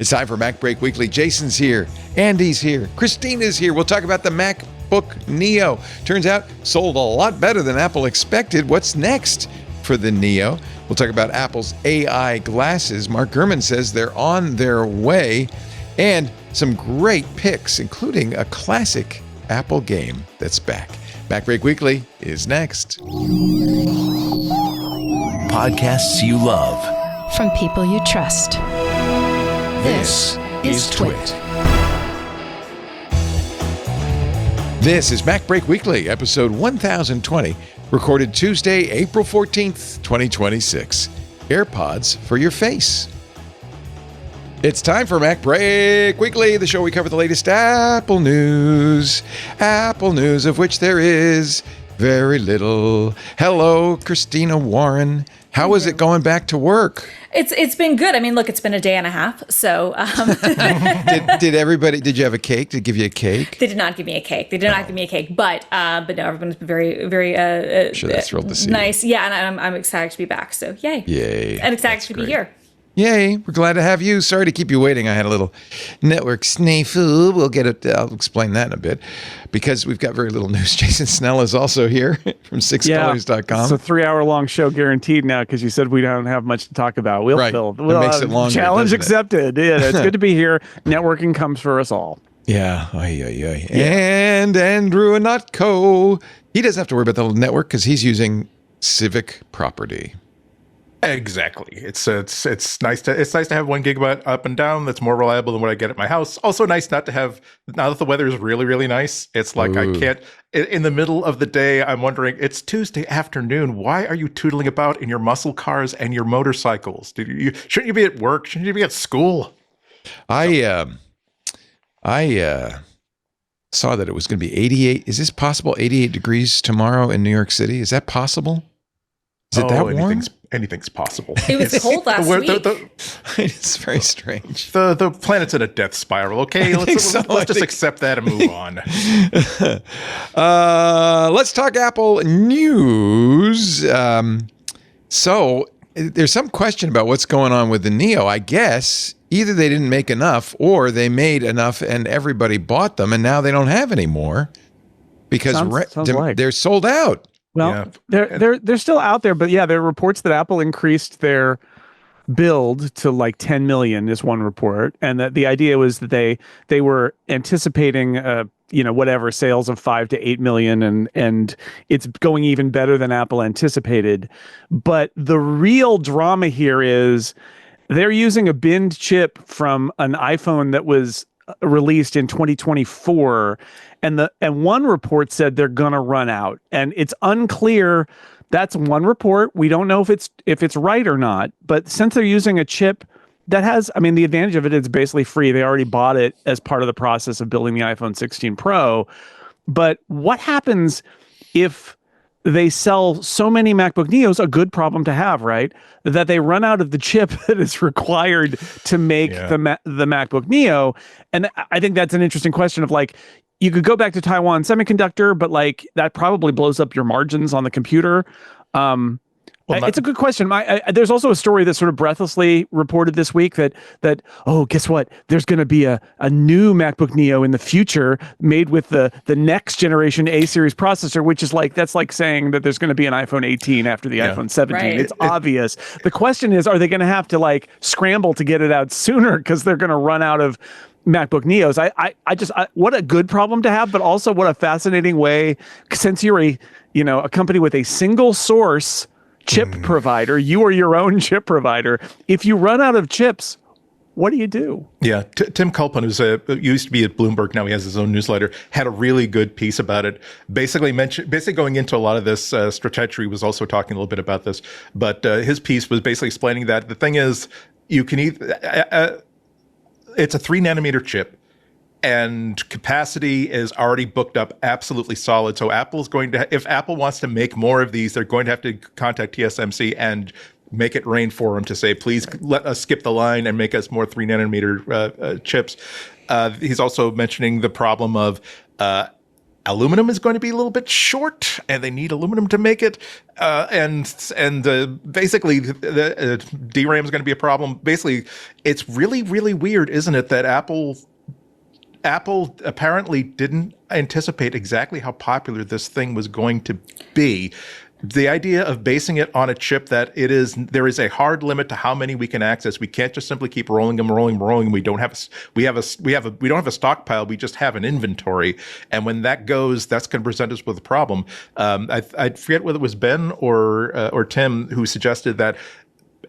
It's time for MacBreak Weekly. Jason's here. Andy's here. Christina's here. We'll talk about the MacBook Neo. Turns out, sold a lot better than Apple expected. What's next for the Neo? We'll talk about Apple's AI glasses. Mark Gurman says they're on their way. And some great picks, including a classic Apple game that's back. MacBreak Weekly is next. Podcasts you love. From people you trust. This is Twit. This is MacBreak Weekly, episode 1020, recorded Tuesday, April 14th, 2026. AirPods for your face. It's time for MacBreak Weekly, the show we cover the latest Apple news. Apple news, of which there is very little. Hello, Christina Warren. How is it going back to work? It's been good. I mean, look, it's been a day and a half. So, did you have a cake? Did they give you a cake? They did not give me a cake. But no, everyone's been very, very sure, that's thrilled to see. Nice. Yeah, and I'm excited to be back. So, yay. Yay. And excited to be here. Yay, we're glad to have you. Sorry to keep you waiting. I had a little network snafu. I'll explain that in a bit because we've got very little news. Jason Snell is also here from sixcolors.com. It's a 3-hour-long show guaranteed now because you said we don't have much to talk about. We'll makes it longer. Challenge accepted. Yeah, it's good to be here. Networking comes for us all. Yeah. And Andrew Anatko. He doesn't have to worry about the network because he's using Civic Property. Exactly. It's nice to have 1 gigabyte up and down. That's more reliable than what I get at my house. Also nice not to have, now that the weather is really, really nice. It's like I can't, in the middle of the day, I'm wondering, it's Tuesday afternoon. Why are you tootling about in your muscle cars and your motorcycles? Shouldn't you be at work? Shouldn't you be at school? I saw that it was going to be 88. Is this possible? 88 degrees tomorrow in New York City? Is that possible? Is it that warm? Anything's possible. It was cold last week. It's very strange. The planet's in a death spiral. Okay, let's just accept that and move on. Let's talk Apple news. So there's some question about what's going on with the Neo. I guess either they didn't make enough or they made enough and everybody bought them and now they don't have any more because they're sold out. Well, yeah. They're still out there, but yeah, there are reports that Apple increased their build to like 10 million is one report, and that the idea was that they were anticipating whatever sales of 5 to 8 million, and it's going even better than Apple anticipated. But the real drama here is they're using a binned chip from an iPhone that was released in 2024, and one report said they're gonna run out, and it's unclear. That's one report. We don't know if it's right or not. But since they're using a chip that has, the advantage of it is basically free. They already bought it as part of the process of building the iPhone 16 Pro. But what happens if they sell so many MacBook Neos? A good problem to have, right? That they run out of the chip that is required to make the MacBook Neo. And I think that's an interesting question of like, you could go back to Taiwan Semiconductor, but like that probably blows up your margins on the computer. It's a good question. There's also a story that sort of breathlessly reported this week that guess what? There's going to be a new MacBook Neo in the future made with the next generation A series processor, which is like, that's like saying that there's going to be an iPhone 18 after the iPhone 17. Right. It's obvious. The question is, are they going to have to like scramble to get it out sooner because they're going to run out of MacBook Neos? I just what a good problem to have, but also what a fascinating way, since you're a company with a single source chip provider, you are your own chip provider. If you run out of chips, what do you do? Yeah, Tim Culpin, who's used to be at Bloomberg, now he has his own newsletter, had a really good piece about it. Basically going into a lot of this, Stratechery was also talking a little bit about this, but his piece was basically explaining that the thing is, you can either it's a 3-nanometer chip, and capacity is already booked up absolutely solid. So Apple's going to, if Apple wants to make more of these, they're going to have to contact TSMC and make it rain for them to say, please let us skip the line and make us more 3-nanometer chips. He's also mentioning the problem of aluminum is going to be a little bit short, and they need aluminum to make it. Basically, the DRAM is going to be a problem. Basically, it's really, really weird, isn't it, that Apple apparently didn't anticipate exactly how popular this thing was going to be. The idea of basing it on a chip that there is a hard limit to how many we can access. We can't just simply keep rolling them. We don't have a stockpile. We just have an inventory. And when that goes, that's going to present us with a problem. I forget whether it was Ben or Tim who suggested that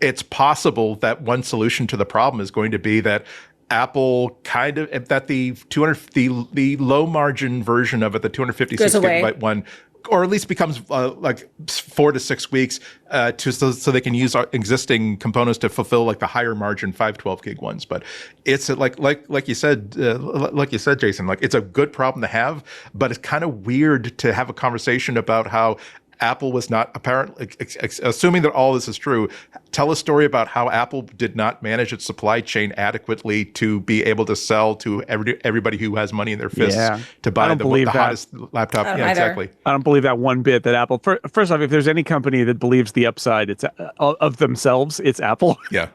it's possible that one solution to the problem is going to be that Apple that the low margin version of it, the 256 gigabyte one, or at least becomes like 4 to 6 weeks so they can use our existing components to fulfill like the higher margin 512 gig ones. But it's like you said, Jason, like it's a good problem to have, but it's kind of weird to have a conversation about how Apple was not apparently, assuming that all this is true, tell a story about how Apple did not manage its supply chain adequately to be able to sell to everybody who has money in their fists to buy the hottest laptop. Yeah, exactly. I don't believe that one bit that Apple, first off, if there's any company that believes the upside it's of themselves, it's Apple. Yeah.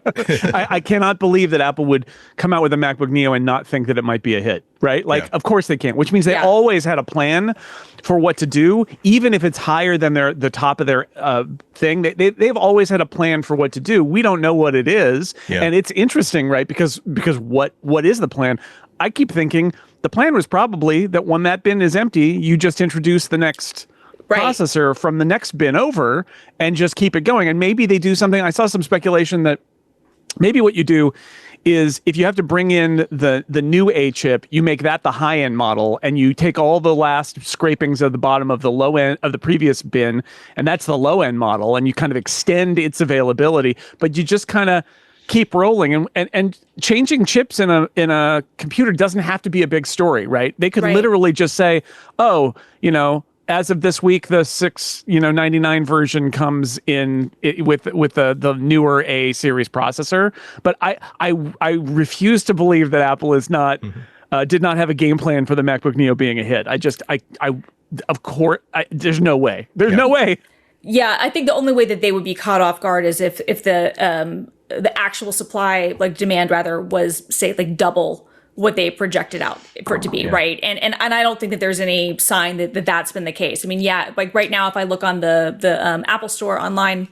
I cannot believe that Apple would come out with a MacBook Neo and not think that it might be a hit, right? Like, of course they can't, which means they always had a plan for what to do, even if it's higher than the top of their thing. They've always had a plan for what to do. We don't know what it is, and it's interesting, right? Because what is the plan? I keep thinking the plan was probably that when that bin is empty, you just introduce the next processor from the next bin over and just keep it going. And maybe they do something. I saw some speculation that maybe what you do is if you have to bring in the new A chip, you make that the high end model and you take all the last scrapings of the bottom of the low end of the previous bin, and that's the low end model, and you kind of extend its availability, but you just kind of keep rolling. And changing chips in a computer doesn't have to be a big story, right? They could literally just say, oh, as of this week, the 699 version comes in with the newer A series processor. But I refuse to believe that Apple is not did not have a game plan for the MacBook Neo being a hit. Of course, there's no way. There's no way. Yeah, I think the only way that they would be caught off guard is if the actual supply, like demand rather, was say like double what they projected out for it to be, right? And I don't think that there's any sign that that's been the case. I mean, like right now, if I look on the Apple Store online,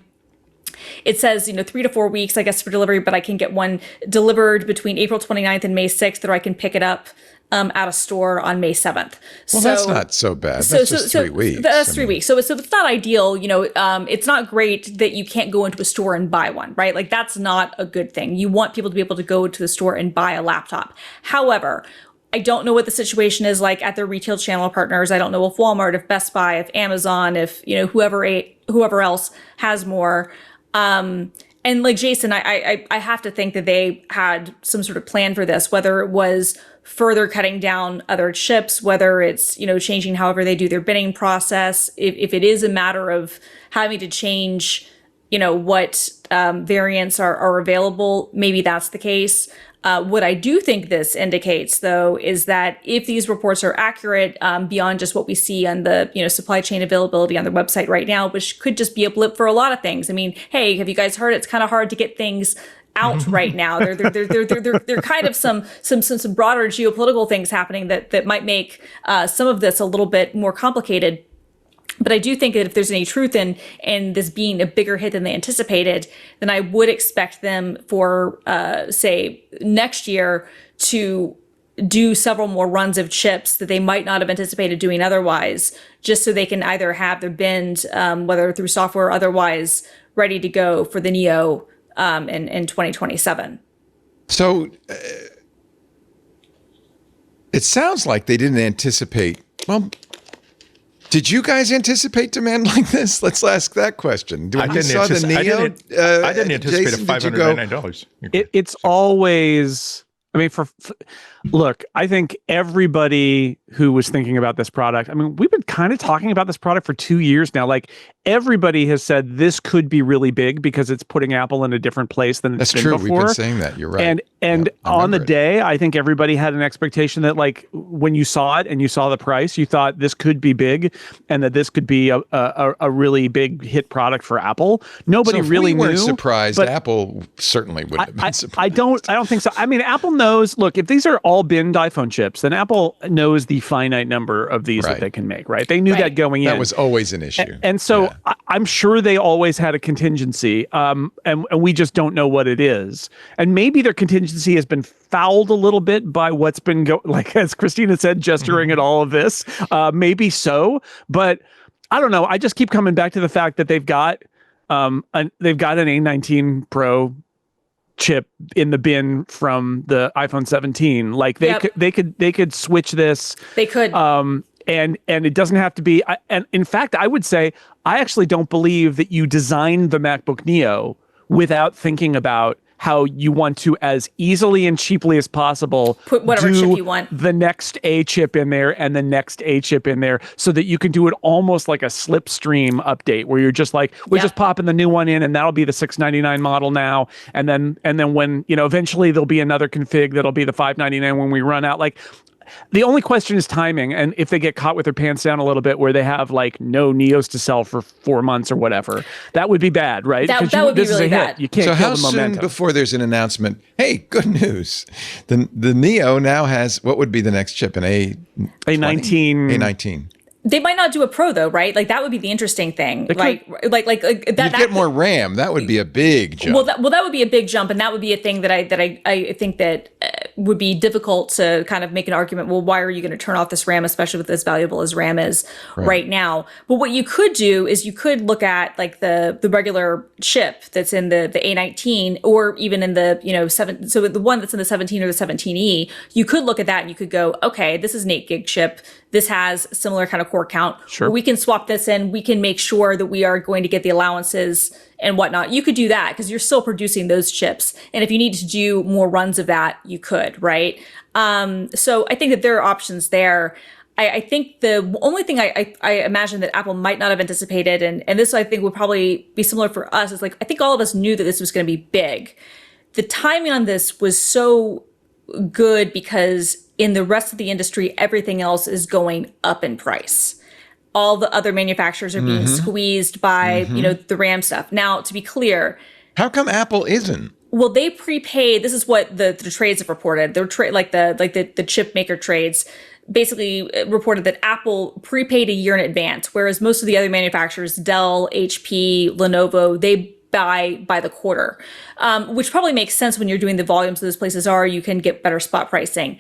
it says 3 to 4 weeks, I guess, for delivery, but I can get one delivered between April 29th and May 6th, or I can pick it up at a store on May 7th. Well, that's not so bad. That's just 3 weeks. That's 3 weeks. So it's not ideal. It's not great that you can't go into a store and buy one, right? Like that's not a good thing. You want people to be able to go to the store and buy a laptop. However, I don't know what the situation is like at their retail channel partners. I don't know if Walmart, if Best Buy, if Amazon, if whoever else has more. And like Jason, I have to think that they had some sort of plan for this, whether it was further cutting down other chips, whether it's, changing however they do their binning process. If it is a matter of having to change, what variants are available, maybe that's the case. What I do think this indicates, though, is that if these reports are accurate, beyond just what we see on the supply chain availability on their website right now, which could just be a blip for a lot of things. I mean, hey, have you guys heard it's kind of hard to get things out right now? They're kind of some broader geopolitical things happening that might make some of this a little bit more complicated. But I do think that if there's any truth in this being a bigger hit than they anticipated, then I would expect them for, say, next year to do several more runs of chips that they might not have anticipated doing otherwise, just so they can either have their bins, whether through software or otherwise, ready to go for the Neo in 2027. So it sounds like they didn't anticipate. Well, did you guys anticipate demand like this? Let's ask that question. I didn't anticipate Jason, $599. It's always. I mean, look, I think everybody who was thinking about this product. I mean, we've been kind of talking about this product for 2 years now. Like, everybody has said this could be really big because it's putting Apple in a different place than it's been before. That's true. We've been saying that. You're right. And on the day, I think everybody had an expectation that, like, when you saw it and you saw the price, you thought this could be big and that this could be a really big hit product for Apple. Nobody really knew. We weren't surprised. Apple certainly wouldn't have been surprised. I don't think so. I mean, Apple knows. Look, if these are all binned iPhone chips, then Apple knows the finite number of these that they can make. Right? They knew that going in. That was always an issue. And so I'm sure they always had a contingency. And we just don't know what it is. And maybe their contingency has been fouled a little bit by what's been like, as Christina said, gesturing at all of this. Maybe so, but I don't know. I just keep coming back to the fact that they've got an A19 Pro chip in the bin from the iPhone 17. Like they could switch this. They could. And it doesn't have to be. And in fact, I would say I actually don't believe that you designed the MacBook Neo without thinking about how you want to, as easily and cheaply as possible, put whatever chip you want, the next A chip in there and the next A chip in there, so that you can do it almost like a slipstream update, where you're just like, we're just popping the new one in, and that'll be the $699 model now, and then when eventually there'll be another config that'll be the $599 when we run out. Like, the only question is timing, and if they get caught with their pants down a little bit, where they have like no Neos to sell for 4 months or whatever, that would be bad, right? That would be really bad. You can't. So kill how the momentum. soon before there's an announcement? Hey, good news! The Neo now has what would be the next chip? An A19. A19. They might not do a Pro though, right? Like, that would be the interesting thing. Like that. You get more RAM. That would be a big jump. Well, that would be a big jump, and that would be a thing that I think that would be difficult to kind of make an argument. Well, why are you going to turn off this RAM, especially with as valuable as RAM is right now? But what you could do is you could look at like the regular chip that's in the A19, or even in the so the one that's in the 17 or the 17E. You could look at that and you could go, okay, this is an 8 gig chip. This has similar kind of core count. Sure. We can swap this in. We can make sure that we are going to get the allowances and whatnot. You could do that because you're still producing those chips. And if you need to do more runs of that, you could, right? So I think that there are options there. I think the only thing I imagine that Apple might not have anticipated, and this I think would probably be similar for us, is like, I think all of us knew that this was going to be big. The timing on this was so good because in the rest of the industry, everything else is going up in price. All the other manufacturers are being squeezed by, the RAM stuff. Now, to be clear, how come Apple isn't? Well, they prepaid. This is what the trades have reported. The chip maker trades basically reported that Apple prepaid a year in advance, whereas most of the other manufacturers, Dell, HP, Lenovo, they buy by the quarter, which probably makes sense when you're doing the volumes those places are. You can get better spot pricing,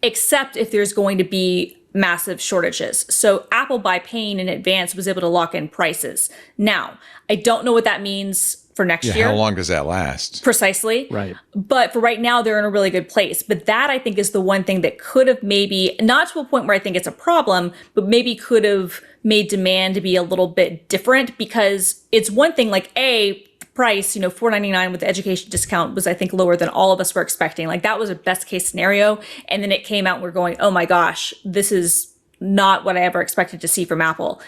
except if there's going to be massive shortages. So Apple, by paying in advance, was able to lock in prices. Now, I don't know what that means for next year. How long does that last? Precisely. Right. But for right now, they're in a really good place. But that, I think, is the one thing that could have maybe, not to a point where I think it's a problem, but maybe could have made demand to be a little bit different, because it's one thing like price, $499 with the education discount was, I think, lower than all of us were expecting. Like, that was a best case scenario. And then it came out and we're going, oh my gosh, this is not what I ever expected to see from Apple.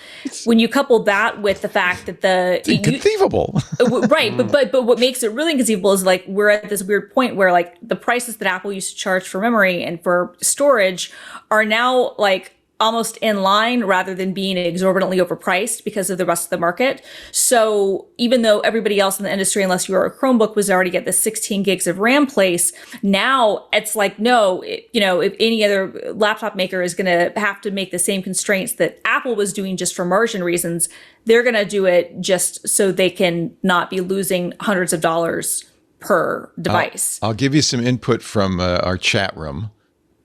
When you couple that with the fact that it's inconceivable. Right. But what makes it really inconceivable is like, we're at this weird point where like the prices that Apple used to charge for memory and for storage are now like almost in line rather than being exorbitantly overpriced because of the rest of the market. So even though everybody else in the industry, unless you were a Chromebook, was already get the 16 gigs of RAM place, now it's like, no, if any other laptop maker is going to have to make the same constraints that Apple was doing just for margin reasons, they're going to do it just so they can not be losing hundreds of dollars per device. I'll give you some input from our chat room.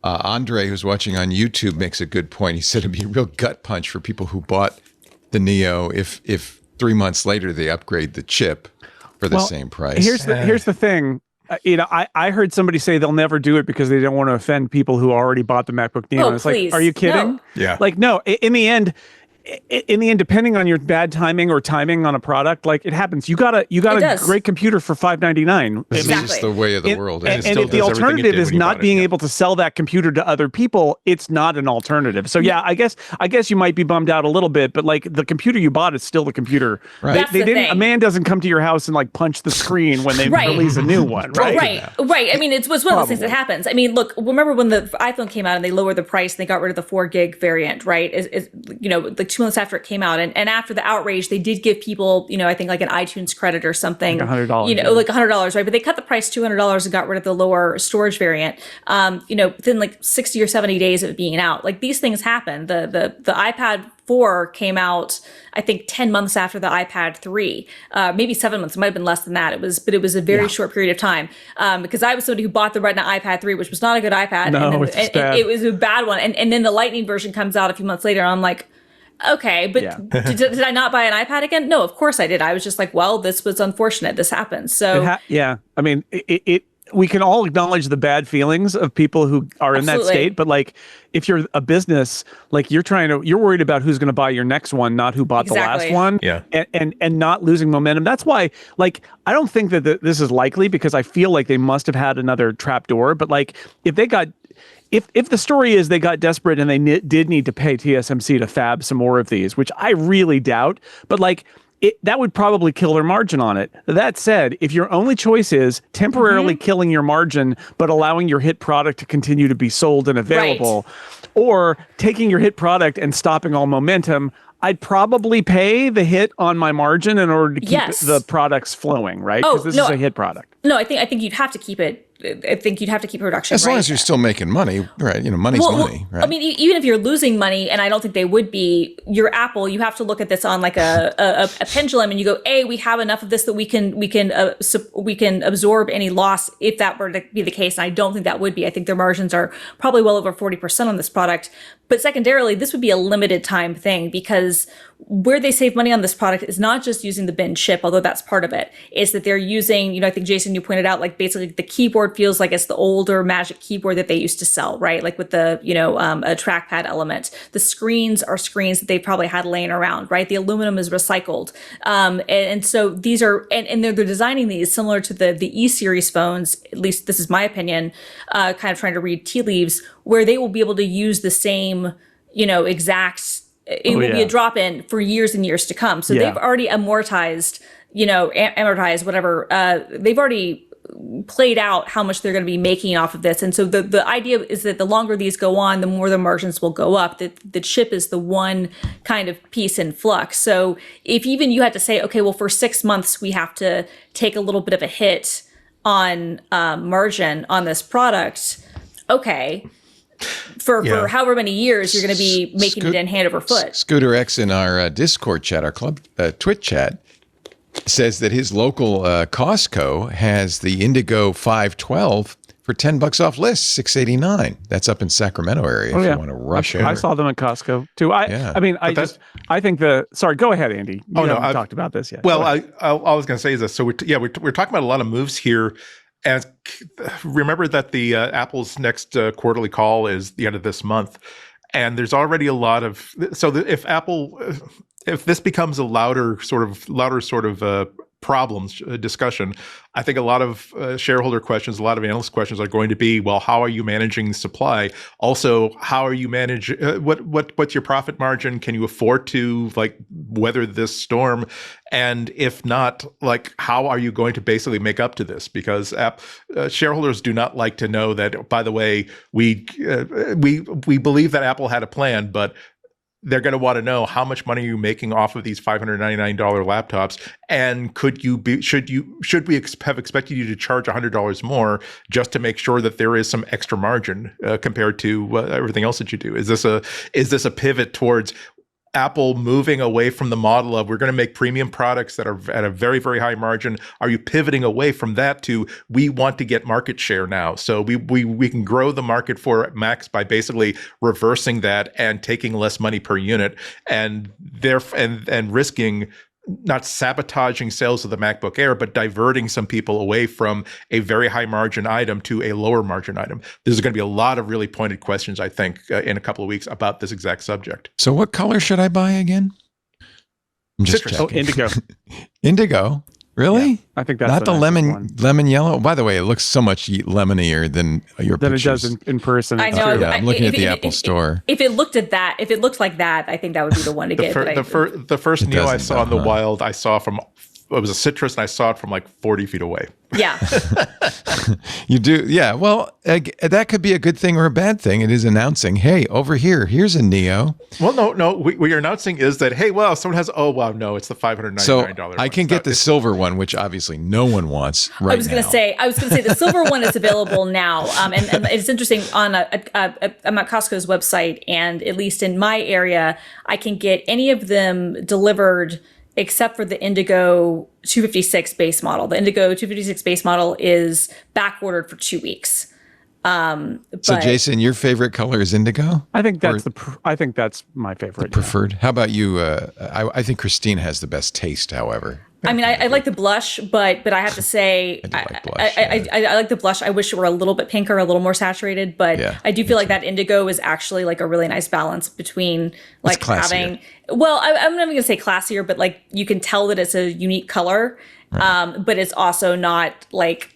Andre, who's watching on YouTube, makes a good point. He said it'd be a real gut punch for people who bought the Neo if 3 months later they upgrade the chip for the same price. Here's the thing. I heard somebody say they'll never do it because they don't want to offend people who already bought the MacBook Neo. Oh, and it's please. like, are you kidding? No. Yeah. Like, no. In the end, in the end, depending on your bad timing or timing on a product, like it happens. You got a great computer for $599. This is just the way of the world. And if the alternative is not being able to sell that computer to other people, it's not an alternative. So yeah, I guess you might be bummed out a little bit, but like the computer you bought is still the computer. Right. They didn't. A man doesn't come to your house and like punch the screen when they release a new one, right? Right. I mean, it's one of those things that happens. I mean, look, remember when the iPhone came out and they lowered the price and they got rid of the 4 gig variant, right? Like 2 months after it came out, and after the outrage, they did give people, I think like an iTunes credit or something, like $100, like $100, right? But they cut the price $200 and got rid of the lower storage variant. Within like 60 or 70 days of it being out, like these things happen. The iPad 4 came out, I think 10 months after the iPad 3, maybe 7 months. It might have been less than that. But it was a very short period of time. Because I was somebody who bought the Retina iPad 3, which was not a good iPad. No, it was a bad one. And then the Lightning version comes out a few months later, and I'm like, okay, but did I not buy an iPad again? No, of course I did. I was just like, well, this was unfortunate. This happened. So I mean, we can all acknowledge the bad feelings of people who are in that state, but like if you're a business, like you're worried about who's going to buy your next one, not who bought the last one, and not losing momentum. That's why, like, I don't think that this is likely, because I feel like they must have had another trapdoor. But like, if the story is they got desperate and they did need to pay TSMC to fab some more of these, which I really doubt, but like, that would probably kill their margin on it. That said, if your only choice is temporarily killing your margin, but allowing your hit product to continue to be sold and available, or taking your hit product and stopping all momentum, I'd probably pay the hit on my margin in order to keep the products flowing, right? Because this is a hit product. No, I think you'd have to keep it. I think you'd have to keep production. As long as you're still making money, right? Money's money, right? I mean, even if you're losing money, and I don't think they would be, you're Apple, you have to look at this on like a pendulum, and you go, we have enough of this that we can absorb any loss if that were to be the case. And I don't think that would be. I think their margins are probably well over 40% on this product. But secondarily, this would be a limited time thing, because where they save money on this product is not just using the bin chip, although that's part of it, is that they're using, I think Jason, you pointed out, like basically the keyboard feels like it's the older Magic keyboard that they used to sell, right? Like with the, a trackpad element. The screens are screens that they probably had laying around, right? The aluminum is recycled. And so these are, and they're designing these similar to the E-series phones, at least this is my opinion, kind of trying to read tea leaves, where they will be able to use the same, exact, it will be a drop-in for years and years to come. So they've already amortized, whatever. They've already played out how much they're going to be making off of this. And so the idea is that the longer these go on, the more the margins will go up. The chip is the one kind of piece in flux. So if even you had to say, okay, well, for 6 months, we have to take a little bit of a hit on margin on this product, okay. For however many years, you're going to be making it in hand over foot. Scooter X in our Discord chat, our club Twitch chat, says that his local Costco has the Indigo 512 for $10 off list, $6.89. That's up in Sacramento area. If you want to rush in. I saw them at Costco too. I think sorry, go ahead, Andy. You haven't talked about this yet. Well, I was going to say is this. So we're talking about a lot of moves here. And remember that the Apple's next quarterly call is the end of this month, and there's already a lot of if this becomes a louder sort of problems discussion, I think a lot of shareholder questions, a lot of analyst questions are going to be, well, how are you managing supply? Also, how are you what's your profit margin? Can you afford to weather this storm? And if not, how are you going to basically make up to this? Because shareholders do not like to know that, by the way, we believe that Apple had a plan, but they're going to want to know how much money are you making off of these $599 laptops, and should we have expected you to charge $100 more just to make sure that there is some extra margin compared to everything else that you do? Is this a pivot towards Apple moving away from the model of we're going to make premium products that are at a very, very high margin? Are you pivoting away from that to we want to get market share now? So we can grow the market for Macs by basically reversing that and taking less money per unit and risking not sabotaging sales of the MacBook Air, but diverting some people away from a very high margin item to a lower margin item? There's going to be a lot of really pointed questions, I think, in a couple of weeks about this exact subject. So what color should I buy again? I'm just Citrus. checking. Indigo. Indigo? Really? Yeah, I think that's not the lemon yellow. By the way, it looks so much lemonier than your than pictures. it does in person. I know. Yeah, I'm looking at the Apple Store. If it looked like that, I think that would be the one to get. The first Neo I saw in the wild, I saw from, it was a citrus, and I saw it from like 40 feet away. Yeah. You do, yeah. Well, that could be a good thing or a bad thing. It is announcing, hey, over here's a Neo. Well, no. What you're announcing is that, hey, well, someone has. Oh, wow, no, it's the $599. So I can get the silver one, which obviously no one wants right now. I was going to say the silver one is available now, and it's interesting on Costco's website, and at least in my area, I can get any of them delivered except for the Indigo 256 base model. The Indigo 256 base model is back ordered for 2 weeks. So Jason, your favorite color is indigo? I think that's I think that's my favorite. Preferred. How about you? I think Christina has the best taste, however. I mean, I like the blush, but I have to say, I like the blush. I wish it were a little bit pinker, a little more saturated, but yeah, I do feel like that indigo is actually like a really nice balance between like having, well, I'm not even gonna say classier, but like you can tell that it's a unique color, right. But it's also not like,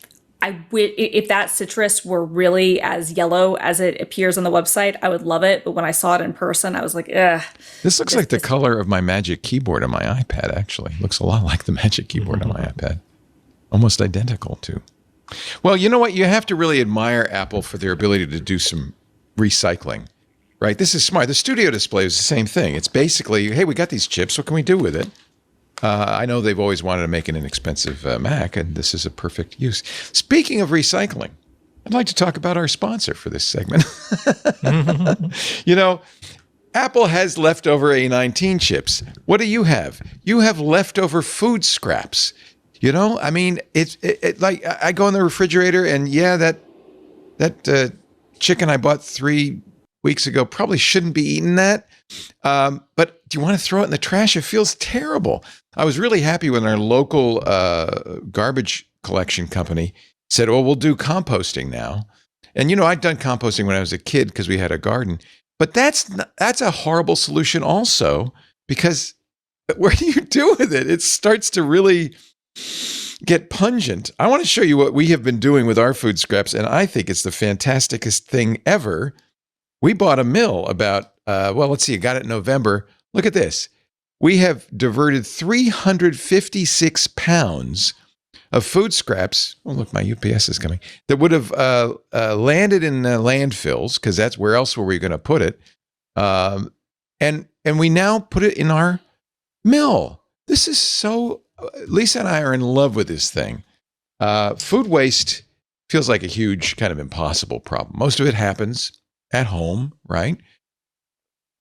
if that citrus were really as yellow as it appears on the website, I would love it. But when I saw it in person, I was like, ugh. This looks like the color of my Magic Keyboard on my iPad, actually. Looks a lot like the Magic Keyboard on my iPad. Almost identical, too. Well, you know what? You have to really admire Apple for their ability to do some recycling, right? This is smart. The Studio Display is the same thing. It's basically, hey, we got these chips. What can we do with it? I know they've always wanted to make an inexpensive Mac, and this is a perfect use. Speaking of recycling, I'd like to talk about our sponsor for this segment. You know, Apple has leftover A19 chips. What do you have? You have leftover food scraps. You know, I mean, it's like I go in the refrigerator, and yeah, that chicken I bought 3 weeks ago probably shouldn't be eating that. But do you want to throw it in the trash? It feels terrible. I was really happy when our local garbage collection company said, "Oh, we'll do composting now." And you know, I'd done composting when I was a kid because we had a garden. But that's a horrible solution also, because what do you do with it? It starts to really get pungent. I want to show you what we have been doing with our food scraps, and I think it's the fantasticest thing ever. We bought a mill about, let's see, I got it in November. Look at this. We have diverted 356 pounds of food scraps. Oh, look, my UPS is coming. That would have landed in landfills, because that's where else were we going to put it? And we now put it in our mill. This is so, Lisa and I are in love with this thing. Food waste feels like a huge kind of impossible problem. Most of it happens at home, right?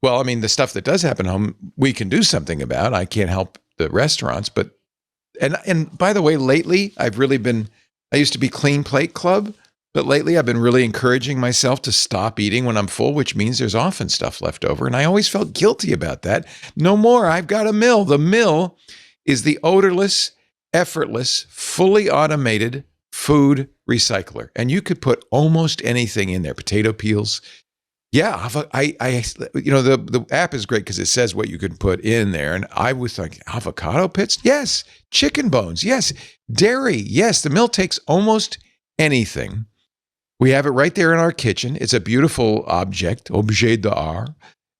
Well, I mean, the stuff that does happen at home, we can do something about. I can't help the restaurants, but, and by the way, lately, I used to be Clean Plate Club, but lately I've been really encouraging myself to stop eating when I'm full, which means there's often stuff left over. And I always felt guilty about that. No more. I've got a mill. The mill is the odorless, effortless, fully automated food recycler. And you could put almost anything in there. Potato peels. Yeah, the app is great because it says what you can put in there. And I was like, avocado pits? Yes. Chicken bones? Yes. Dairy? Yes. The mill takes almost anything. We have it right there in our kitchen. It's a beautiful objet d'art.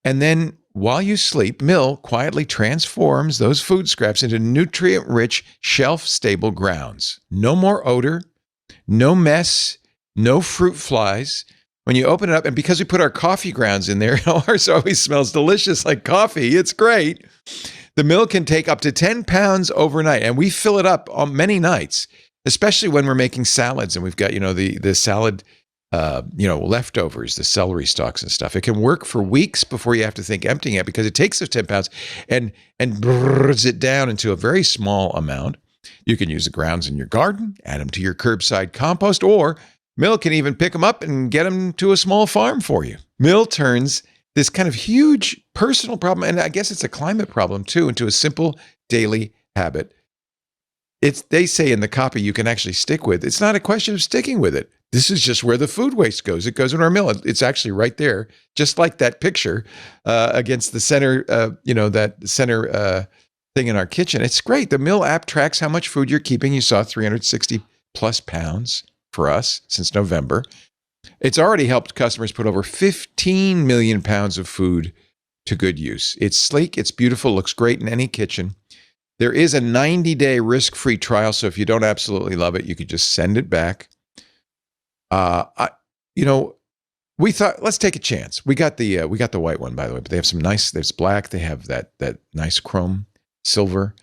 And then while you sleep, mill quietly transforms those food scraps into nutrient-rich, shelf-stable grounds. No more odor, no mess, no fruit flies. When you open it up, and because we put our coffee grounds in there, ours always smells delicious like coffee. It's great. The mill can take up to 10 pounds overnight, and we fill it up on many nights, especially when we're making salads and we've got, the salad, leftovers, the celery stalks and stuff. It can work for weeks before you have to think emptying it, because it takes those 10 pounds and brrrs it down into a very small amount. You can use the grounds in your garden, add them to your curbside compost, or Mill can even pick them up and get them to a small farm for you. Mill turns this kind of huge personal problem, and I guess it's a climate problem too, into a simple daily habit. They say in the copy you can actually stick with. It's not a question of sticking with it. This is just where the food waste goes. It goes in our mill. It's actually right there, just like that picture against the center, that center thing in our kitchen. It's great. The Mill app tracks how much food you're keeping. You saw 360 plus pounds for us since November. It's already helped customers put over 15 million pounds of food to good use. It's sleek, it's beautiful, looks great in any kitchen. There is a 90-day risk-free trial, so if you don't absolutely love it, you could just send it back. We thought, let's take a chance. We got the white one, by the way, but they have some nice. There's black. They have that nice chrome silver.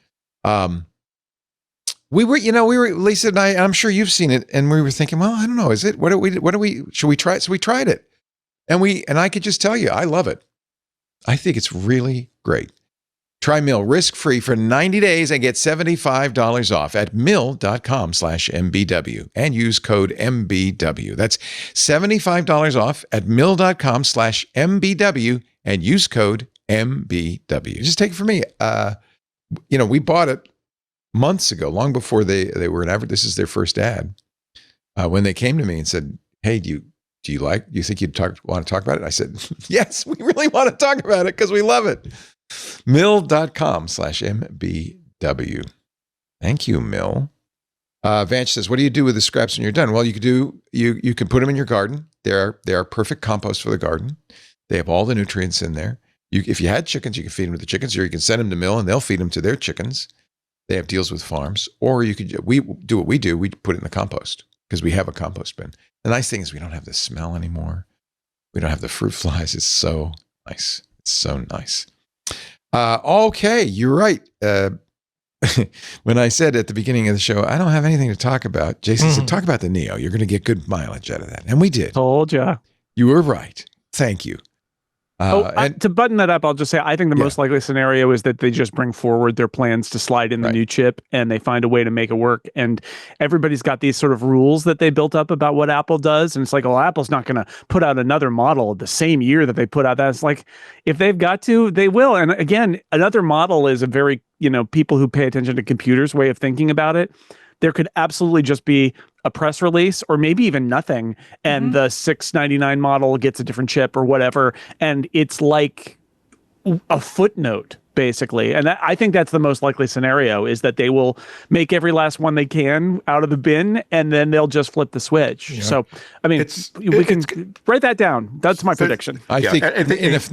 Lisa and I'm sure you've seen it, and we were thinking, well, I don't know, is it? Should we try it? So we tried it, and I could just tell you, I love it. I think it's really great. Try Mill risk-free for 90 days and get $75 off at mill.com/MBW and use code MBW. That's $75 off at mill.com/MBW and use code MBW. Just take it from me. We bought it months ago, long before they were an advert. This is their first ad. When they came to me and said, "Hey, do you think you'd want to talk about it?" I said, "Yes, we really want to talk about it because we love it." Mill.com/MBW. Thank you, Mill. Vance says, what do you do with the scraps when you're done? Well, you can put them in your garden. They are perfect compost for the garden. They have all the nutrients in there. If you had chickens, you can feed them to the chickens, or you can send them to Mill and they'll feed them to their we have deals with farms. Or we do what we do. We put it in the compost because we have a compost bin. The nice thing is we don't have the smell anymore. We don't have the fruit flies. It's so nice. It's so nice. Okay, you're right. When I said at the beginning of the show, I don't have anything to talk about, Jason said, talk about the Neo. You're going to get good mileage out of that. And we did. Told ya. You were right. Thank you. To button that up, I'll just say I think the most likely scenario is that they just bring forward their plans to slide in the new chip and they find a way to make it work. And everybody's got these sort of rules that they built up about what Apple does. And it's like, well, Apple's not going to put out another model the same year that they put out that. It's like, if they've got to, they will. And again, another model is a very, people who pay attention to computers way of thinking about it. There could absolutely just be a press release or maybe even nothing. And the $699 model gets a different chip or whatever. And it's like a footnote, basically. And I think that's the most likely scenario, is that they will make every last one they can out of the bin and then they'll just flip the switch. Yeah. So, I mean, we can write that down. That's my prediction. I think in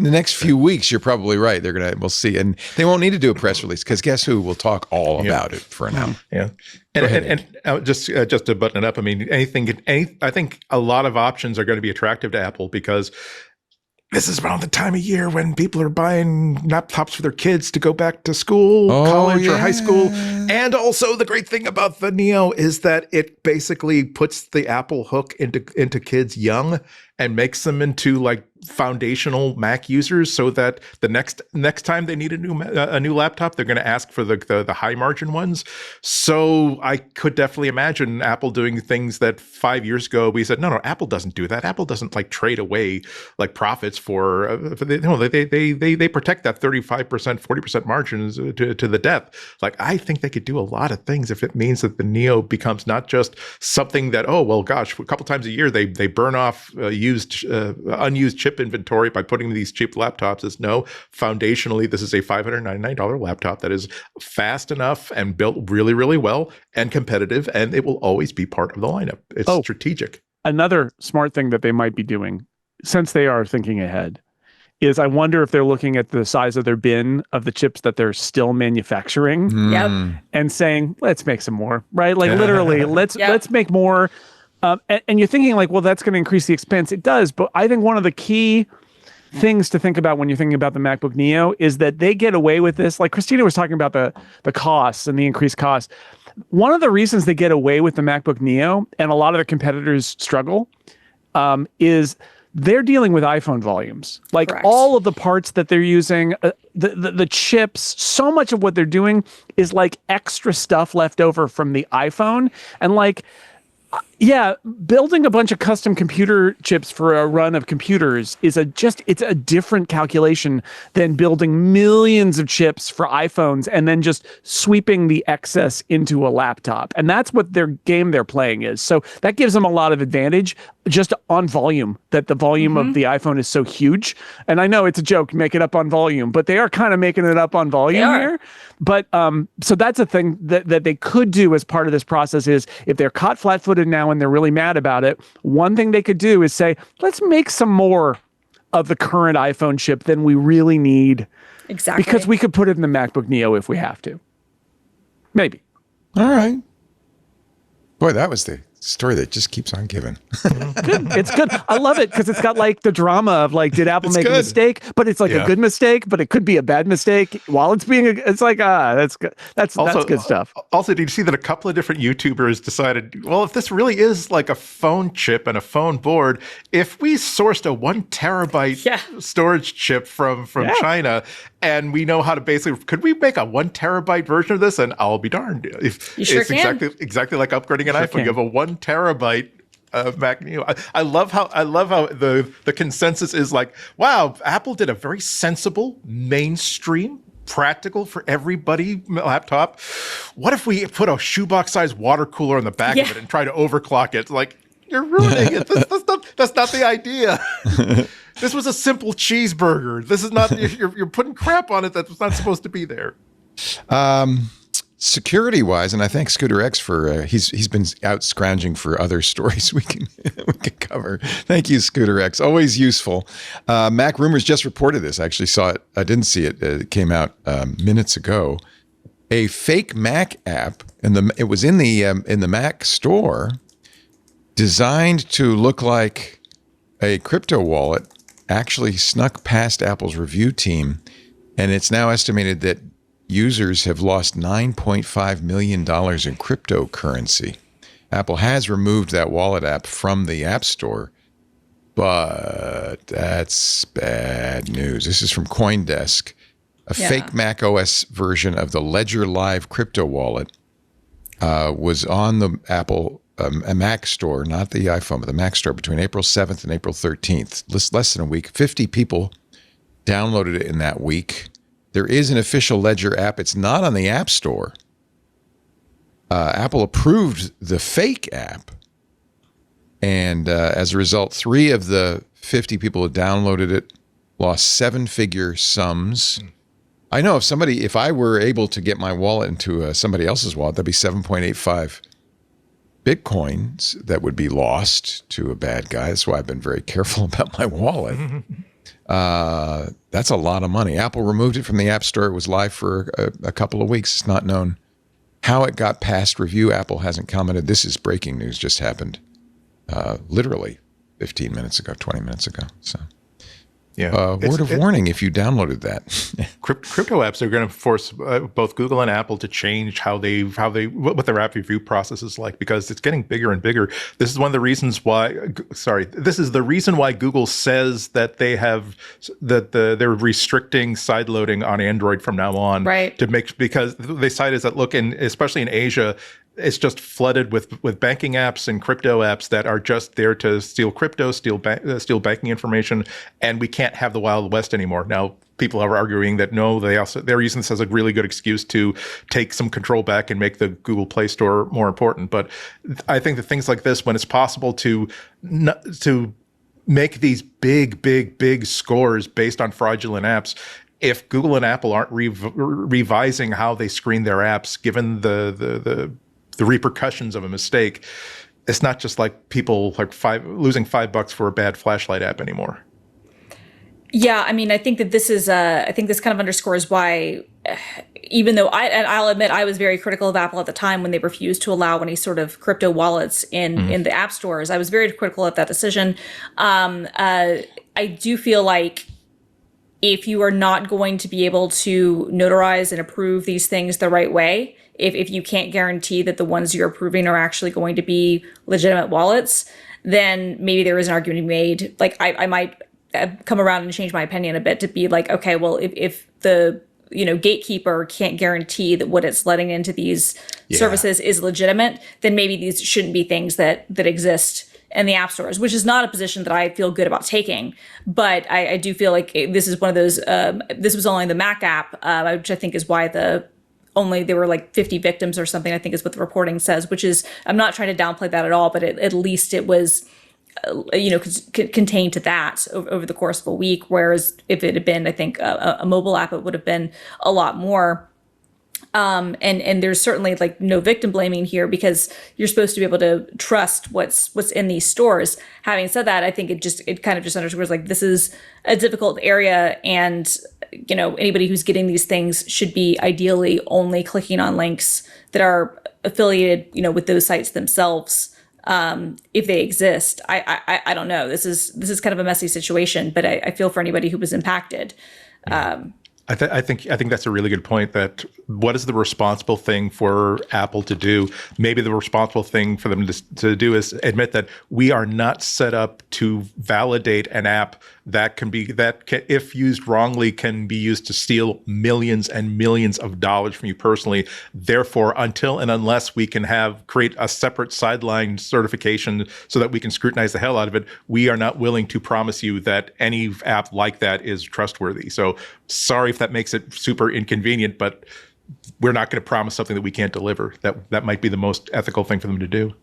the next few weeks, you're probably right. We'll see. And they won't need to do a press release because guess who will talk all about it for now. Yeah. And just to button it up, I mean, I think a lot of options are going to be attractive to Apple because this is around the time of year when people are buying laptops for their kids to go back to school, college or high school. And also the great thing about the Neo is that it basically puts the Apple hook into kids young and makes them into like foundational Mac users, so that the next time they need a new laptop, they're going to ask for the high margin ones. So I could definitely imagine Apple doing things that 5 years ago we said, no, Apple doesn't do that. Apple doesn't like trade away like profits for they protect that 35%, 40% margins to the death. Like, I think they could do a lot of things if it means that the Neo becomes not just something that, oh, well, gosh, a couple times a year they burn off unused chip inventory by putting these cheap laptops. Is no, foundationally, this is a $599 laptop that is fast enough and built really, really well and competitive, and it will always be part of the lineup. It's strategic. Another smart thing that they might be doing, since they are thinking ahead, is I wonder if they're looking at the size of their bin of the chips that they're still manufacturing and saying, let's make some more, right? Like literally, let's make more. And you're thinking like, well, that's going to increase the expense. It does. But I think one of the key things to think about when you're thinking about the MacBook Neo is that they get away with this. Like Christina was talking about the costs and the increased costs. One of the reasons they get away with the MacBook Neo and a lot of the competitors struggle is they're dealing with iPhone volumes. Like Correct. All of the parts that they're using, the chips, so much of what they're doing is like extra stuff left over from the iPhone. And like, Yeah, building a bunch of custom computer chips for a run of computers is it's a different calculation than building millions of chips for iPhones and then just sweeping the excess into a laptop. And that's what their game they're playing is. So that gives them a lot of advantage just on volume, that the volume of the iPhone is so huge. And I know it's a joke, make it up on volume, but they are kind of making it up on volume here. But so that's a thing that they could do as part of this process is if they're caught flat-footed now and they're really mad about it, one thing they could do is say, let's make some more of the current iPhone chip than we really need. Exactly. Because we could put it in the MacBook Neo if we have to. Maybe. All right. Boy, that was the story that just keeps on giving. Good. It's good. I love it because it's got like the drama of like, did Apple make a mistake? But it's like a good mistake, but it could be a bad mistake while it's being. It's like that's good. That's good stuff. Also, did you see that a couple of different YouTubers decided, well, if this really is like a phone chip and a phone board, if we sourced a 1 terabyte storage chip from China, and we know how to basically, could we make a 1 terabyte version of this? And I'll be darned if you sure it's can. exactly like upgrading an iPhone. You have a 1 terabyte Mac Neo. I love how the consensus is like, wow, Apple did a very sensible, mainstream, practical for everybody laptop. What if we put a shoebox-sized water cooler on the back of it and try to overclock it? Like, you're ruining it. That's not the idea. This was a simple cheeseburger. This is not. You're putting crap on it that's not supposed to be there. Security wise, and I thank Scooter X for he's been out scrounging for other stories we can cover. Thank you, Scooter X. Always useful. Mac Rumors just reported this. I actually saw it. I didn't see it. It came out minutes ago. A fake Mac app, and it was in the Mac Store, designed to look like a crypto wallet, actually snuck past Apple's review team, and it's now estimated that users have lost $9.5 million in cryptocurrency. Apple has removed that wallet app from the App Store, but that's bad news. This is from CoinDesk. A fake macOS version of the Ledger Live crypto wallet was on the Apple a Mac Store, not the iPhone, but the Mac Store between April 7th and April 13th. Less than a week. 50 people downloaded it in that week. There is an official Ledger app. It's not on the App Store. Apple approved the fake app. And as a result, 3 of the 50 people who downloaded it lost 7-figure sums. I know if I were able to get my wallet into somebody else's wallet, that'd be 7.85 Bitcoins that would be lost to a bad guy. That's why I've been very careful about my wallet. That's a lot of money. Apple removed it from the App Store. It was live for a couple of weeks. It's not known how it got past review. Apple hasn't commented. This is breaking news. Just happened literally 15 minutes ago, 20 minutes ago. So, word of warning if you downloaded that. Crypto apps are going to force both Google and Apple to change what their app review process is like, because it's getting bigger and bigger. This is one of the reasons why. This is the reason why Google says that they're restricting sideloading on Android from now on. Right. Because they cite is that especially in Asia, it's just flooded with banking apps and crypto apps that are just there to steal crypto, steal banking information, and we can't have the Wild West anymore. Now, people are arguing that no, they're using this as a really good excuse to take some control back and make the Google Play Store more important. But I think that things like this, when it's possible to make these big scores based on fraudulent apps, if Google and Apple aren't revising how they screen their apps, given the repercussions of a mistake, it's not just like people losing $5 for a bad flashlight app anymore. Yeah, I mean, I think that this is, I think this kind of underscores why, even though I'll admit I was very critical of Apple at the time when they refused to allow any sort of crypto wallets in the app stores. I was very critical of that decision. I do feel like if you are not going to be able to notarize and approve these things the right way, if you can't guarantee that the ones you're approving are actually going to be legitimate wallets, then maybe there is an argument to be made. Like I might come around and change my opinion a bit to be like, okay, well, if the gatekeeper can't guarantee that what it's letting into these services is legitimate, then maybe these shouldn't be things that exist in the app stores, which is not a position that I feel good about taking. But I do feel like this is one of those, this was only the Mac app, which I think is why there were like 50 victims or something, I think is what the reporting says, which is, I'm not trying to downplay that at all, but at least it was, contained to that over the course of a week. Whereas if it had been, I think, a mobile app, it would have been a lot more. And there's certainly like no victim blaming here, because you're supposed to be able to trust what's in these stores. Having said that, I think it kind of just underscores like this is a difficult area, and anybody who's getting these things should be ideally only clicking on links that are affiliated with those sites themselves, if they exist. I don't know. This is kind of a messy situation, but I feel for anybody who was impacted. I think that's a really good point. That what is the responsible thing for Apple to do? Maybe the responsible thing for them to do is admit that we are not set up to validate an app that if used wrongly, can be used to steal millions and millions of dollars from you personally. Therefore, until and unless we can create a separate sideline certification so that we can scrutinize the hell out of it, we are not willing to promise you that any app like that is trustworthy. So sorry if that makes it super inconvenient, but we're not going to promise something that we can't deliver. That might be the most ethical thing for them to do.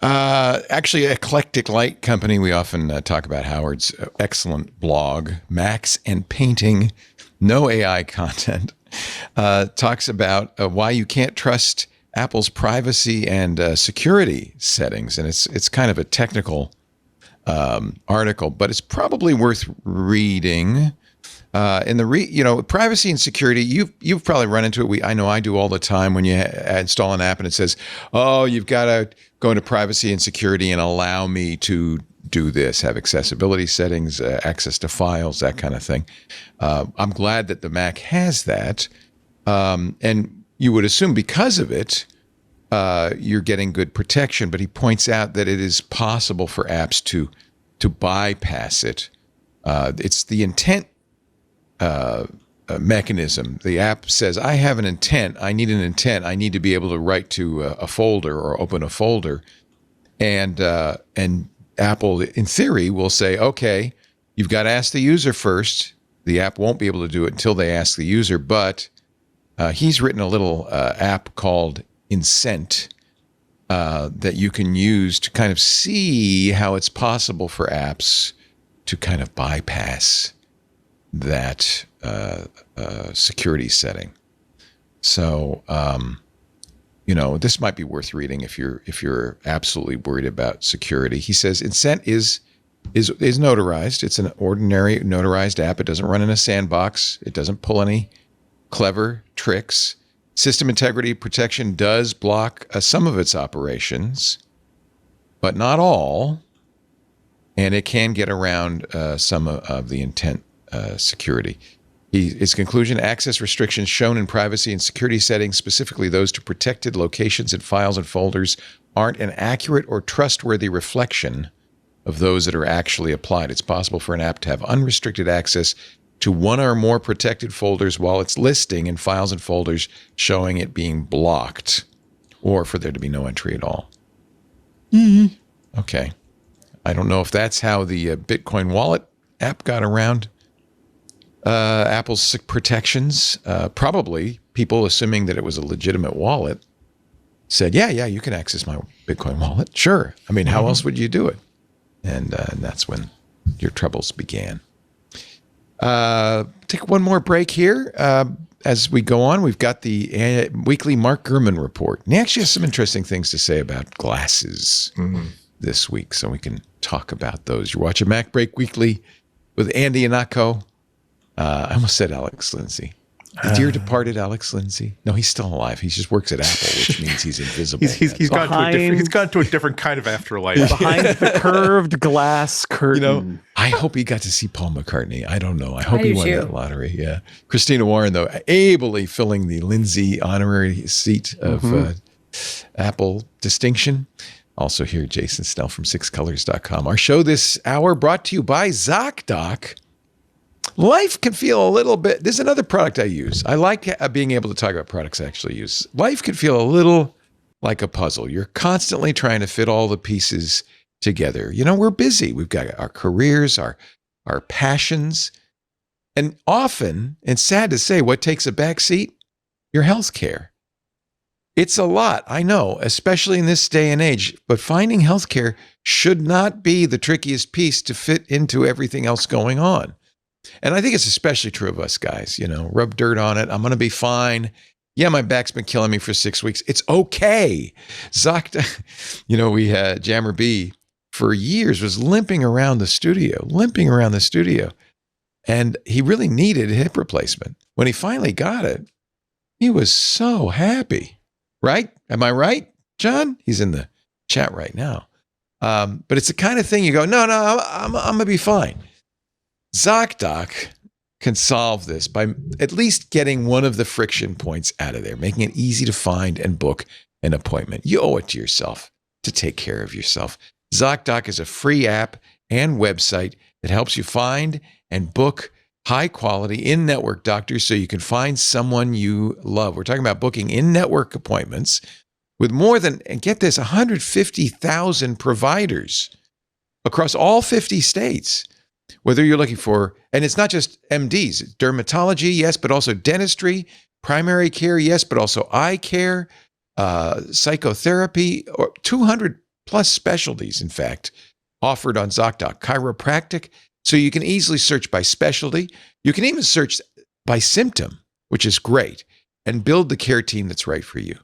Actually, Eclectic Light Company, we often talk about Howard's excellent blog, Macs and Painting, no AI content, talks about why you can't trust Apple's privacy and security settings. And it's kind of a technical article, but it's probably worth reading. Privacy and security, you've probably run into it. I know I do all the time when you install an app and it says, oh, you've got to go into privacy and security and allow me to do this, have accessibility settings, access to files, that kind of thing. I'm glad that the Mac has that. And you would assume because of it, you're getting good protection. But he points out that it is possible for apps to bypass it. It's the intent mechanism. The app says, I have an intent. I need an intent. I need to be able to write to a folder or open a folder. And Apple, in theory, will say, okay, you've got to ask the user first. The app won't be able to do it until they ask the user. But he's written a little app called Incent that you can use to kind of see how it's possible for apps to kind of bypass that security setting. So, this might be worth reading if you're absolutely worried about security. He says Incent is notarized. It's an ordinary notarized app. It doesn't run in a sandbox. It doesn't pull any clever tricks. System integrity protection does block some of its operations, but not all. And it can get around some of the intent security. His conclusion, access restrictions shown in privacy and security settings, specifically those to protected locations and files and folders, aren't an accurate or trustworthy reflection of those that are actually applied. It's possible for an app to have unrestricted access to one or more protected folders while it's listing in files and folders showing it being blocked, or for there to be no entry at all. Mm-hmm. Okay. I don't know if that's how the Bitcoin wallet app got around Apple's protections. Probably people, assuming that it was a legitimate wallet, said, yeah, you can access my Bitcoin wallet. Sure. I mean, how else would you do it? And that's when your troubles began. Take one more break here. As we go on, we've got the weekly Mark Gurman report. And he actually has some interesting things to say about glasses this week, so we can talk about those. You're watching MacBreak Weekly with Andy and Akko. I almost said Alex Lindsay. The dear departed Alex Lindsay. No, he's still alive. He just works at Apple, which means he's invisible. He's gone to a different kind of afterlife. Behind the curved glass curtain. I hope he got to see Paul McCartney. I don't know. I hope he won that lottery. Yeah. Christina Warren, though, ably filling the Lindsay honorary seat of Apple distinction. Also here, Jason Snell from sixcolors.com. Our show this hour brought to you by Zocdoc. Life can feel a little bit. There's another product I use. I like being able to talk about products I actually use. Life can feel a little like a puzzle. You're constantly trying to fit all the pieces together. You know, we're busy. We've got our careers, our passions, and often, and sad to say, what takes a back seat? Your health care. It's a lot, I know, especially in this day and age, but finding healthcare should not be the trickiest piece to fit into everything else going on. And I think it's especially true of us guys, you know, rub dirt on it. I'm going to be fine. Yeah, my back's been killing me for 6 weeks. It's okay. Zocdoc, you know, we had Jammer B for years was limping around the studio. And he really needed a hip replacement. When he finally got it, he was so happy. Right? Am I right, John? He's in the chat right now. But it's the kind of thing you go, no, I'm going to be fine. Zocdoc can solve this by at least getting one of the friction points out of there, making it easy to find and book an appointment. You owe it to yourself to take care of yourself. Zocdoc is a free app and website that helps you find and book high-quality in-network doctors so you can find someone you love. We're talking about booking in-network appointments with more than, and get this, 150,000 providers across all 50 states. Whether you're looking for, and it's not just MDs, dermatology, yes, but also dentistry, primary care, yes, but also eye care, psychotherapy, or 200 plus specialties, in fact, offered on Zocdoc. Chiropractic, so you can easily search by specialty. You can even search by symptom, which is great, and build the care team that's right for you.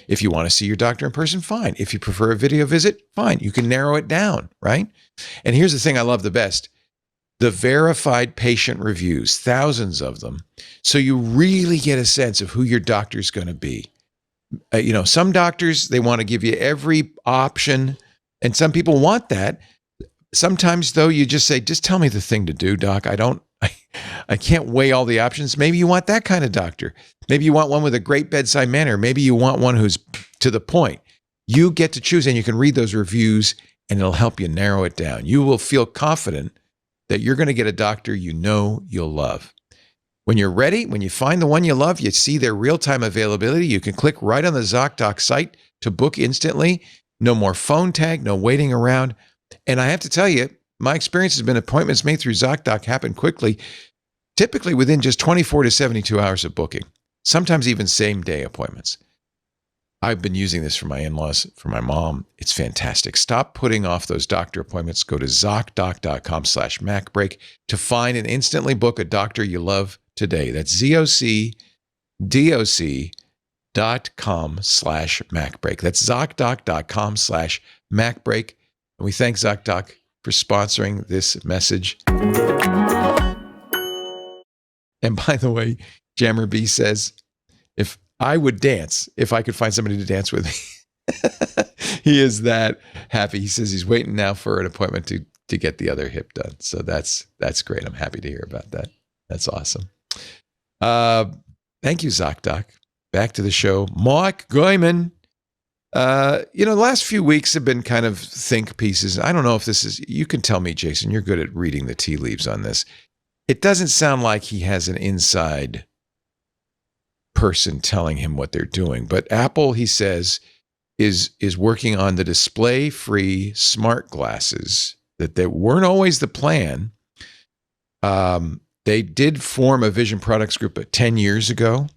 If you want to see your doctor in person, fine. If you prefer a video visit, fine. You can narrow it down, right? And here's the thing I love the best. The verified patient reviews, thousands of them. So you really get a sense of who your doctor's going to be. You know, some doctors, they want to give you every option, and some people want that. Sometimes, though, you just say, just tell me the thing to do, doc. I can't weigh all the options. Maybe you want that kind of doctor. Maybe you want one with a great bedside manner. Maybe you want one who's to the point. You get to choose, and you can read those reviews, and it'll help you narrow it down. You will feel confident that you're going to get a doctor you know you'll love. When you're ready, when you find the one you love, you see their real-time availability. You can click right on the Zocdoc site to book instantly. No more phone tag, no waiting around. And I have to tell you, my experience has been appointments made through Zocdoc happen quickly, typically within just 24 to 72 hours of booking, sometimes even same-day appointments. I've been using this for my in-laws, for my mom. It's fantastic. Stop putting off those doctor appointments. Go to Zocdoc.com/MacBreak to find and instantly book a doctor you love today. That's ZocDoc.com/MacBreak. That's Zocdoc.com/MacBreak. And we thank Zocdoc for sponsoring this message. And by the way, Jammer B says, if I would dance, if I could find somebody to dance with me. He is that happy. He says he's waiting now for an appointment to get the other hip done. So that's great. I'm happy to hear about that. That's awesome. Thank you, Zocdoc. Back to the show. Mark Goyman. The last few weeks have been kind of think pieces. I don't know if this is, you can tell me, Jason, you're good at reading the tea leaves on this. It doesn't sound like he has an inside person telling him what they're doing. But Apple, he says, is working on the display-free smart glasses that weren't always the plan. They did form a Vision Products Group 10 years ago.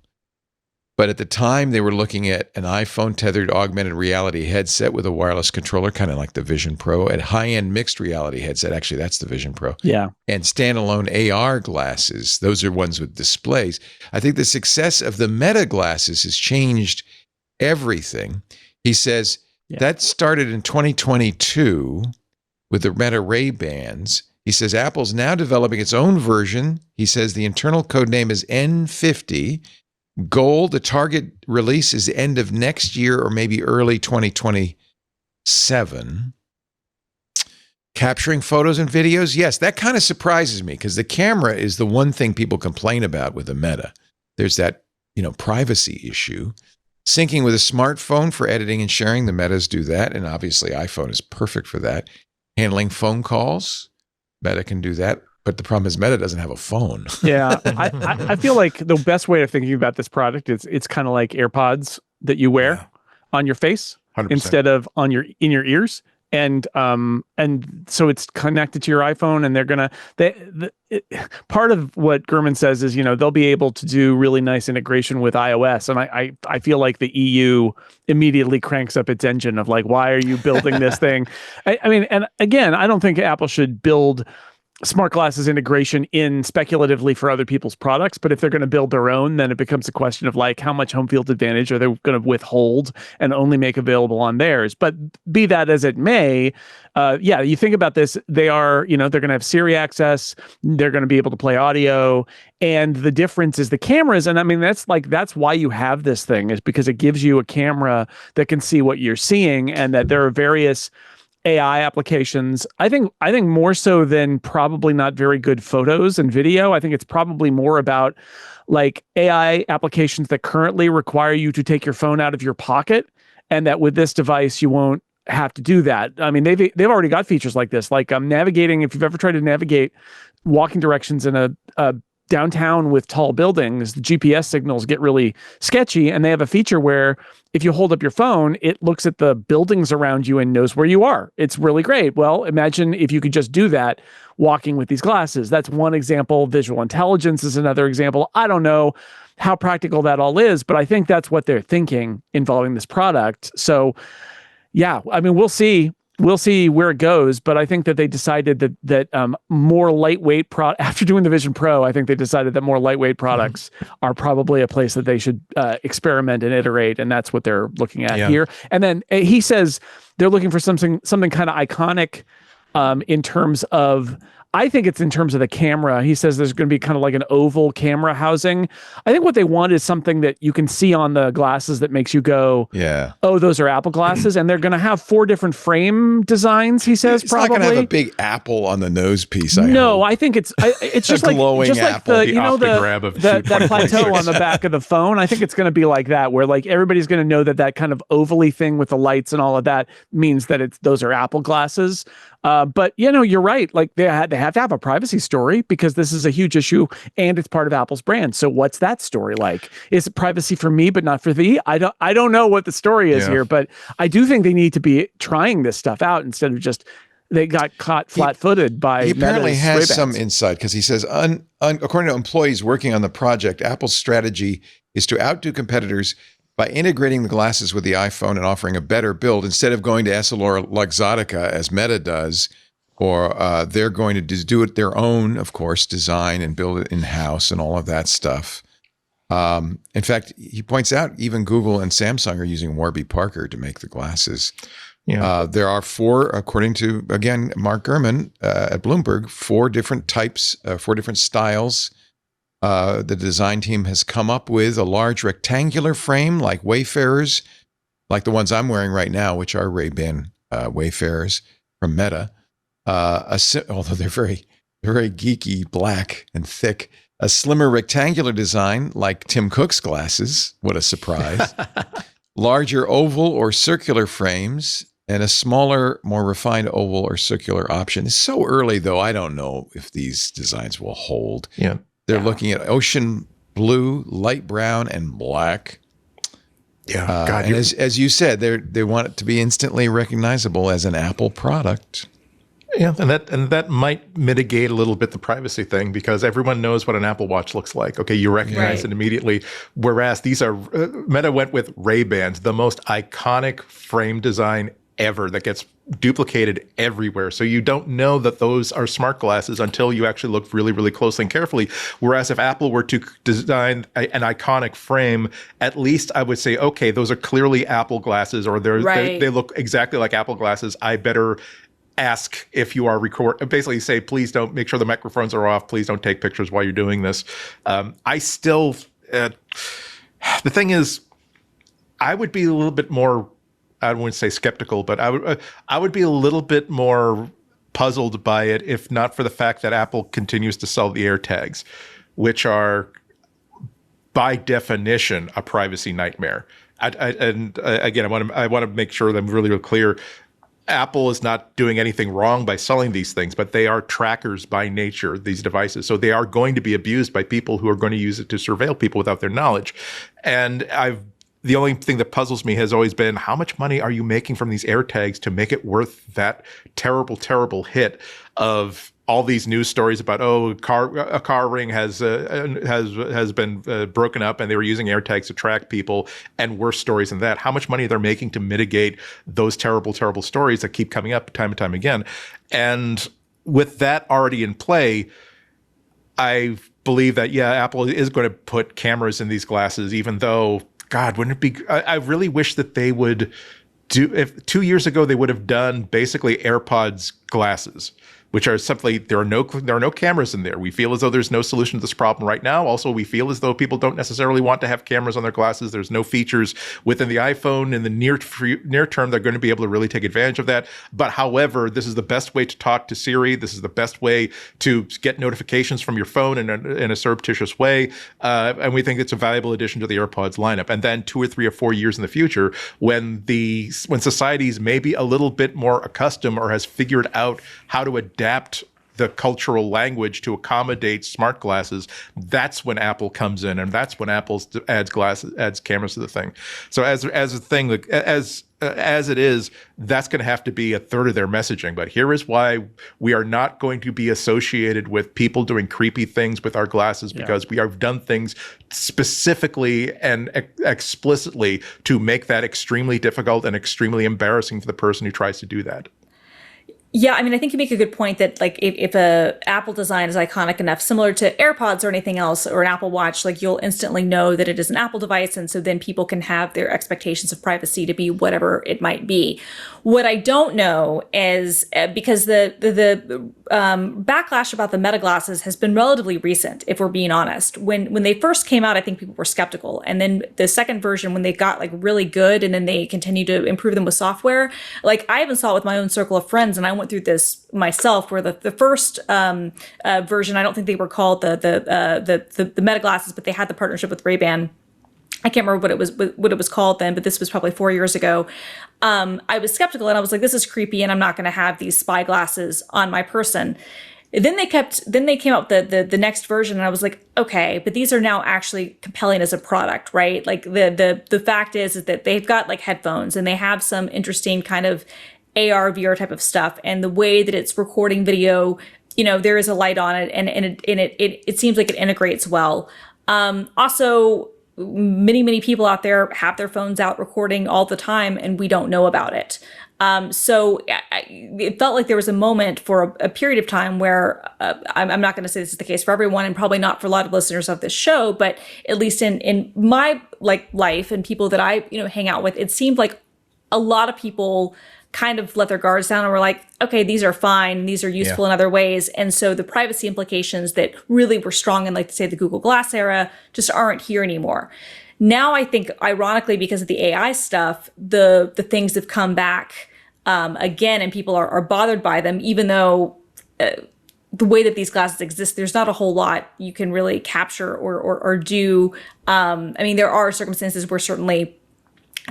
But at the time, they were looking at an iPhone-tethered augmented reality headset with a wireless controller, kind of like the Vision Pro, and high-end mixed reality headset. Actually, that's the Vision Pro. Yeah. And standalone AR glasses. Those are ones with displays. I think the success of the Meta glasses has changed everything. He says that started in 2022 with the Meta Ray-Bans. He says Apple's now developing its own version. He says the internal code name is N50. Goal, the target release is the end of next year or maybe early 2027. Capturing photos and videos, yes, that kind of surprises me because the camera is the one thing people complain about with the Meta. There's that, privacy issue. Syncing with a smartphone for editing and sharing, the Metas do that, and obviously iPhone is perfect for that. Handling phone calls, Meta can do that. But the problem is Meta doesn't have a phone. Yeah, I feel like the best way of thinking about this product is it's kind of like AirPods that you wear on your face 100%. instead of in your ears. And so it's connected to your iPhone, and they're gonna part of what Gurman says is, they'll be able to do really nice integration with iOS, and I feel like the EU immediately cranks up its engine of like, why are you building this thing? I mean, and again, I don't think Apple should build smart glasses integration in speculatively for other people's products, but if they're going to build their own, then it becomes a question of like, how much home field advantage are they going to withhold and only make available on theirs? But be that as it may, you think about this, they are, they're going to have Siri access, they're going to be able to play audio, and the difference is the cameras. And I mean, that's why you have this thing, is because it gives you a camera that can see what you're seeing, and that there are various AI applications. I think more so than probably not very good photos and video. I think it's probably more about like AI applications that currently require you to take your phone out of your pocket, and that with this device you won't have to do that. I mean, they've already got features like this, like navigating. If you've ever tried to navigate walking directions in a downtown with tall buildings, the GPS signals get really sketchy, and they have a feature where if you hold up your phone, it looks at the buildings around you and knows where you are. It's really great. Well, imagine if you could just do that walking with these glasses. That's one example. Visual intelligence is another example. I don't know how practical that all is, but I think that's what they're thinking involving this product. So yeah, I mean, we'll see where it goes, but I think that they decided that more lightweight after doing the Vision Pro, I think they decided that more lightweight products are probably a place that they should experiment and iterate, and that's what they're looking at here. And then he says they're looking for something kind of iconic in terms of. I think it's in terms of the camera. He says there's going to be kind of like an oval camera housing. I think what they want is something that you can see on the glasses that makes you go, oh, those are Apple glasses. And they're going to have 4 different frame designs, he says, it's probably. It's not going to have a big apple on the nose piece, I think it's just like apple. That plateau on the back of the phone. I think it's going to be like that, where like everybody's going to know that kind of ovally thing with the lights and all of that means that those are Apple glasses. But you're right. Like they have to have a privacy story, because this is a huge issue and it's part of Apple's brand. So what's that story like? Is it privacy for me but not for thee? I don't know what the story is here, but I do think they need to be trying this stuff out instead of just they got caught flat-footed by. He apparently Meta's has Ray-Bans. some insight, because he says, according to employees working on the project, Apple's strategy is to outdo competitors by integrating the glasses with the iPhone and offering a better build instead of going to EssilorLuxottica as Meta does, or they're going to do it their own, of course, design and build it in-house and all of that stuff. In fact, he points out even Google and Samsung are using Warby Parker to make the glasses. There are 4, according to, again, Mark Gurman at Bloomberg, 4 different types, 4 different styles. The design team has come up with a large rectangular frame like Wayfarers, like the ones I'm wearing right now, which are Ray-Ban Wayfarers from Meta. Although they're very, very geeky, black and thick. A slimmer rectangular design like Tim Cook's glasses. What a surprise. Larger oval or circular frames, and a smaller, more refined oval or circular option. It's so early, though. I don't know if these designs will hold. Yeah. They're looking at ocean blue, light brown, and black. Yeah, and as you said, they want it to be instantly recognizable as an Apple product. Yeah, and that might mitigate a little bit the privacy thing, because everyone knows what an Apple Watch looks like. Okay, you recognize it immediately. Whereas these are Meta went with Ray-Bans, the most iconic frame design ever that gets duplicated everywhere. So you don't know that those are smart glasses until you actually look really, really closely and carefully. Whereas if Apple were to design an iconic frame, at least I would say, okay, those are clearly Apple glasses, or they look exactly like Apple glasses. I better ask if you are basically say, please don't, make sure the microphones are off. Please don't take pictures while you're doing this. I still, the thing is, I would be a little bit more, I wouldn't say skeptical, but I would be a little bit more puzzled by it if not for the fact that Apple continues to sell the AirTags, which are by definition a privacy nightmare. Again, I want to make sure that I'm really, really clear. Apple is not doing anything wrong by selling these things, but they are trackers by nature, these devices. So they are going to be abused by people who are going to use it to surveil people without their knowledge. And the only thing that puzzles me has always been, how much money are you making from these AirTags to make it worth that terrible, terrible hit of all these news stories about, a car ring has been broken up and they were using AirTags to track people, and worse stories than that. How much money they're making to mitigate those terrible, terrible stories that keep coming up time and time again. And with that already in play, I believe that, Apple is going to put cameras in these glasses, even though, God, wouldn't it be, I really wish that they would if 2 years ago they would have done basically AirPods glasses, which are simply, there are no cameras in there. We feel as though there's no solution to this problem right now. Also, we feel as though people don't necessarily want to have cameras on their glasses. There's no features within the iPhone in the near term that are going to be able to really take advantage of that. But however, this is the best way to talk to Siri. This is the best way to get notifications from your phone in a surreptitious way. And we think it's a valuable addition to the AirPods lineup. And then 2 or 3 or 4 years in the future, when society's maybe a little bit more accustomed or has figured out how to adapt the cultural language to accommodate smart glasses, that's when Apple comes in, and that's when Apple adds cameras to the thing. So as a thing, as it is, that's going to have to be a third of their messaging. But here is why we are not going to be associated with people doing creepy things with our glasses, because we have done things specifically and explicitly to make that extremely difficult and extremely embarrassing for the person who tries to do that. Yeah, I mean, I think you make a good point that, like, if a Apple design is iconic enough, similar to AirPods or anything else, or an Apple Watch, like, you'll instantly know that it is an Apple device, and so then people can have their expectations of privacy to be whatever it might be. What I don't know is, because the backlash about the Meta glasses has been relatively recent, if we're being honest. When they first came out, I think people were skeptical, and then the second version, when they got like really good, and then they continued to improve them with software, like, I even saw it with my own circle of friends, and I went through this myself, where the first version, I don't think they were called the Meta glasses, but they had the partnership with Ray-Ban. I can't remember what it was called then, but this was probably 4 years ago. I was skeptical, and I was like, this is creepy, and I'm not going to have these spy glasses on my person. Then they came out with the next version, and I was like, okay, but these are now actually compelling as a product, right? Like, the fact is that they've got like headphones, and they have some interesting kind of AR, VR type of stuff, and the way that it's recording video, there is a light on it, and it seems like it integrates well. Also, many people out there have their phones out recording all the time, and we don't know about it. So it felt like there was a moment for a period of time where I'm not going to say this is the case for everyone, and probably not for a lot of listeners of this show, but at least in my life and people that I hang out with, it seemed like a lot of people kind of let their guards down and were like, okay, these are fine, these are useful in other ways. And so the privacy implications that really were strong in, like, say, the Google Glass era just aren't here anymore. Now, I think, ironically, because of the AI stuff, the things have come back again, and people are bothered by them, even though the way that these glasses exist, there's not a whole lot you can really capture or do. I mean, there are circumstances where certainly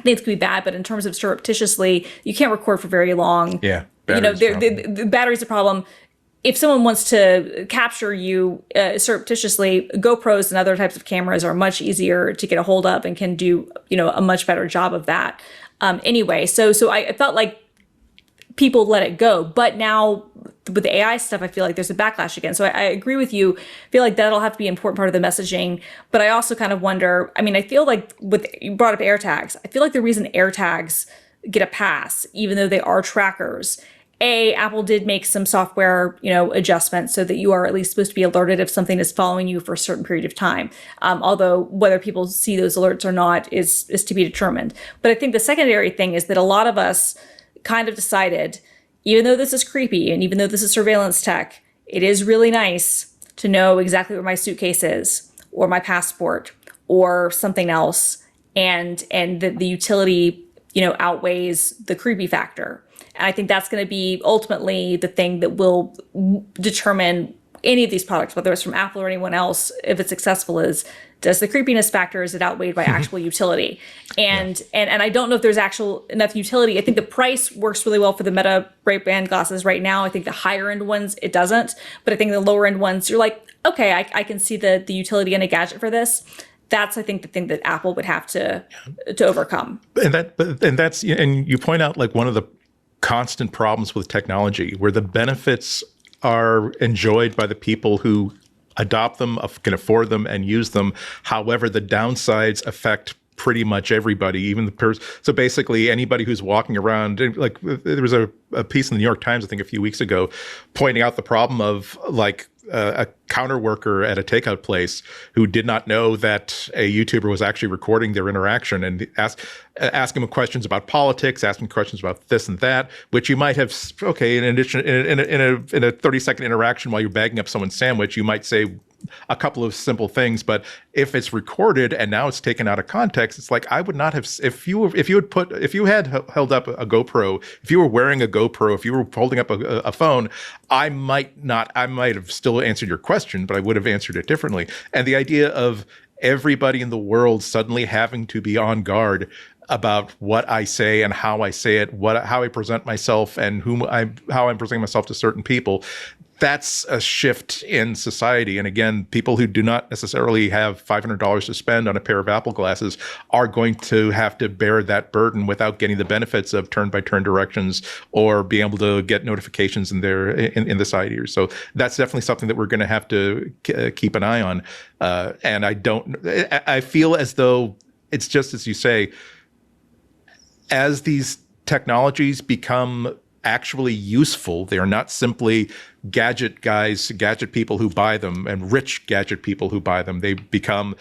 things could be bad, but in terms of surreptitiously, you can't record for very long. Yeah, the battery's a problem. If someone wants to capture you surreptitiously, GoPros and other types of cameras are much easier to get a hold of and can do a much better job of that. Anyway, so I felt like people let it go, but now with the AI stuff, I feel like there's a backlash again. So I agree with you. I feel like that'll have to be an important part of the messaging. But I also kind of wonder, I mean, I feel like you brought up AirTags. I feel like the reason AirTags get a pass, even though they are trackers, Apple did make some software, adjustments so that you are at least supposed to be alerted if something is following you for a certain period of time. Although whether people see those alerts or not is to be determined. But I think the secondary thing is that a lot of us kind of decided, even though this is creepy and even though this is surveillance tech, it is really nice to know exactly where my suitcase is, or my passport, or something else, and the utility, outweighs the creepy factor. And I think that's going to be ultimately the thing that will determine any of these products, whether it's from Apple or anyone else, if it's successful, is does the creepiness factor, is it outweighed by actual utility? And I don't know if there's actual enough utility. I think the price works really well for the Meta Ray-Ban glasses right now. I think the higher end ones, it doesn't. But I think the lower end ones, you're like, okay, I can see the utility in a gadget for this. That's, I think, the thing that Apple would have to overcome. And you point out like one of the constant problems with technology, where the benefits are enjoyed by the people who adopt them, can afford them, and use them. However, the downsides affect pretty much everybody, even the person. So basically, anybody who's walking around, like there was a piece in the New York Times, I think a few weeks ago, pointing out the problem of like a counter worker at a takeout place who did not know that a YouTuber was actually recording their interaction, and ask him questions about politics, ask him questions about this and that, which you might have, okay, in addition, in a 30-second interaction while you're bagging up someone's sandwich, you might say a couple of simple things. But if it's recorded and now it's taken out of context, it's like, I would not have, if you had held up a GoPro, if you were wearing a GoPro, if you were holding up a phone, I might have still answered your question, but I would have answered it differently. And the idea of everybody in the world suddenly having to be on guard about what I say and how I say it, how I present myself, and how I'm presenting myself to certain people. That's a shift in society. And again, people who do not necessarily have $500 to spend on a pair of Apple glasses are going to have to bear that burden without getting the benefits of turn-by-turn directions or being able to get notifications in the side ears. So that's definitely something that we're going to have to keep an eye on. And I feel as though it's just as you say, as these technologies become actually useful, they are not simply gadget people who buy them and rich gadget people who buy them. They become,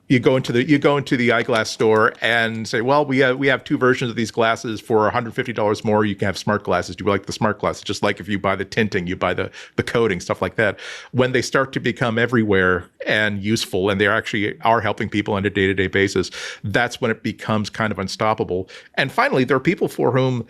you go into the eyeglass store and say, well, we have two versions of these glasses for $150 more. You can have smart glasses. Do you like the smart glasses? Just like if you buy the tinting, you buy the coating, stuff like that. When they start to become everywhere and useful, and they actually are helping people on a day-to-day basis, that's when it becomes kind of unstoppable. And finally, there are people for whom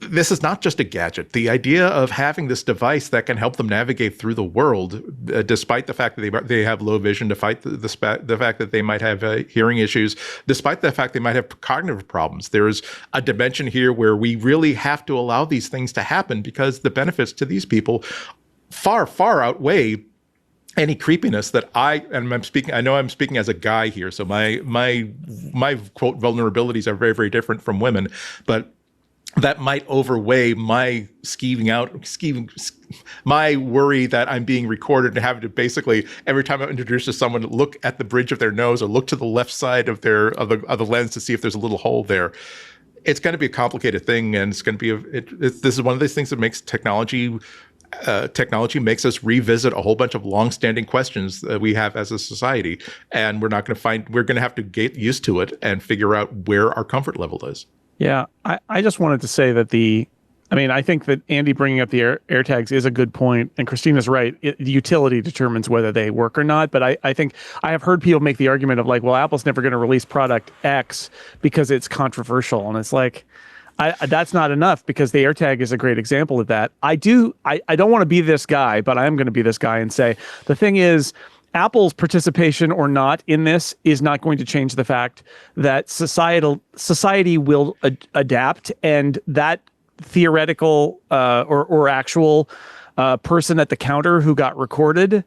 this is not just a gadget. The idea of having this device that can help them navigate through the world, despite the fact that they have low vision, despite the fact that they might have hearing issues, despite the fact they might have cognitive problems. There's a dimension here where we really have to allow these things to happen, because the benefits to these people far, far outweigh any creepiness that I'm speaking as a guy here. So my quote vulnerabilities are very, very different from women, but that might overweigh my my worry that I'm being recorded and having to basically, every time I'm introduced to someone, look at the bridge of their nose or look to the left side of the lens to see if there's a little hole there. It's going to be a complicated thing, and it's going to be this is one of those things that makes technology makes us revisit a whole bunch of longstanding questions that we have as a society, and we're going to have to get used to it and figure out where our comfort level is. Yeah, I just wanted to say that I think that Andy bringing up the AirTags is a good point, and Christina's right. The utility determines whether they work or not. But I think I have heard people make the argument of like, well, Apple's never going to release product X because it's controversial, and it's like, that's not enough, because the AirTag is a great example of that. I don't want to be this guy, but I am going to be this guy and say the thing is, Apple's participation or not in this is not going to change the fact that society will adapt, and that theoretical or actual person at the counter who got recorded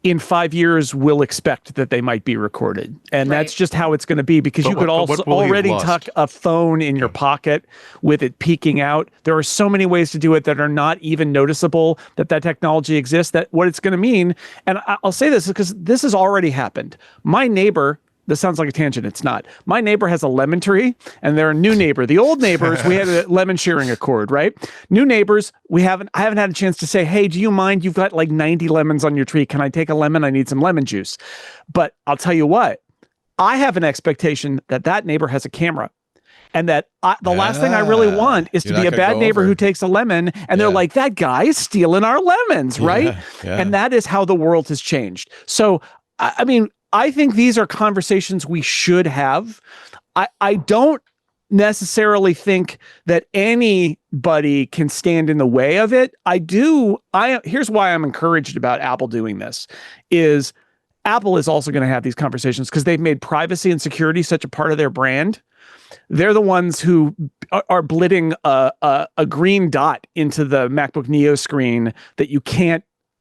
in 5 years will expect that they might be recorded. And that's just how it's going to be, because you could also already tuck a phone in your pocket with it peeking out. There are so many ways to do it that are not even noticeable that technology exists, that what it's going to mean. And I'll say this because this has already happened. My neighbor, this sounds like a tangent. It's not. My neighbor has a lemon tree, and they're a new neighbor. The old neighbors, we had a lemon sharing accord, right? New neighbors, I haven't had a chance to say, hey, do you mind? You've got like 90 lemons on your tree. Can I take a lemon? I need some lemon juice. But I'll tell you what, I have an expectation that neighbor has a camera. And that the last thing I really want is to be a bad neighbor who takes a lemon and they're like, that guy is stealing our lemons, right? Yeah. And that is how the world has changed. So, I think these are conversations we should have. I don't necessarily think that anybody can stand in the way of it. Here's why I'm encouraged about Apple doing this is Apple is also going to have these conversations because they've made privacy and security such a part of their brand. They're the ones who are blitting a green dot into the MacBook Neo screen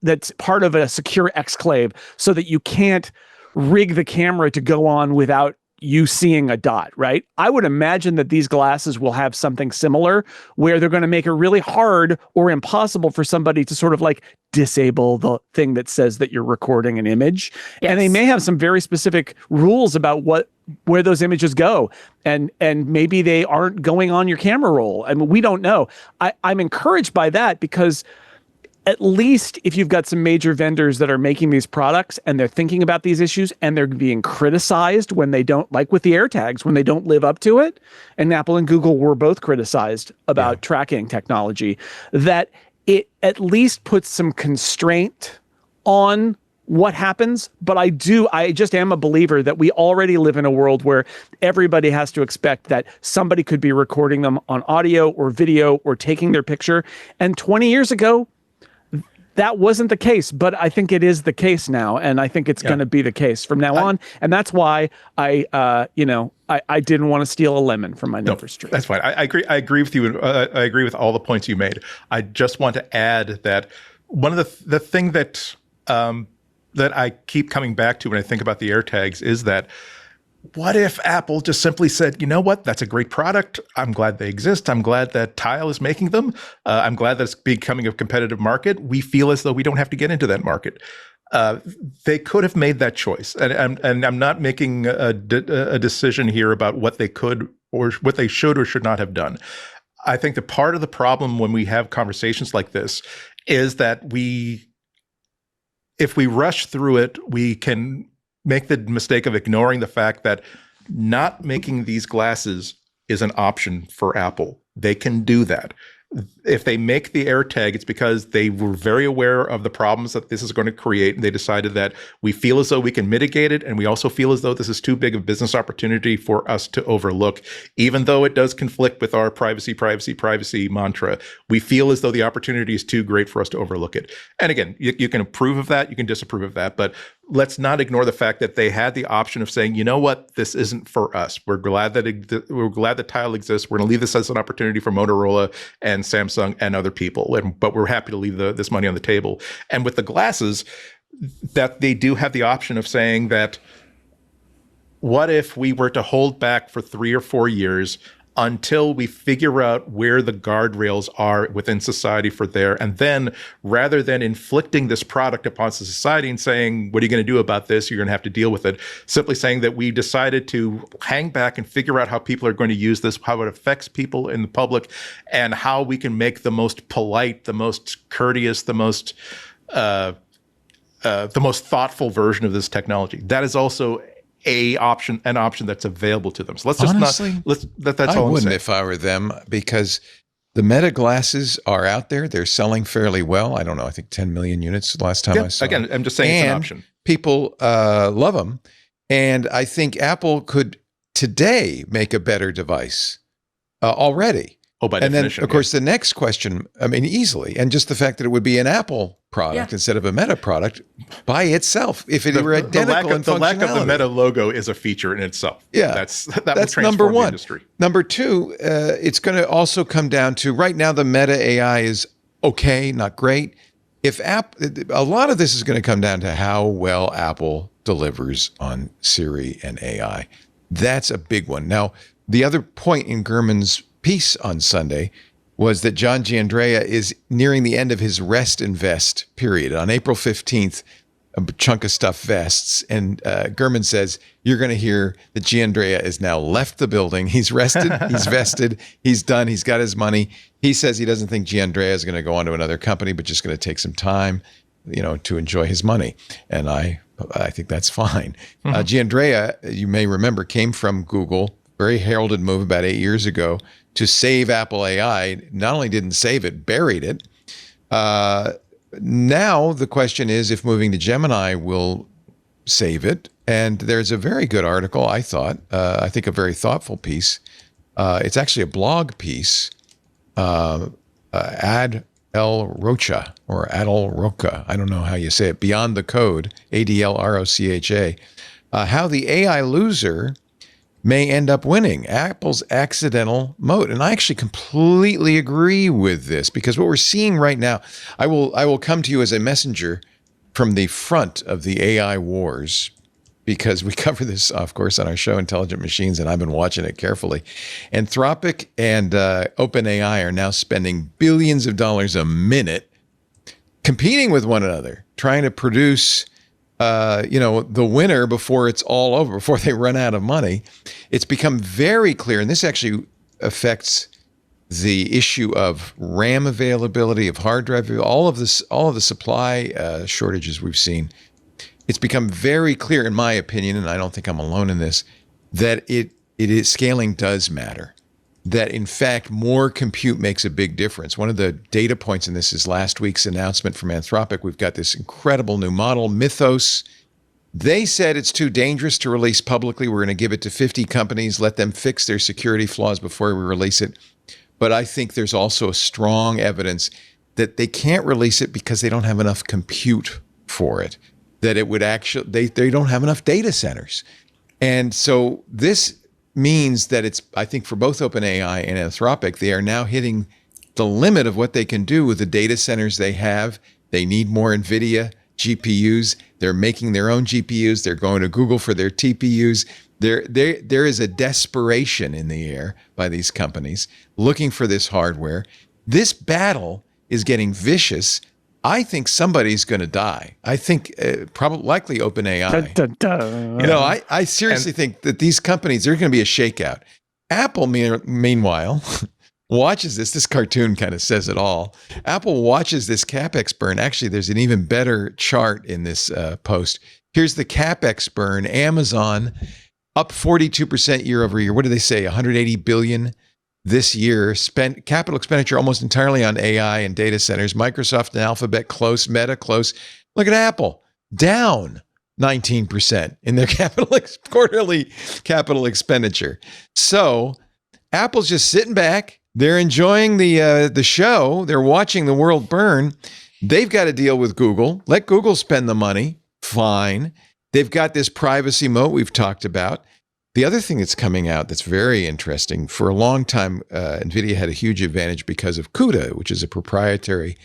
that's part of a secure exclave so that you can't rig the camera to go on without you seeing a dot, right? I would imagine that these glasses will have something similar where they're going to make it really hard or impossible for somebody to sort of like disable the thing that says that you're recording an image. Yes. And they may have some very specific rules about where those images go. And maybe they aren't going on your camera roll. I mean, we don't know. I'm encouraged by that because at least if you've got some major vendors that are making these products and they're thinking about these issues and they're being criticized when they don't, like with the AirTags, when they don't live up to it, and Apple and Google were both criticized about tracking technology, that it at least puts some constraint on what happens. But I just am a believer that we already live in a world where everybody has to expect that somebody could be recording them on audio or video or taking their picture. And 20 years ago, that wasn't the case, but I think it is the case now, and I think it's going to be the case from now on, and that's why I didn't want to steal a lemon from my neighbor's tree. That's fine. I agree. I agree with you. I agree with all the points you made. I just want to add that one of the thing that that I keep coming back to when I think about the AirTags is that what if Apple just simply said, you know what, that's a great product. I'm glad they exist. I'm glad that Tile is making them. I'm glad that it's becoming a competitive market. We feel as though we don't have to get into that market. They could have made that choice. And I'm not making a decision here about what they could or what they should or should not have done. I think that part of the problem when we have conversations like this is that if we rush through it, we can make the mistake of ignoring the fact that not making these glasses is an option for Apple. They can do that. If they make the AirTag, it's because they were very aware of the problems that this is going to create. And they decided that we feel as though we can mitigate it. And we also feel as though this is too big a business opportunity for us to overlook, even though it does conflict with our privacy mantra. We feel as though the opportunity is too great for us to overlook it. And again, you can approve of that. You can disapprove of that. But let's not ignore the fact that they had the option of saying, you know what, this isn't for us. We're glad that Tile exists. We're going to leave this as an opportunity for Motorola and Samsung and other people. But we're happy to leave this money on the table. And with the glasses, that they do have the option of saying that, what if we were to hold back for 3 or 4 years until we figure out where the guardrails are within society for there. And then rather than inflicting this product upon society and saying, what are you going to do about this? You're going to have to deal with it. Simply saying that we decided to hang back and figure out how people are going to use this, how it affects people in the public, and how we can make the most polite, the most courteous, the most thoughtful version of this technology. That is also an option that's available to them. So let's just honestly, that's I all. I wouldn't if I were them, because the Meta glasses are out there. They're selling fairly well. I don't know. I think 10 million units last time I saw. Again, I'm just saying it's an option. People love them, and I think Apple could today make a better device already. Oh, by and definition. Then, of course, the next question, I mean, easily, and just the fact that it would be an Apple product instead of a Meta product by itself, if it were identical in functionality. The lack of the Meta logo is a feature in itself. Yeah, that's number one. The industry. Number two, it's going to also come down to, right now, the Meta AI is okay, not great. A lot of this is going to come down to how well Apple delivers on Siri and AI. That's a big one. Now, the other point in Gurman's piece on Sunday was that John Giandrea is nearing the end of his rest and vest period. On April 15th, a chunk of stuff vests, and Gurman says, you're going to hear that Giandrea is now left the building. He's rested, he's vested, he's done, he's got his money. He says he doesn't think Giandrea is going to go on to another company, but just going to take some time, to enjoy his money. And I think that's fine. Mm-hmm. Giandrea, you may remember, came from Google, very heralded move about 8 years ago, to save Apple AI. Not only didn't save it, buried it. Now the question is if moving to Gemini will save it. And there's a very good article, I thought, I think a very thoughtful piece It's actually a blog piece. Adl Rocha, I don't know how you say it, Beyond the Code, ADLROCHA, how the AI loser may end up winning, Apple's accidental moat. And I actually completely agree with this, because what we're seeing right now, I will come to you as a messenger from the front of the AI wars, because we cover this, of course, on our show, Intelligent Machines, and I've been watching it carefully. Anthropic and OpenAI are now spending billions of dollars a minute competing with one another, trying to produce, the winner before it's all over, before they run out of money. It's become very clear, and this actually affects the issue of RAM availability, of hard drive, all of the supply shortages we've seen. It's become very clear, in my opinion, and I don't think I'm alone in this, that scaling does matter. That, in fact, more compute makes a big difference. One of the data points in this is last week's announcement from Anthropic. We've got this incredible new model, Mythos. They said it's too dangerous to release publicly. We're going to give it to 50 companies, let them fix their security flaws before we release it. But I think there's also a strong evidence that they can't release it because they don't have enough compute for it. That it would actually, they don't have enough data centers. And so this means that it's, I think for both OpenAI and Anthropic, they are now hitting the limit of what they can do with the data centers they have. They need more NVIDIA GPUs. They're making their own GPUs. They're going to Google for their TPUs. There is a desperation in the air by these companies looking for this hardware. This battle is getting vicious. I think somebody's going to die. I think probably likely OpenAI. Dun, dun, dun. I seriously think that these companies, there's going to be a shakeout. Apple, meanwhile, watches this. This cartoon kind of says it all. Apple watches this CapEx burn. Actually, there's an even better chart in this post. Here's the CapEx burn. Amazon up 42% year over year. What do they say? 180 billion this year. Spent capital expenditure almost entirely on AI and data centers. Microsoft and Alphabet close, Meta close. Look at Apple, down 19% in their quarterly capital expenditure. So Apple's just sitting back. They're enjoying the show. They're watching the world burn. They've got to deal with Google. Let Google spend the money. Fine. They've got this privacy moat we've talked about. The other thing that's coming out that's very interesting, for a long time, NVIDIA had a huge advantage because of CUDA, which is a proprietary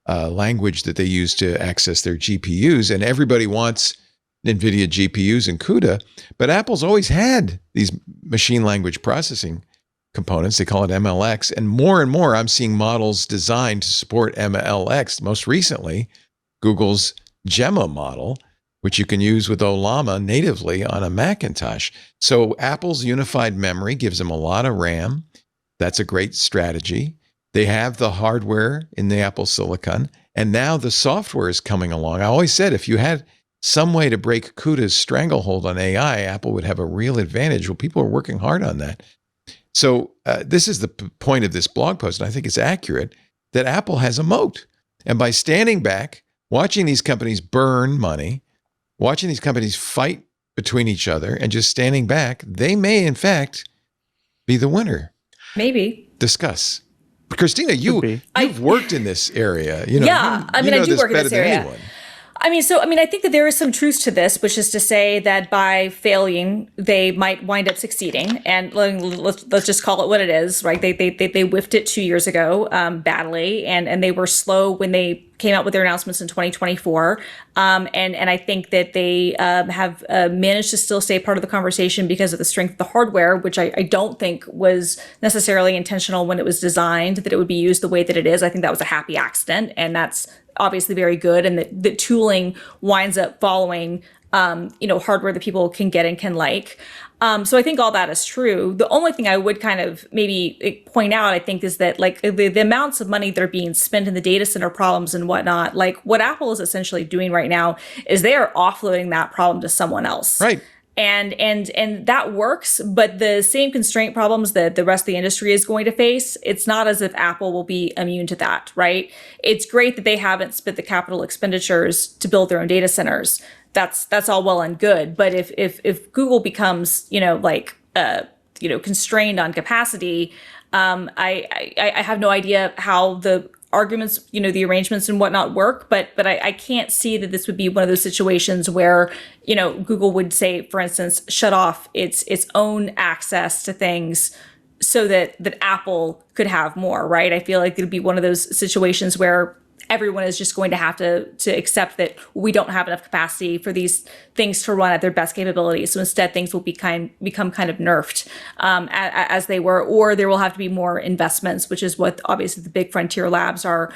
language that they use to access their GPUs. And everybody wants NVIDIA GPUs and CUDA. But Apple's always had these machine language processing components. They call it MLX. And more, I'm seeing models designed to support MLX. Most recently, Google's Gemma model, which you can use with Ollama natively on a Macintosh. So Apple's unified memory gives them a lot of RAM. That's a great strategy. They have the hardware in the Apple Silicon, and now the software is coming along. I always said if you had some way to break CUDA's stranglehold on AI, Apple would have a real advantage. Well, people are working hard on that. So this is the point of this blog post, and I think it's accurate, that Apple has a moat. And by standing back, watching these companies burn money, watching these companies fight between each other and just standing back, they may, in fact, be the winner. Maybe. Discuss. Christina, you've worked in this area. I do work in this area. I think that there is some truth to this, which is to say that by failing, they might wind up succeeding. And let's just call it what it is, right? They whiffed it 2 years ago badly, and they were slow when they came out with their announcements in 2024. And I think that they have managed to still stay part of the conversation because of the strength of the hardware, which I don't think was necessarily intentional when it was designed, that it would be used the way that it is. I think that was a happy accident, and that's obviously very good. And the tooling winds up following, hardware that people can get and can like. So I think all that is true. The only thing I would kind of maybe point out, I think, is that like the amounts of money that are being spent in the data center problems and whatnot, like what Apple is essentially doing right now is they are offloading that problem to someone else. Right. And that works, but the same constraint problems that the rest of the industry is going to face, it's not as if Apple will be immune to that, right? It's great that they haven't spent the capital expenditures to build their own data centers. That's all well and good. But if Google becomes, constrained on capacity. I have no idea how the arguments, the arrangements and whatnot work, but I can't see that this would be one of those situations where, Google would say, for instance, shut off its own access to things so that Apple could have more, right? I feel like it would be one of those situations where everyone is just going to have to accept that we don't have enough capacity for these things to run at their best capabilities. So instead, things will become kind of nerfed as they were, or there will have to be more investments, which is what obviously the big frontier labs are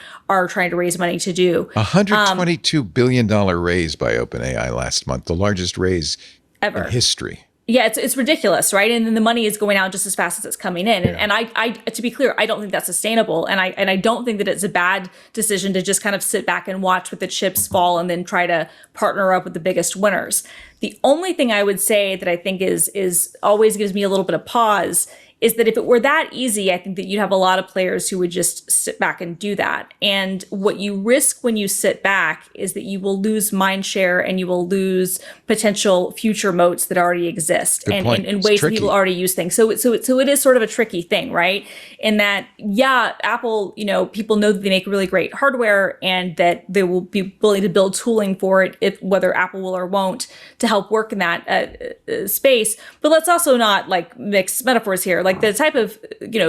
trying to raise money to do. $122 billion raise by OpenAI last month, the largest raise ever in history. Yeah, it's ridiculous, right? And then the money is going out just as fast as it's coming in. Yeah. And I, to be clear, I don't think that's sustainable. And I don't think that it's a bad decision to just kind of sit back and watch with the chips fall and then try to partner up with the biggest winners. The only thing I would say that I think is always gives me a little bit of pause is that if it were that easy, I think that you'd have a lot of players who would just sit back and do that. And what you risk when you sit back is that you will lose mind share and you will lose potential future moats that already exist and in ways that people already use things. So it is sort of a tricky thing, right? In that, yeah, Apple, people know that they make really great hardware and that they will be willing to build tooling for it, if whether Apple will or won't, to help work in that space. But let's also not mix metaphors here. Like the type of,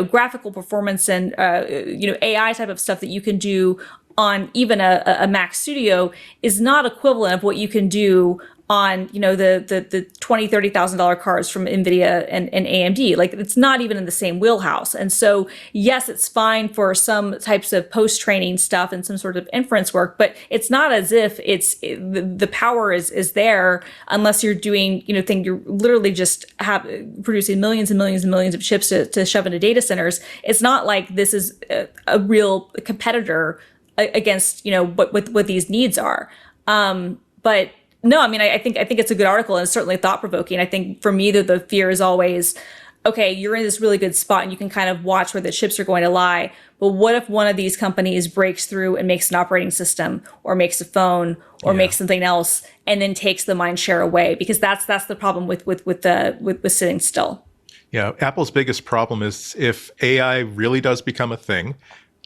graphical performance and, AI type of stuff that you can do on even a Mac Studio is not equivalent of what you can do on, the $20,000, $30,000 cards from NVIDIA and AMD. Like it's not even in the same wheelhouse. And so, yes, it's fine for some types of post-training stuff and some sort of inference work, but it's not as if the power is there unless you're doing, you're literally just producing millions and millions and millions of chips to shove into data centers. It's not like this is a real competitor against, what these needs are. But no, I mean, I think it's a good article and it's certainly thought-provoking. I think for me, the fear is always, okay, you're in this really good spot and you can kind of watch where the chips are going to lie. But what if one of these companies breaks through and makes an operating system or makes a phone or makes something else and then takes the mind share away? Because that's the problem with sitting still. Yeah, Apple's biggest problem is if AI really does become a thing,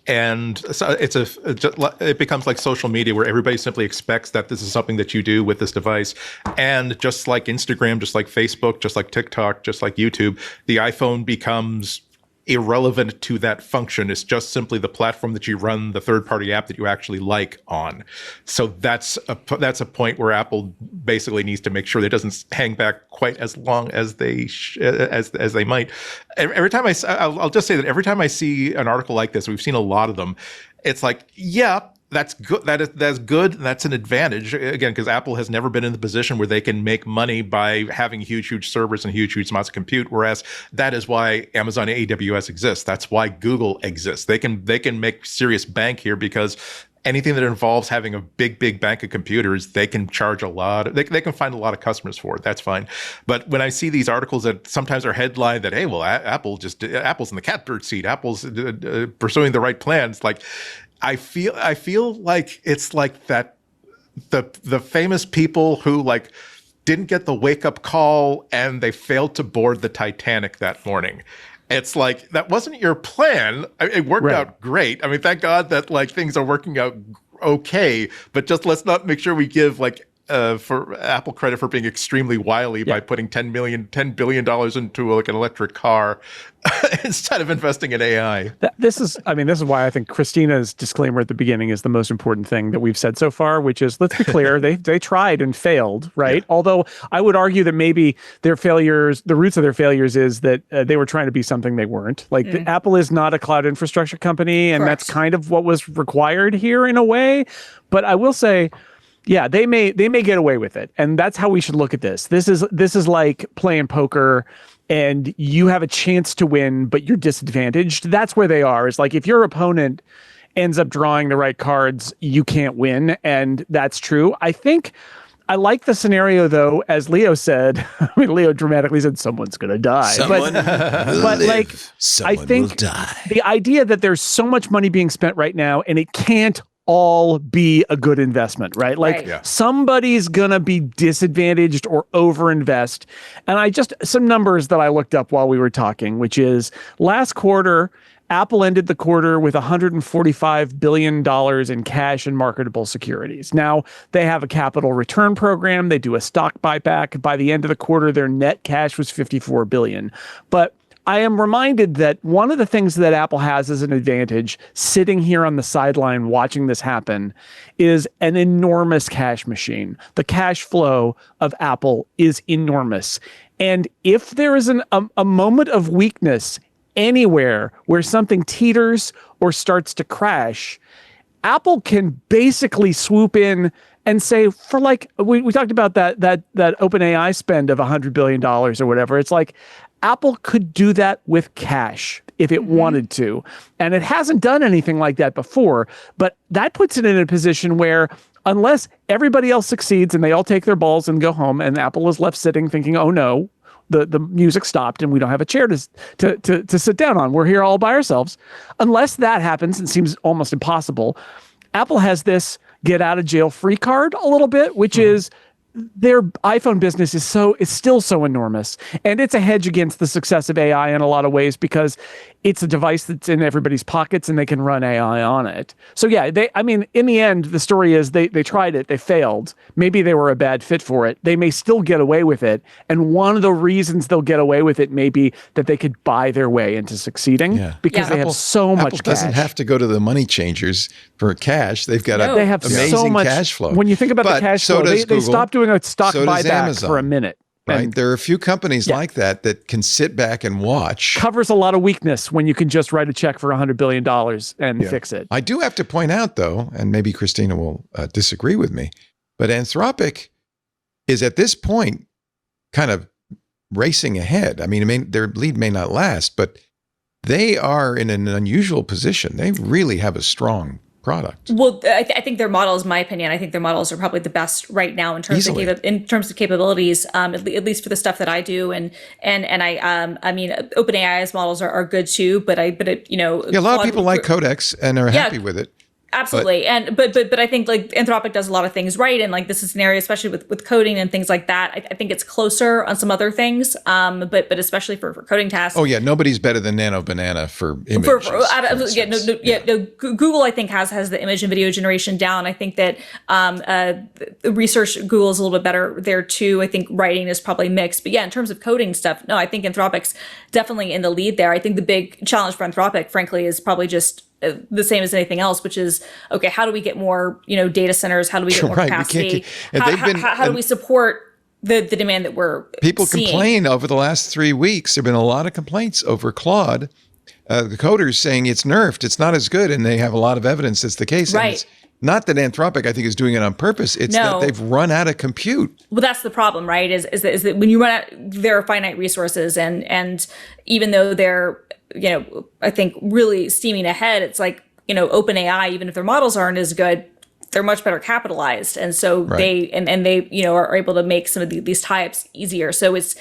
and so it becomes like social media where everybody simply expects that this is something that you do with this device. And just like Instagram, just like Facebook, just like TikTok, just like YouTube, the iPhone becomes irrelevant to that function. It's just simply the platform that you run the third-party app that you actually like on. So that's a point where Apple basically needs to make sure that it doesn't hang back quite as long as they as they might. Every time I'll just say that every time I see an article like this, we've seen a lot of them. It's like, yeah, that's good. That's good. That's an advantage again because Apple has never been in the position where they can make money by having huge servers and huge amounts of compute. Whereas that is why Amazon AWS exists. That's why Google exists. They can make serious bank here because anything that involves having a big bank of computers, they can charge a lot. They can find a lot of customers for it. That's fine. But when I see these articles that sometimes are headlined that, hey, well, Apple's in the catbird seat. Apple's pursuing the right plans. Like, I feel like it's like that the famous people who like didn't get the wake up call and they failed to board the Titanic that morning. It's like that wasn't your plan. It worked out great. I mean, thank God that like things are working out okay. But just let's not make sure we give like for Apple credit for being extremely wily by putting $10 billion into like an electric car instead of investing in AI. This is why I think Christina's disclaimer at the beginning is the most important thing that we've said so far, which is, let's be clear, they tried and failed, right? Yeah. Although I would argue that maybe their failures, the roots of their failures is that they were trying to be something they weren't. Like Apple is not a cloud infrastructure company, and that's kind of what was required here in a way. But I will say, yeah, they may get away with it, and that's how we should look at this. This is like playing poker, and you have a chance to win, but you're disadvantaged. That's where they are. It's like if your opponent ends up drawing the right cards, you can't win, and that's true. I think I like the scenario though, as Leo said. I mean, Leo dramatically said, "Someone's going to die." Someone will live. Like, Someone I think will die. The idea that there's so much money being spent right now, and it can't all be a good investment, right? Like Right. Yeah. somebody's gonna be disadvantaged or overinvest. And some numbers that I looked up while we were talking, which is last quarter, Apple ended the quarter with $145 billion in cash and marketable securities. Now, they have a capital return program. They do a stock buyback. By the end of the quarter, their net cash was $54 billion. But I am reminded that one of the things that Apple has as an advantage, sitting here on the sideline watching this happen, is an enormous cash machine. The cash flow of Apple is enormous. And if there is a moment of weakness anywhere where something teeters or starts to crash, Apple can basically swoop in and say, for like, we talked about that OpenAI spend of $100 billion or whatever. It's like Apple could do that with cash if it wanted to. And it hasn't done anything like that before, but that puts it in a position where unless everybody else succeeds and they all take their balls and go home and Apple is left sitting thinking, oh no, the music stopped and we don't have a chair to sit down on. We're here all by ourselves. Unless that happens, it seems almost impossible. Apple has this get out of jail free card a little bit, which is their iPhone business is still so enormous, and it's a hedge against the success of AI in a lot of ways because it's a device that's in everybody's pockets and they can run AI on it. So yeah, in the end, the story is they tried it, they failed. Maybe they were a bad fit for it. They may still get away with it, and one of the reasons they'll get away with it may be that they could buy their way into succeeding because they have so much Apple cash. doesn't have to go to the money changers for cash. They've got They have amazing so much cash flow. When you think about But the cash so flow, does they Google, stopped doing a stock so does buyback Amazon, for a minute. Right? And There are a few companies like that can sit back and watch. covers a lot of weakness when you can just write a check for $100 billion and fix it. I do have to point out, though, and maybe Christina will disagree with me, but Anthropic is at this point kind of racing ahead. I mean, their lead may not last, but they are in an unusual position. They really have a strong product. Well, I think their models, in my opinion, I think their models are probably the best right now in terms Easily. of capabilities. At least for the stuff that I do, and I mean, OpenAI's models are good too. But a lot of people like Codex and are happy with it. Absolutely. But I think like Anthropic does a lot of things right. And like this is an area, especially with coding and things like that. I think it's closer on some other things. But especially for coding tasks. Oh yeah. Nobody's better than Nano Banana for images. Google I think has the image and video generation down. I think that the research Google is a little bit better there too. I think writing is probably mixed. But yeah, in terms of coding stuff, no, I think Anthropic's definitely in the lead there. I think the big challenge for Anthropic, frankly, is probably just the same as anything else, which is, okay, how do we get more, data centers? How do we get more capacity? How do we support the demand that we're People seeing? complain over the last 3 weeks. There have been a lot of complaints over Claude. The coders saying it's nerfed, it's not as good, and they have a lot of evidence that's the case. Right. And it's not that Anthropic, I think, is doing it on purpose. It's that they've run out of compute. Well, that's the problem, right? Is that when you run out, there are finite resources, and even though they're, I think really steaming ahead, it's like, OpenAI, even if their models aren't as good, they're much better capitalized. And so they are able to make some of these tie-ups easier. So it's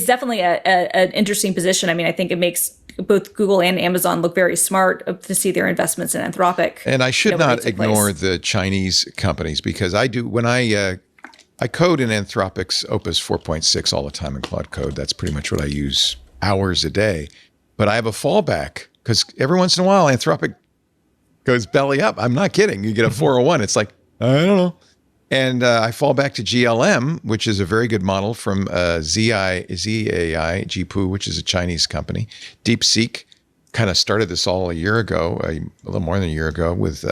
definitely an interesting position. I mean, I think it makes both Google and Amazon look very smart to see their investments in Anthropic. And I should not ignore the Chinese companies, because I do, when I code in Anthropic's Opus 4.6 all the time in Claude Code. That's pretty much what I use hours a day. But I have a fallback, because every once in a while Anthropic goes belly up. I'm not kidding. You get a 401. It's like, I don't know. And I fall back to GLM, which is a very good model from ZAI, Jipu, which is a Chinese company. DeepSeek kind of started this all a year ago, a little more than a year ago, with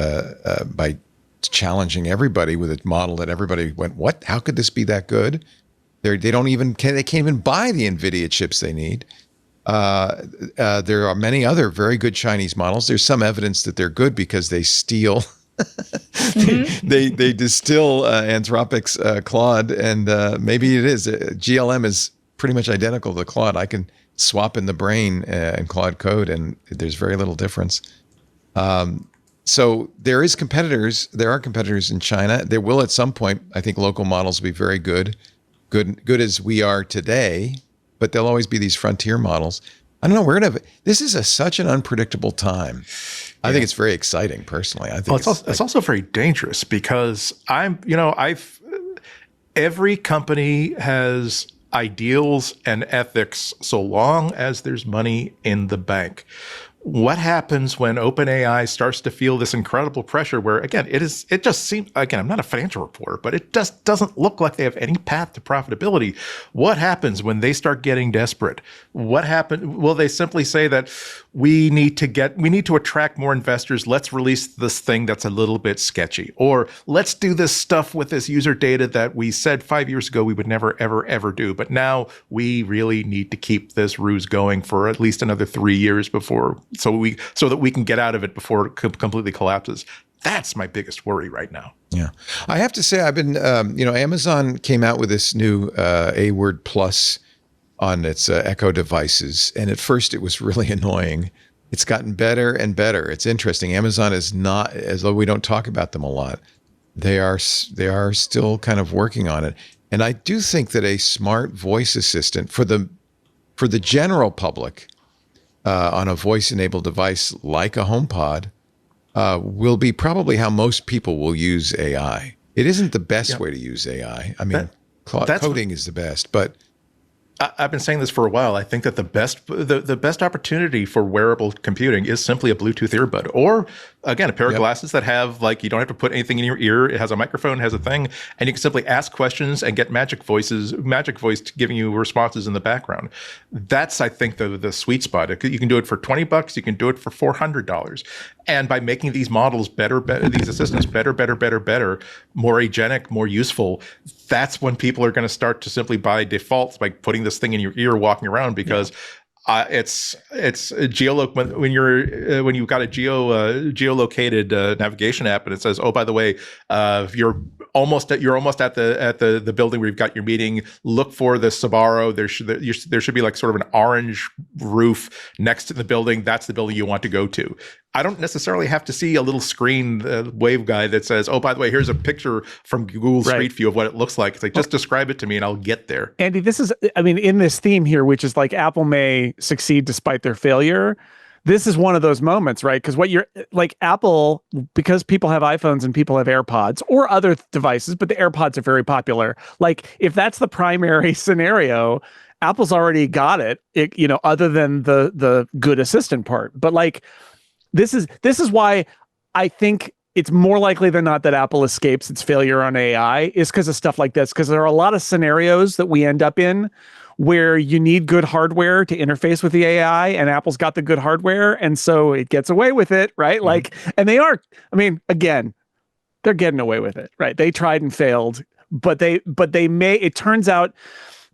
by challenging everybody with a model that everybody went, what? How could this be that good? They can't even buy the NVIDIA chips they need. There are many other very good Chinese models. There's some evidence that they're good because they steal. they distill Anthropic's Claude, and maybe it is. GLM is pretty much identical to Claude. I can swap in the brain in Claude Code, and there's very little difference. So there are competitors in China. There will at some point, I think, local models will be very good as we are today, but there'll always be these frontier models. I don't know. This is such an unpredictable time. I think it's very exciting personally. I think it's also very dangerous because every company has ideals and ethics so long as there's money in the bank. What happens when OpenAI starts to feel this incredible pressure where, again, it just seems, again, I'm not a financial reporter, but it just doesn't look like they have any path to profitability. What happens when they start getting desperate? What happens? Will they simply say that we need to attract more investors. Let's release this thing that's a little bit sketchy, or let's do this stuff with this user data that we said 5 years ago we would never, ever, ever do. But now we really need to keep this ruse going for at least another 3 years so that we can get out of it before it completely collapses. That's my biggest worry right now. Yeah. I have to say, I've been, Amazon came out with this new A-Word Plus on its Echo devices. And at first it was really annoying. It's gotten better and better. It's interesting. Amazon is not, as though we don't talk about them a lot, they are still kind of working on it. And I do think that a smart voice assistant for the general public on a voice-enabled device like a HomePod will be probably how most people will use AI. It isn't the best way to use AI. I mean, coding is the best, but I've been saying this for a while. I think that the best opportunity for wearable computing is simply a Bluetooth earbud, or again, a pair of glasses that have, like, you don't have to put anything in your ear. It has a microphone, has a thing, and you can simply ask questions and get Magic Voice giving you responses in the background. That's, I think, the sweet spot. You can do it for $20. You can do it for $400. And by making these models better, these assistants better, more agentic, more useful, that's when people are going to start to simply by default, by putting this thing in your ear, walking around, because it's when you've got a geolocated navigation app and it says, oh, by the way, you're almost at the building where you've got your meeting. Look for the Sbarro. There should be like sort of an orange roof next to the building. That's the building you want to go to. I don't necessarily have to see a little screen waveguide that says, oh, by the way, here's a picture from Google Street View of what it looks like. It's like, just describe it to me and I'll get there. Andy, this is, I mean, in this theme here, which is like Apple may succeed despite their failure, this is one of those moments, right? Because what you're like, Apple, because people have iPhones and people have AirPods or other devices, but the AirPods are very popular. Like, if that's the primary scenario, Apple's already got it, other than the good assistant part. But like, this is why I think it's more likely than not that Apple escapes its failure on AI is because of stuff like this. Because there are a lot of scenarios that we end up in where you need good hardware to interface with the AI, and Apple's got the good hardware, and so it gets away with it, right? Mm-hmm. Like, and they are, I mean, again, they're getting away with it, right? They tried and failed, but they may, it turns out,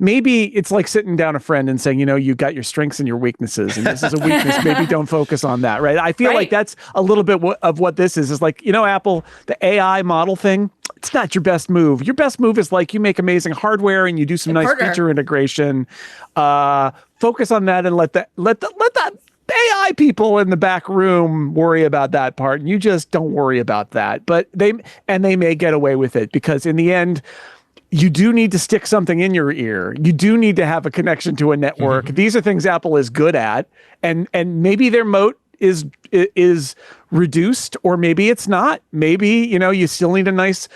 maybe it's like sitting down a friend and saying, you got your strengths and your weaknesses, and this is a weakness. Maybe don't focus on that, right? I feel like that's a little bit of what this is like, Apple, the AI model thing, it's not your best move. Your best move is like you make amazing hardware and you do some nice feature integration. Focus on that and let the AI people in the back room worry about that part. And you just don't worry about that. But they may get away with it because in the end, you do need to stick something in your ear. You do need to have a connection to a network. Mm-hmm. These are things Apple is good at, and maybe their moat is reduced, or maybe it's not. Maybe you still need a nice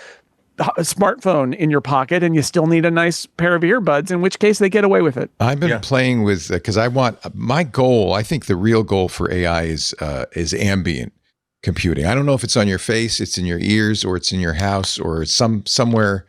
smartphone in your pocket, and you still need a nice pair of earbuds. In which case, they get away with it. I've been playing with because I want my goal. I think the real goal for AI is ambient computing. I don't know if it's on your face, it's in your ears, or it's in your house, or it's somewhere.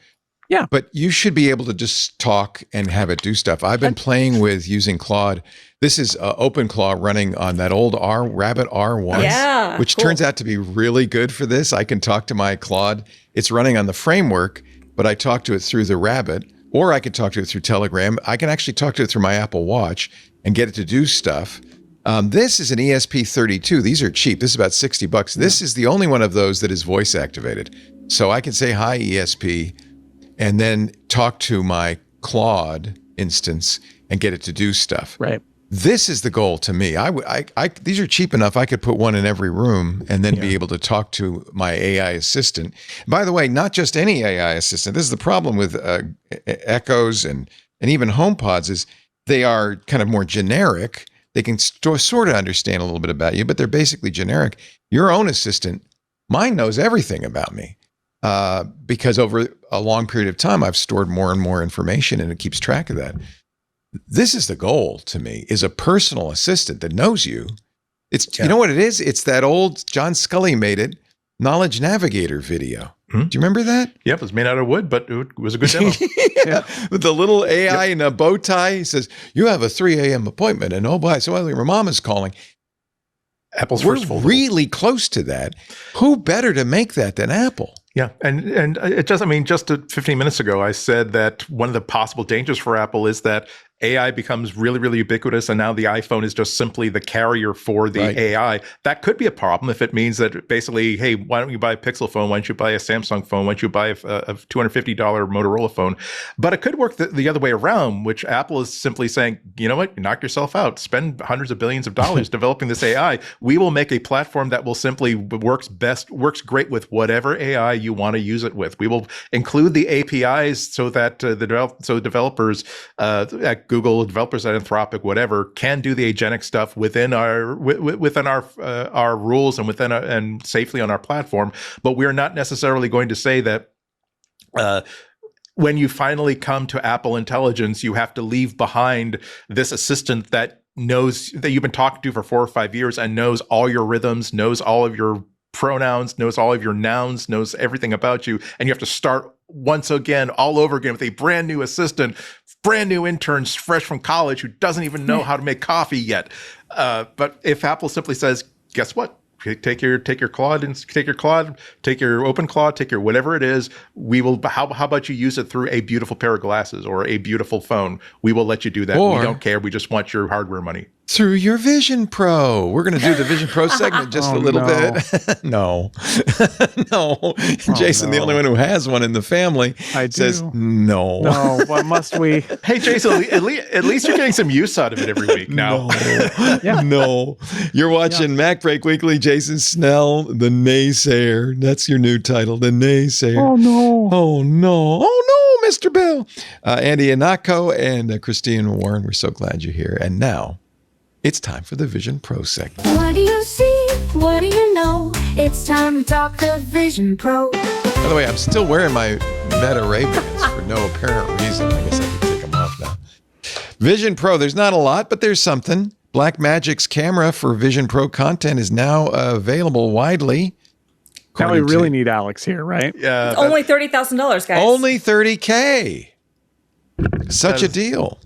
Yeah, but you should be able to just talk and have it do stuff. I've been playing with using Claude. This is OpenClaw running on that old Rabbit R1, which turns out to be really good for this. I can talk to my Claude. It's running on the framework, but I talk to it through the Rabbit, or I can talk to it through Telegram. I can actually talk to it through my Apple Watch and get it to do stuff. This is an ESP32. These are cheap. This is about $60. This is the only one of those that is voice activated. So I can say, hi, ESP, and then talk to my Claude instance and get it to do stuff. Right. This is the goal to me. These are cheap enough. I could put one in every room and then be able to talk to my AI assistant. By the way, not just any AI assistant. This is the problem with Echoes and even HomePods is they are kind of more generic. They can sort of understand a little bit about you, but they're basically generic. Your own assistant, mine knows everything about me because over a long period of time, I've stored more and more information and it keeps track of that. This is the goal to me, is a personal assistant that knows you. You know what it is? It's that old John Scully made it, Knowledge Navigator video. Do you remember that? Yep, it was made out of wood, but it was a good demo. With the little AI in a bow tie. He says, you have a 3 a.m. appointment, and your mom is calling. Apple's We're first foldable. really close to that. Who better to make that than Apple? Yeah, and it just, 15 minutes ago, I said that one of the possible dangers for Apple is that AI becomes really, really ubiquitous, and now the iPhone is just simply the carrier for the AI. That could be a problem if it means that basically, hey, why don't you buy a Pixel phone? Why don't you buy a Samsung phone? Why don't you buy a $250 Motorola phone? But it could work the other way around, which Apple is simply saying, you know what, you knock yourself out. Spend hundreds of billions of dollars developing this AI. We will make a platform that will simply works great with whatever AI you want to use it with. We will include the APIs so that developers at Google, developers at Anthropic, whatever, can do the agentic stuff within our rules and and safely on our platform. But we're not necessarily going to say that when you finally come to Apple Intelligence, you have to leave behind this assistant that knows that you've been talking to for 4 or 5 years and knows all your rhythms, knows all of your pronouns, knows all of your nouns, knows everything about you, and you have to start once again, all over again with a brand new assistant, brand new intern fresh from college who doesn't even know how to make coffee yet. But if Apple simply says, guess what? Take your Claude and take your Open Claude, take your whatever it is. We will. How about you use it through a beautiful pair of glasses or a beautiful phone? We will let you do that. We don't care. We just want your hardware money. Through your Vision Pro. We're going to do the Vision Pro segment just a little bit. No. Jason, the only one who has one in the family, says no. No, what must we? Hey, Jason, at least you're getting some use out of it every week now. No. You're watching MacBreak Weekly. Jason Snell, the naysayer. That's your new title, the naysayer. Oh, no. Oh, no. Oh, no, Mr. Bill. Andy Anako and Christina Warren, we're so glad you're here. And now, it's time for the Vision Pro segment. What do you see? What do you know? It's time to talk the Vision Pro. By the way, I'm still wearing my Meta Ray-Bans for no apparent reason. I guess I can take them off now. Vision Pro, there's not a lot, but there's something. Blackmagic's camera for Vision Pro content is now available widely. Now we really need Alex here, right? Yeah, It's only $30,000, guys. Only $30K. Such a deal.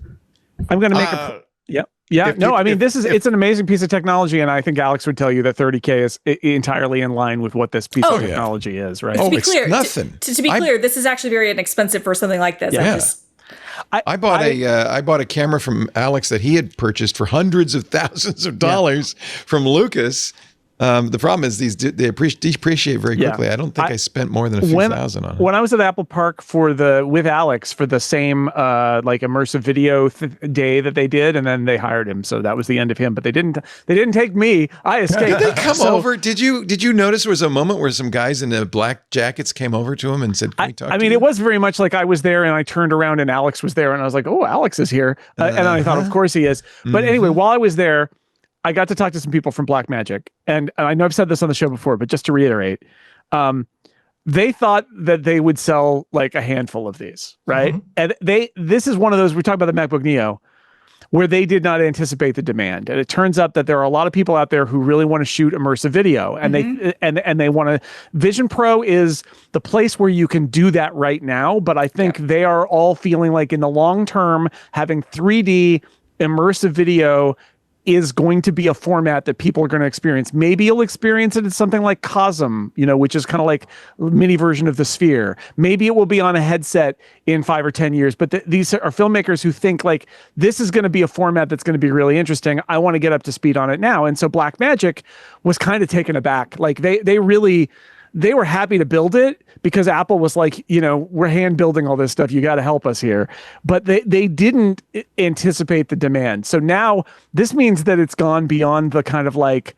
I'm going to make a... Yep. Yeah, it's an amazing piece of technology, and I think Alex would tell you that 30K is entirely in line with what this piece of technology is, right? To be clear, nothing. To be clear, this is actually very inexpensive for something like this. Yeah. I bought a camera from Alex that he had purchased for hundreds of thousands of dollars from Lucas. The problem is they depreciate very quickly. I don't think I spent more than a few thousand on it. When I was at Apple Park with Alex for the same immersive video day that they did, and then they hired him, so that was the end of him. But they didn't take me. I escaped. Did they come over? Did you notice there was a moment where some guys in black jackets came over to him and said, "Can we talk?" to you?" It was very much like I was there, and I turned around, and Alex was there, and I was like, "Oh, Alex is here," and I thought, "Of course he is." But anyway, while I was there, I got to talk to some people from Blackmagic, and I know I've said this on the show before, but just to reiterate, they thought that they would sell like a handful of these, right? And this is one of those, we're talking about the MacBook Neo, where they did not anticipate the demand. And it turns out that there are a lot of people out there who really want to shoot immersive video, and they want to. Vision Pro is the place where you can do that right now, but I think they are all feeling like in the long term, having 3D immersive video is going to be a format that people are going to experience. Maybe you'll experience it in something like Cosm, which is kind of like a mini version of the Sphere. Maybe it will be on a headset in 5 or 10 years, but these are filmmakers who think like, this is going to be a format that's going to be really interesting. I want to get up to speed on it now. And so Blackmagic was kind of taken aback. Like they were happy to build it because Apple was like, we're hand building all this stuff. You got to help us here. But they didn't anticipate the demand. So now this means that it's gone beyond the kind of like,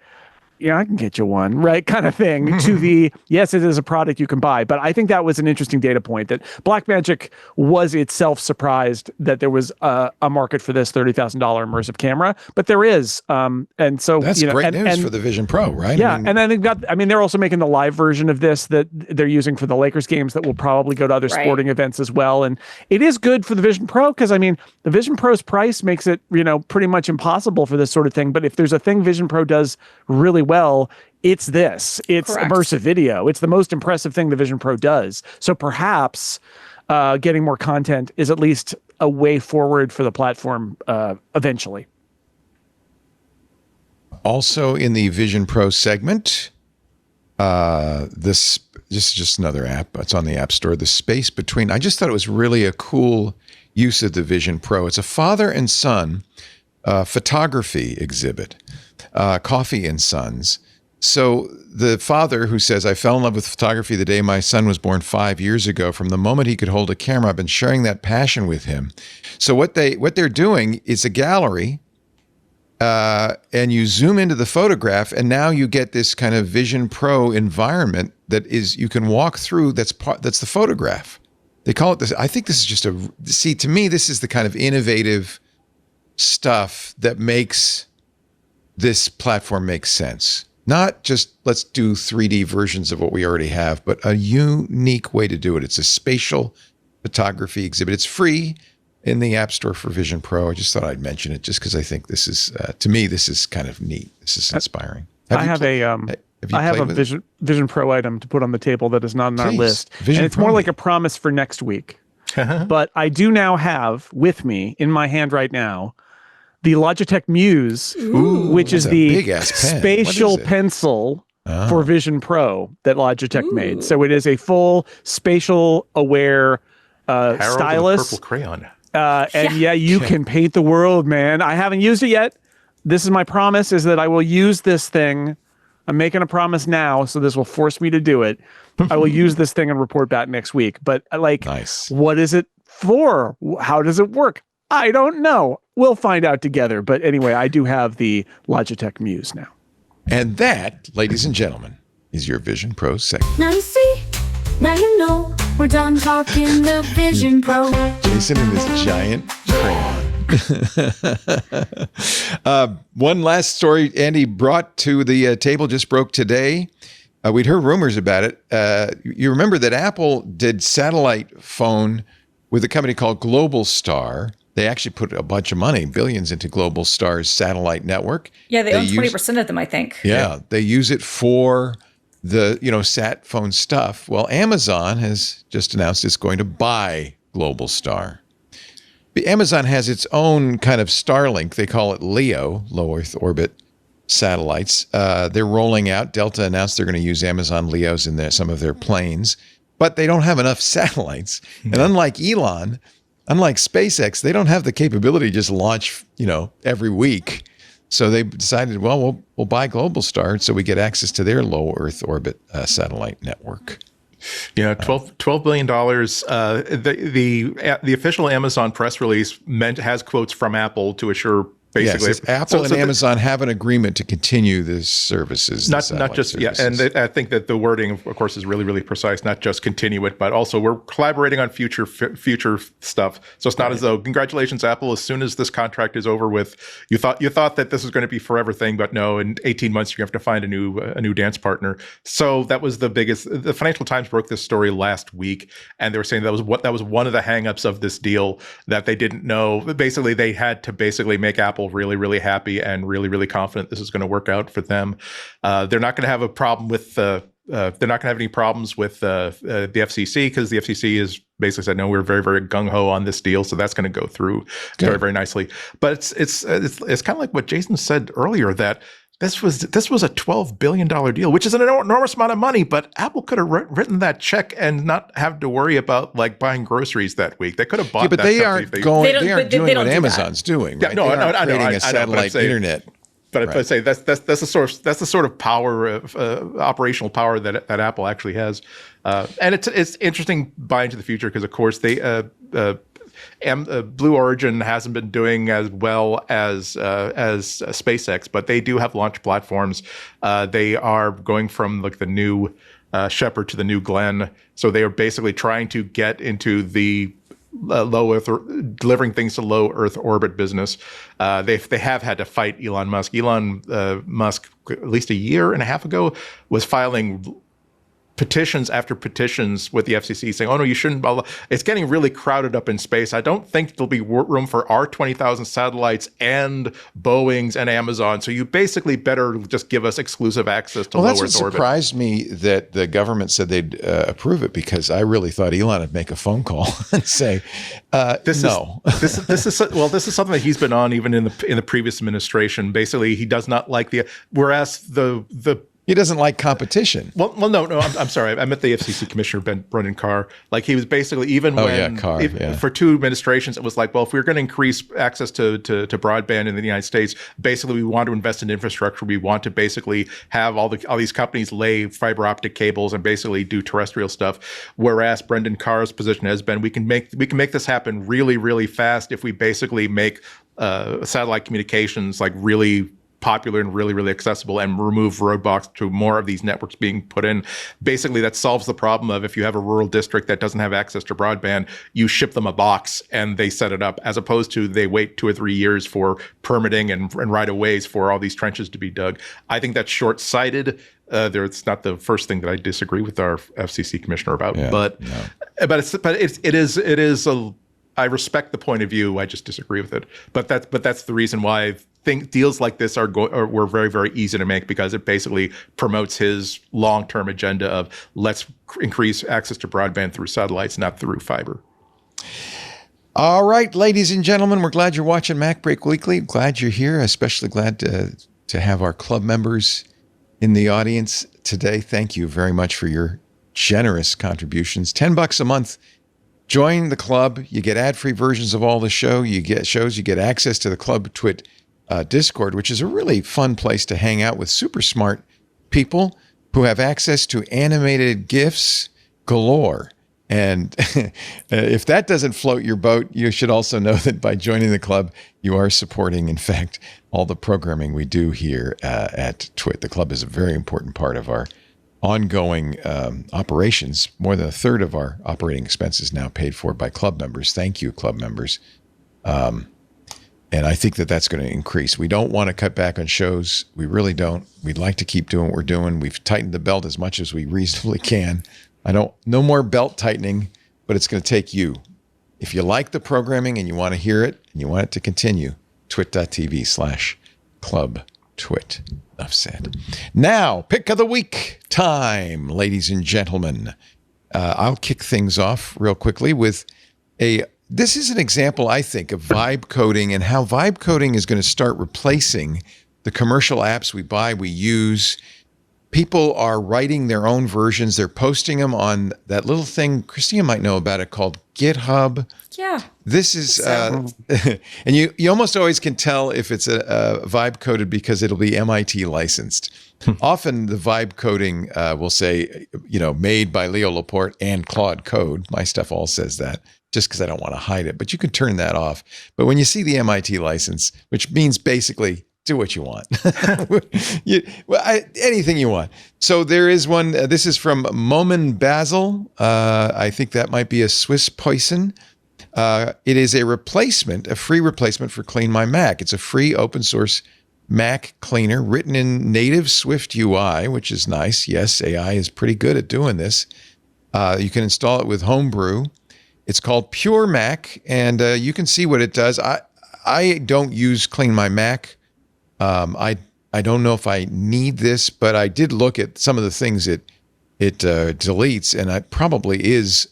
yeah, I can get you one, right, kind of thing, to the, yes, it is a product you can buy. But I think that was an interesting data point, that Blackmagic was itself surprised that there was a market for this $30,000 immersive camera, but there is. And so that's great news for the Vision Pro, right? Yeah, and then they're also making the live version of this that they're using for the Lakers games that will probably go to other sporting events as well. And it is good for the Vision Pro because, I mean, the Vision Pro's price makes it, pretty much impossible for this sort of thing. But if there's a thing Vision Pro does really well, it's this. It's immersive video. It's the most impressive thing the Vision Pro does. So perhaps getting more content is at least a way forward for the platform eventually. Also in the Vision Pro segment, this is just another app. It's on the App Store. The space between. I just thought it was really a cool use of the Vision Pro. It's a father and son photography exhibit, Coffee and Sons. So the father who says, I fell in love with photography the day my son was born 5 years ago. From the moment he could hold a camera, I've been sharing that passion with him. So what they're doing is a gallery, and you zoom into the photograph, and now you get this kind of Vision Pro environment that is, you can walk through. That's the photograph. They call it this. I think this is just to me, this is the kind of innovative stuff that makes this platform make sense. Not just let's do 3D versions of what we already have, but a unique way to do it. It's a spatial photography exhibit. It's free in the App Store for Vision Pro. I just thought I'd mention it just because I think this is, to me, this is kind of neat. This is inspiring. I have a Vision Pro item to put on the table that is not on our list. And it's more like a promise for next week. But I do now have with me in my hand right now the Logitech Muse, which is the spatial pencil for Vision Pro that Logitech made. So it is a full spatial aware stylus. Purple crayon. And you can paint the world, man. I haven't used it yet. This is my promise, is that I will use this thing. I'm making a promise now, so this will force me to do it. I will use this thing and report back next week. But what is it for? How does it work? I don't know. We'll find out together. But anyway, I do have the Logitech Muse now. And that, ladies and gentlemen, is your Vision Pro segment. Now you see, now you know, we're done talking the Vision Pro. Jason and his giant crayon. One last story Andy brought to the table just broke today. We'd heard rumors about it. You remember that Apple did satellite phone with a company called Globalstar. They actually put a bunch of money, billions, into Globalstar's satellite network. Yeah, they own 20% of them, I think. Yeah, they use it for the sat phone stuff. Well, Amazon has just announced it's going to buy Globalstar. Amazon has its own kind of Starlink. They call it LEO, low Earth orbit satellites. They're rolling out. Delta announced they're going to use Amazon LEOs in some of their planes, but they don't have enough satellites. And unlike SpaceX, they don't have the capability to just launch, every week. So they decided, well, we'll buy Globalstar so we get access to their low Earth orbit satellite network. Yeah, $12 billion. The official Amazon press release has quotes from Apple to assure. Basically, yes, Apple and Amazon have an agreement to continue the services. Not just services. And I think that the wording, of course, is really, really precise. Not just continue it, but also we're collaborating on future stuff. So it's not as though congratulations, Apple. As soon as this contract is over with, you thought that this was going to be forever thing, but no, in 18 months you're going to have to find a new dance partner. So that was the biggest. The Financial Times broke this story last week, and they were saying that was one of the hangups of this deal, that they didn't know. Basically, they had to make Apple really, really happy and really, really confident this is going to work out for them. They're not going to have a problem with they're not going to have any problems with the FCC, because the FCC has basically said no, we're very, very gung ho on this deal, so that's going to go through very, very nicely. But it's kind of like what Jason said earlier, that this was a $12 billion deal, which is an enormous amount of money, but Apple could have written that check and not have to worry about buying groceries that week. They could have bought that. But they aren't doing what Amazon's doing, right? Yeah, I know, creating a satellite internet. But I say that's the sort of power of operational power that Apple actually has, and it's interesting buying into the future, because of course Blue Origin hasn't been doing as well as SpaceX, but they do have launch platforms. They are going from like the new Shepard to the new Glenn, so they are basically trying to get into the low Earth, delivering things to low Earth orbit business. They have had to fight Elon Musk. Elon Musk, at least a year and a half ago, was filing petitions after petitions with the FCC saying, oh, no, you shouldn't. Blah, blah. It's getting really crowded up in space. I don't think there'll be room for our 20,000 satellites and Boeings and Amazon. So you basically better just give us exclusive access to low Earth orbit. That's what surprised me, that the government said they'd approve it, because I really thought Elon would make a phone call and say, no. This is something that he's been on even in the previous administration. Basically, he does not like whereas he doesn't like competition. Well, no, I'm sorry. I meant the FCC Commissioner, Brendan Carr. Like, he was basically, for two administrations, it was like, well, if we're going to increase access to broadband in the United States, basically we want to invest in infrastructure. We want to basically have all these companies lay fiber optic cables and basically do terrestrial stuff. Whereas Brendan Carr's position has been, we can make this happen really, really fast if we basically make satellite communications like really popular and really, really accessible, and remove roadblocks to more of these networks being put in. Basically, that solves the problem of if you have a rural district that doesn't have access to broadband, you ship them a box and they set it up, as opposed to they wait 2 or 3 years for permitting and right-of-ways for all these trenches to be dug. I think that's short-sighted. It's not the first thing that I disagree with our FCC commissioner about, but it is I respect the point of view. I just disagree with it. But that's the reason why I think deals like this were very, very easy to make, because it basically promotes his long-term agenda of let's increase access to broadband through satellites, not through fiber. All right, ladies and gentlemen, we're glad you're watching MacBreak Weekly. Glad you're here. Especially glad to have our club members in the audience today. Thank you very much for your generous contributions. $10 a month. Join the club. You get ad-free versions of all the show. You get shows. You get access to the Club Twit Discord, which is a really fun place to hang out with super smart people who have access to animated GIFs galore. And if that doesn't float your boat, you should also know that by joining the club, you are supporting, in fact, all the programming we do here at Twit. The club is a very important part of our ongoing operations. More than a third of our operating expenses now paid for by club members. Thank you, club members. And I think that that's going to increase. We don't want to cut back on shows. We really don't. We'd like to keep doing what we're doing. We've tightened the belt as much as we reasonably can. No more belt tightening, but it's going to take you. If you like the programming and you want to hear it and you want it to continue, twit.tv/clubtwit. Enough said. Now, pick of the week time, ladies and gentlemen. I'll kick things off real quickly with this is an example, I think, of vibe coding and how vibe coding is going to start replacing the commercial apps we buy, we use. People are writing their own versions. They're posting them on that little thing Christina might know about it called GitHub. Yeah. This is, and you almost always can tell if it's a vibe coded because it'll be MIT licensed. Often the vibe coding will say, made by Leo Laporte and Claude Code. My stuff all says that, just because I don't want to hide it. But you can turn that off. But when you see the MIT license, which means basically do what you want. Anything you want. So there is one. This is from Momin Basil. I think that might be a Swiss poison. It is a free replacement for Clean My Mac. It's a free open source Mac cleaner written in native Swift UI, which is nice. Yes, AI is pretty good at doing this. You can install it with Homebrew. It's called PureMac, and you can see what it does. I don't use Clean My Mac. I don't know if I need this, but I did look at some of the things it deletes, and it probably is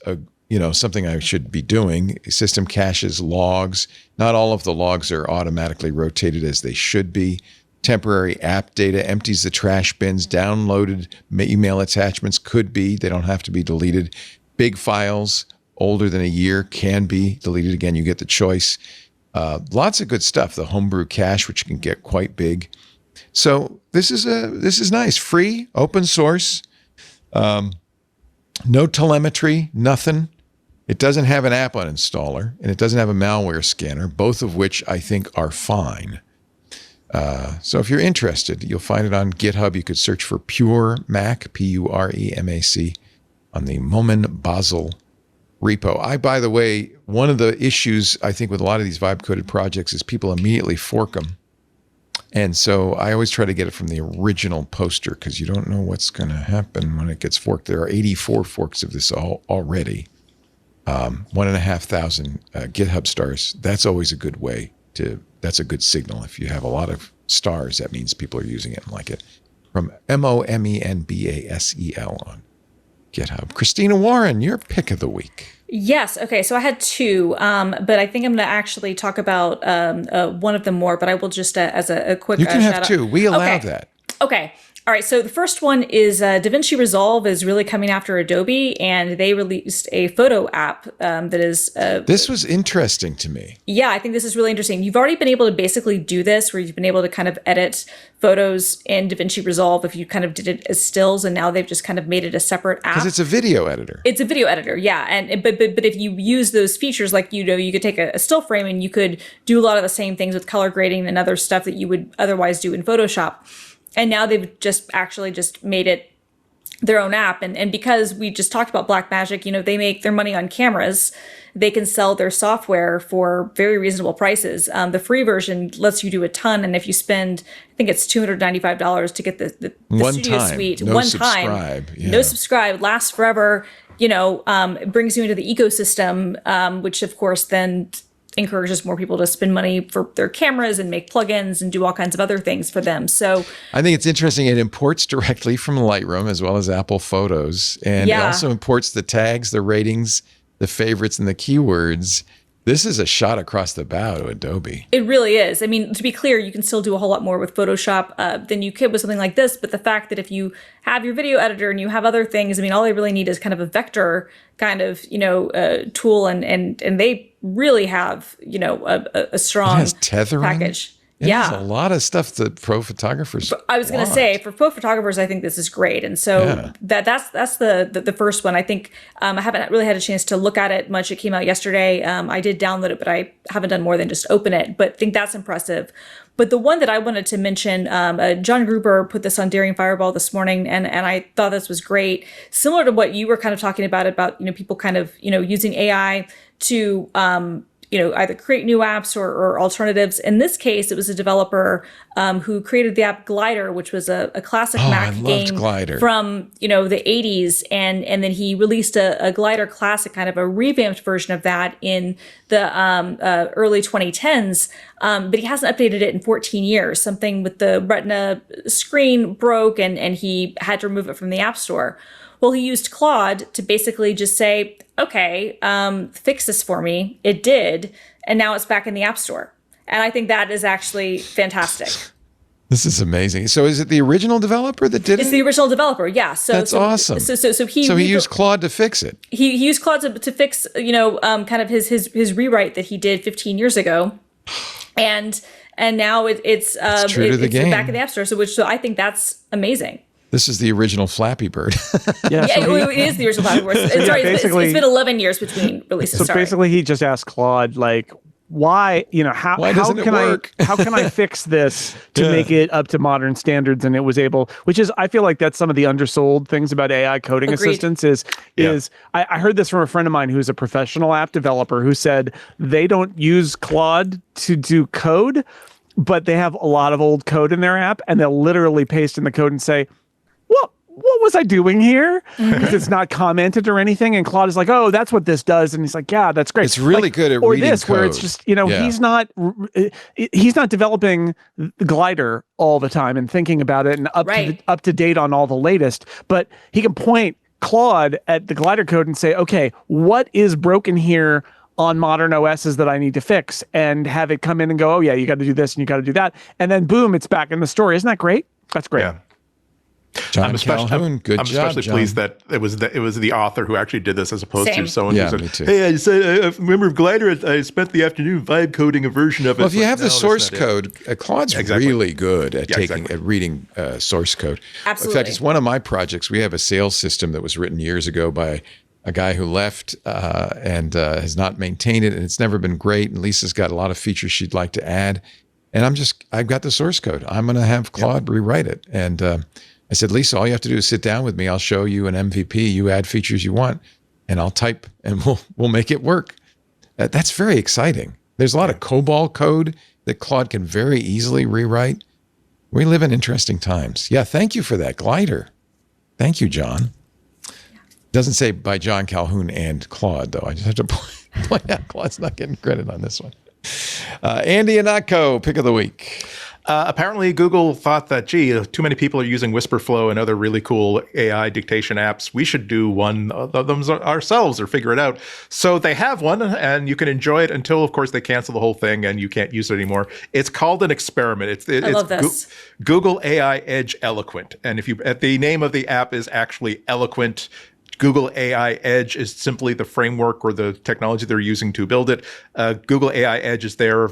something I should be doing. System caches logs. Not all of the logs are automatically rotated as they should be. Temporary app data empties the trash bins. Downloaded email attachments could be. They don't have to be deleted. Big files older than a year can be deleted. Again, you get the choice. Lots of good stuff. The Homebrew cache, which can get quite big. So this is nice. Free, open source, no telemetry, nothing. It doesn't have an app uninstaller, and it doesn't have a malware scanner, both of which I think are fine. So if you're interested, you'll find it on GitHub. You could search for PureMac, PureMac, on the Momen Basel repo. By the way, one of the issues I think with a lot of these vibe-coded projects is people immediately fork them. And so I always try to get it from the original poster because you don't know what's going to happen when it gets forked. There are 84 forks of this already. 1,500 GitHub stars. That's always a good way that's a good signal. If you have a lot of stars, that means people are using it and like it. From MOMENBASEL on GitHub. Christina Warren, your pick of the week. Yes. Okay. So I had two, but I think I'm going to actually talk about one of them more, but I will just as a quick You can have shout two. out. We allow that. Okay. All right. So the first one is DaVinci Resolve is really coming after Adobe, and they released a photo app that is. This was interesting to me. Yeah, I think this is really interesting. You've already been able to basically do this where you've been able to kind of edit photos in DaVinci Resolve if you kind of did it as stills, and now they've just kind of made it a separate app. Because it's a video editor. It's a video editor, yeah. And but if you use those features, like, you could take a still frame and you could do a lot of the same things with color grading and other stuff that you would otherwise do in Photoshop. And now they've just made it their own app. And because we just talked about Blackmagic, they make their money on cameras. They can sell their software for very reasonable prices. The free version lets you do a ton. And if you spend, I think it's $295 to get the studio suite. No subscribe. Yeah. No subscribe, lasts forever, it brings you into the ecosystem, which of course then encourages more people to spend money for their cameras and make plugins and do all kinds of other things for them. So I think it's interesting. It imports directly from Lightroom as well as Apple Photos. And it also imports the tags, the ratings, the favorites, and the keywords. This is a shot across the bow to Adobe. It really is. I mean, to be clear, you can still do a whole lot more with Photoshop than you could with something like this. But the fact that if you have your video editor and you have other things, I mean, all they really need is kind of a vector kind of, tool. And they really have, a strong it has tethering package. It has a lot of stuff that pro photographers I was going to say, for pro photographers, I think this is great. And so that's the first one. I think I haven't really had a chance to look at it much. It came out yesterday. I did download it, but I haven't done more than just open it. But I think that's impressive. But the one that I wanted to mention, John Gruber put this on Daring Fireball this morning, and I thought this was great. Similar to what you were kind of talking about people kind of, using AI to either create new apps or alternatives. In this case, it was a developer who created the app Glider, which was a classic Mac game from the 80s, and then he released a Glider Classic, kind of a revamped version of that in the early 2010s. But he hasn't updated it in 14 years. Something with the Retina screen broke, and he had to remove it from the App Store. Well, he used Claude to basically just say, okay, fix this for me. It did. And now it's back in the App Store. And I think that is actually fantastic. This is amazing. So is it the original developer that did it? It's the original developer, yeah. That's awesome. So he used Claude to fix it. He used Claude to fix, kind of his rewrite that he did 15 years ago. And now it's true to the game. Back in the App Store. So I think that's amazing. This is the original Flappy Bird. It is the original Flappy Bird. It's been 11 years between releases. So basically, he just asked Claude, why doesn't it work? How can I fix this to make it up to modern standards? And it was able, which is, I feel like that's some of the undersold things about AI coding assistants I heard this from a friend of mine who's a professional app developer who said they don't use Claude to do code, but they have a lot of old code in their app, and they'll literally paste in the code and say, what was I doing here? Because it's not commented or anything. And Claude is like, oh, that's what this does. And he's like, yeah, that's great. It's really good at reading this, code. where it's just, he's not developing Glider all the time and thinking about it and up to date on all the latest. But he can point Claude at the Glider code and say, okay, what is broken here on modern OSs that I need to fix, and have it come in and go, oh yeah, you got to do this and you got to do that. And then boom, it's back in the story. Isn't that great? That's great. Yeah. John Calhoun, good job, especially John. pleased that it was the author who actually did this, as opposed to someone who said, me too. "Hey, I remember Glider. I spent the afternoon vibe coding a version of it." Well, if you have the source code, Claude's really good at at reading source code. Absolutely. In fact, it's one of my projects. We have a sales system that was written years ago by a guy who left and has not maintained it, and it's never been great. And Lisa's got a lot of features she'd like to add. And I've got the source code. I'm going to have Claude rewrite it. And I said, Lisa, all you have to do is sit down with me. I'll show you an MVP. You add features you want, and I'll type, and we'll make it work. That's very exciting. There's a lot of COBOL code that Claude can very easily rewrite. We live in interesting times. Yeah, thank you for that, Glider. Thank you, John. Doesn't say by John Calhoun and Claude, though. I just have to point out Claude's not getting credit on this one. Andy Anatko, pick of the week. Apparently, Google thought that, gee, too many people are using WhisperFlow and other really cool AI dictation apps. We should do one of them ourselves or figure it out. So they have one, and you can enjoy it until, of course, they cancel the whole thing and you can't use it anymore. It's called an experiment. I love this. Google AI Edge Eloquent. And the name of the app is actually Eloquent. Google AI Edge is simply the framework or the technology they're using to build it. Google AI Edge is their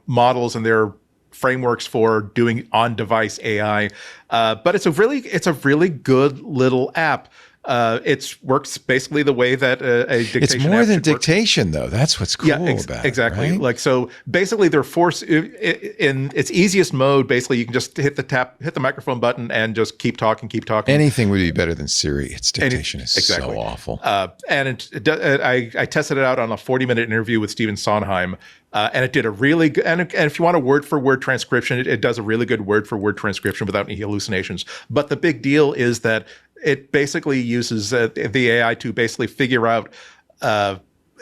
models and their frameworks for doing on-device AI, but it's a really good little app. It works basically the way that a dictation It's more app than should work. dictation, though. That's what's cool about it. Exactly. Right? So basically, they're forced in its easiest mode. Basically, you can just hit the microphone button and just keep talking. Anything would be better than Siri. Its dictation is so awful. And I tested it out on a 40-minute interview with Stephen Sondheim. And it did a really good, and if you want a word-for-word transcription, it does a really good word-for-word transcription without any hallucinations. But the big deal is that it basically uses the AI to basically figure out.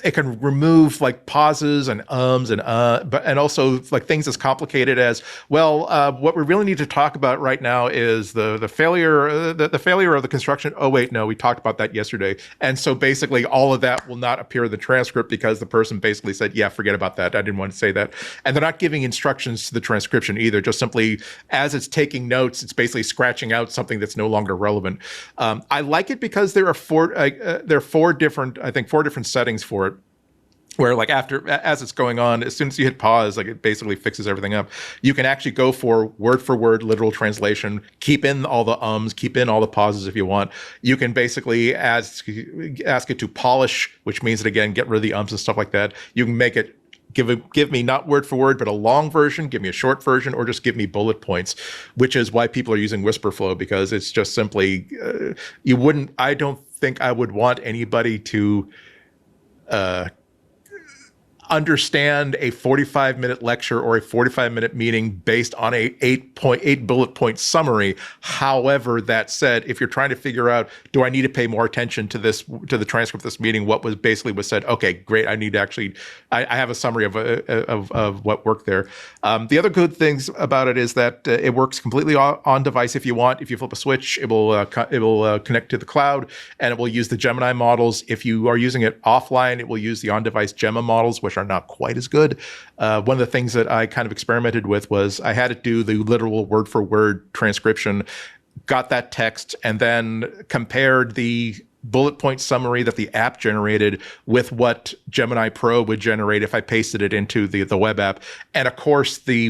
It can remove pauses and and also things as complicated as what we really need to talk about right now is the failure the failure of the construction. Oh wait, no, we talked about that yesterday. And so basically all of that will not appear in the transcript because the person basically said, yeah, forget about that. I didn't want to say that. And they're not giving instructions to the transcription either. Just simply as it's taking notes, it's basically scratching out something that's no longer relevant. I like it because there are four different settings for it. Where as it's going on, as soon as you hit pause, it basically fixes everything up. You can actually go for word literal translation, keep in all the ums, keep in all the pauses if you want. You can basically ask it to polish, which means that, again, get rid of the ums and stuff like that. You can make it give me not word for word, but a long version, give me a short version, or just give me bullet points, which is why people are using WhisperFlow, because it's just simply, I don't think I would want anybody to, understand a 45-minute lecture or a 45-minute meeting based on a 8 bullet point summary. However, that said, if you're trying to figure out, do I need to pay more attention to the transcript of this meeting, what was said? Okay, great. I need to actually, I have a summary of what worked there. The other good things about it is that it works completely on device if you want. If you flip a switch, it will connect to the cloud, and it will use the Gemini models. If you are using it offline, it will use the on-device Gemma models, which are not quite as good. One of the things that I kind of experimented with was I had it do the literal word-for-word transcription, got that text, and then compared the bullet point summary that the app generated with what Gemini Pro would generate if I pasted it into the web app. And of course, the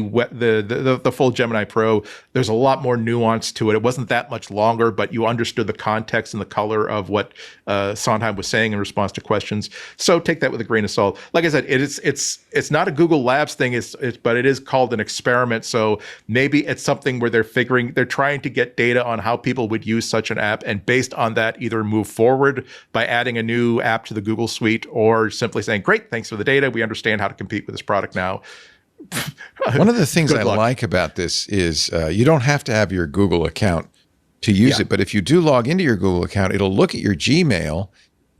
full Gemini Pro, there's a lot more nuance to it. It wasn't that much longer, but you understood the context and the color of what Sondheim was saying in response to questions. So take that with a grain of salt. Like I said, it's not a Google Labs thing, but it is called an experiment. So maybe it's something where they're trying to get data on how people would use such an app, and based on that, either move forward by adding a new app to the Google suite, or simply saying, great, thanks for the data. We understand how to compete with this product now. One of the things I like about this is you don't have to have your Google account to use it. But if you do log into your Google account, it'll look at your Gmail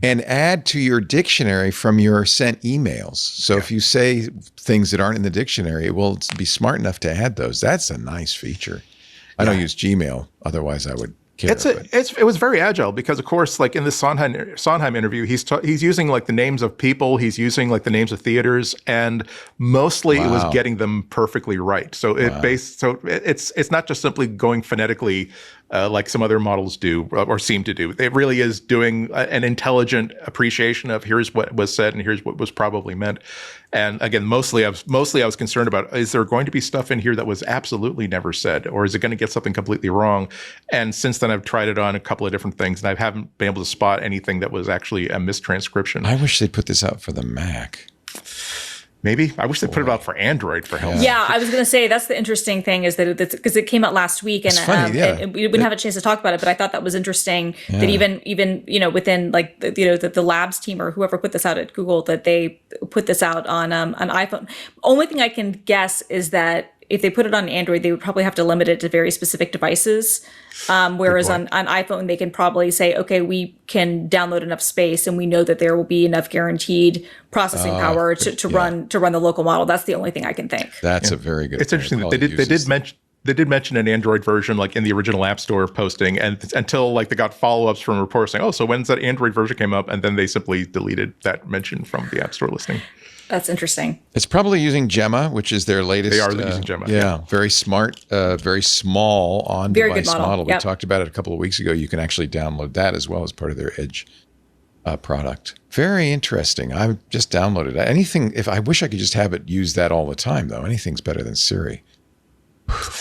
and add to your dictionary from your sent emails. So if you say things that aren't in the dictionary, it will be smart enough to add those. That's a nice feature. I don't use Gmail. Otherwise, I would care. It was very agile because, of course, like in this Sondheim interview, he's using like the names of people, he's using like the names of theaters, and mostly it was getting them perfectly right. So it's not just simply going phonetically like some other models do or seem to do. It really is doing an intelligent appreciation of here's what was said and here's what was probably meant. And again, mostly I was concerned about, is there going to be stuff in here that was absolutely never said, or is it going to get something completely wrong? And since then, I've tried it on a couple of different things, and I haven't been able to spot anything that was actually a mistranscription. I wish they'd put this out for the Mac. Maybe. I wish they put it out for Android for help. Yeah, I was going to say that's the interesting thing is that because it came out last week and, funny, and we didn't have a chance to talk about it, but I thought that was interesting that even within like the labs team or whoever put this out at Google, that they put this out on an iPhone. Only thing I can guess is that if they put it on Android, they would probably have to limit it to very specific devices. Whereas on iPhone, they can probably say, okay, we can download enough space and we know that there will be enough guaranteed processing power to run the local model. That's the only thing I can think. That's a very good It's interesting that they did mention an Android version, like in the original App Store posting, and until like they got follow-ups from reporters saying, oh, so when's that Android version came up? And then they simply deleted that mention from the App Store listing. That's interesting. It's probably using Gemma, which is their latest. They are using Gemma. Yeah, very smart, very small on-device model. We talked about it a couple of weeks ago. You can actually download that as well as part of their Edge product. Very interesting. I just downloaded it. Anything. I wish I could just have it use that all the time, though. Anything's better than Siri.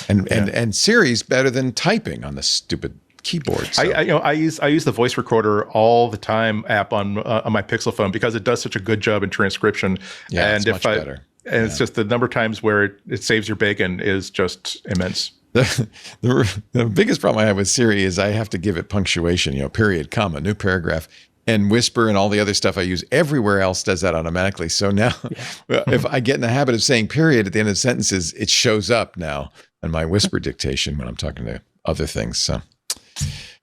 And Siri's better than typing on the stupid keyboard. So. I use the voice recorder all the time app on my Pixel phone because it does such a good job in transcription. Yeah, and it's much better. And it's just the number of times where it saves your bacon is just immense. The biggest problem I have with Siri is I have to give it punctuation, period, comma, new paragraph. And Whisper and all the other stuff I use everywhere else does that automatically. So now if I get in the habit of saying period at the end of sentences, it shows up now on my Whisper dictation when I'm talking to other things. So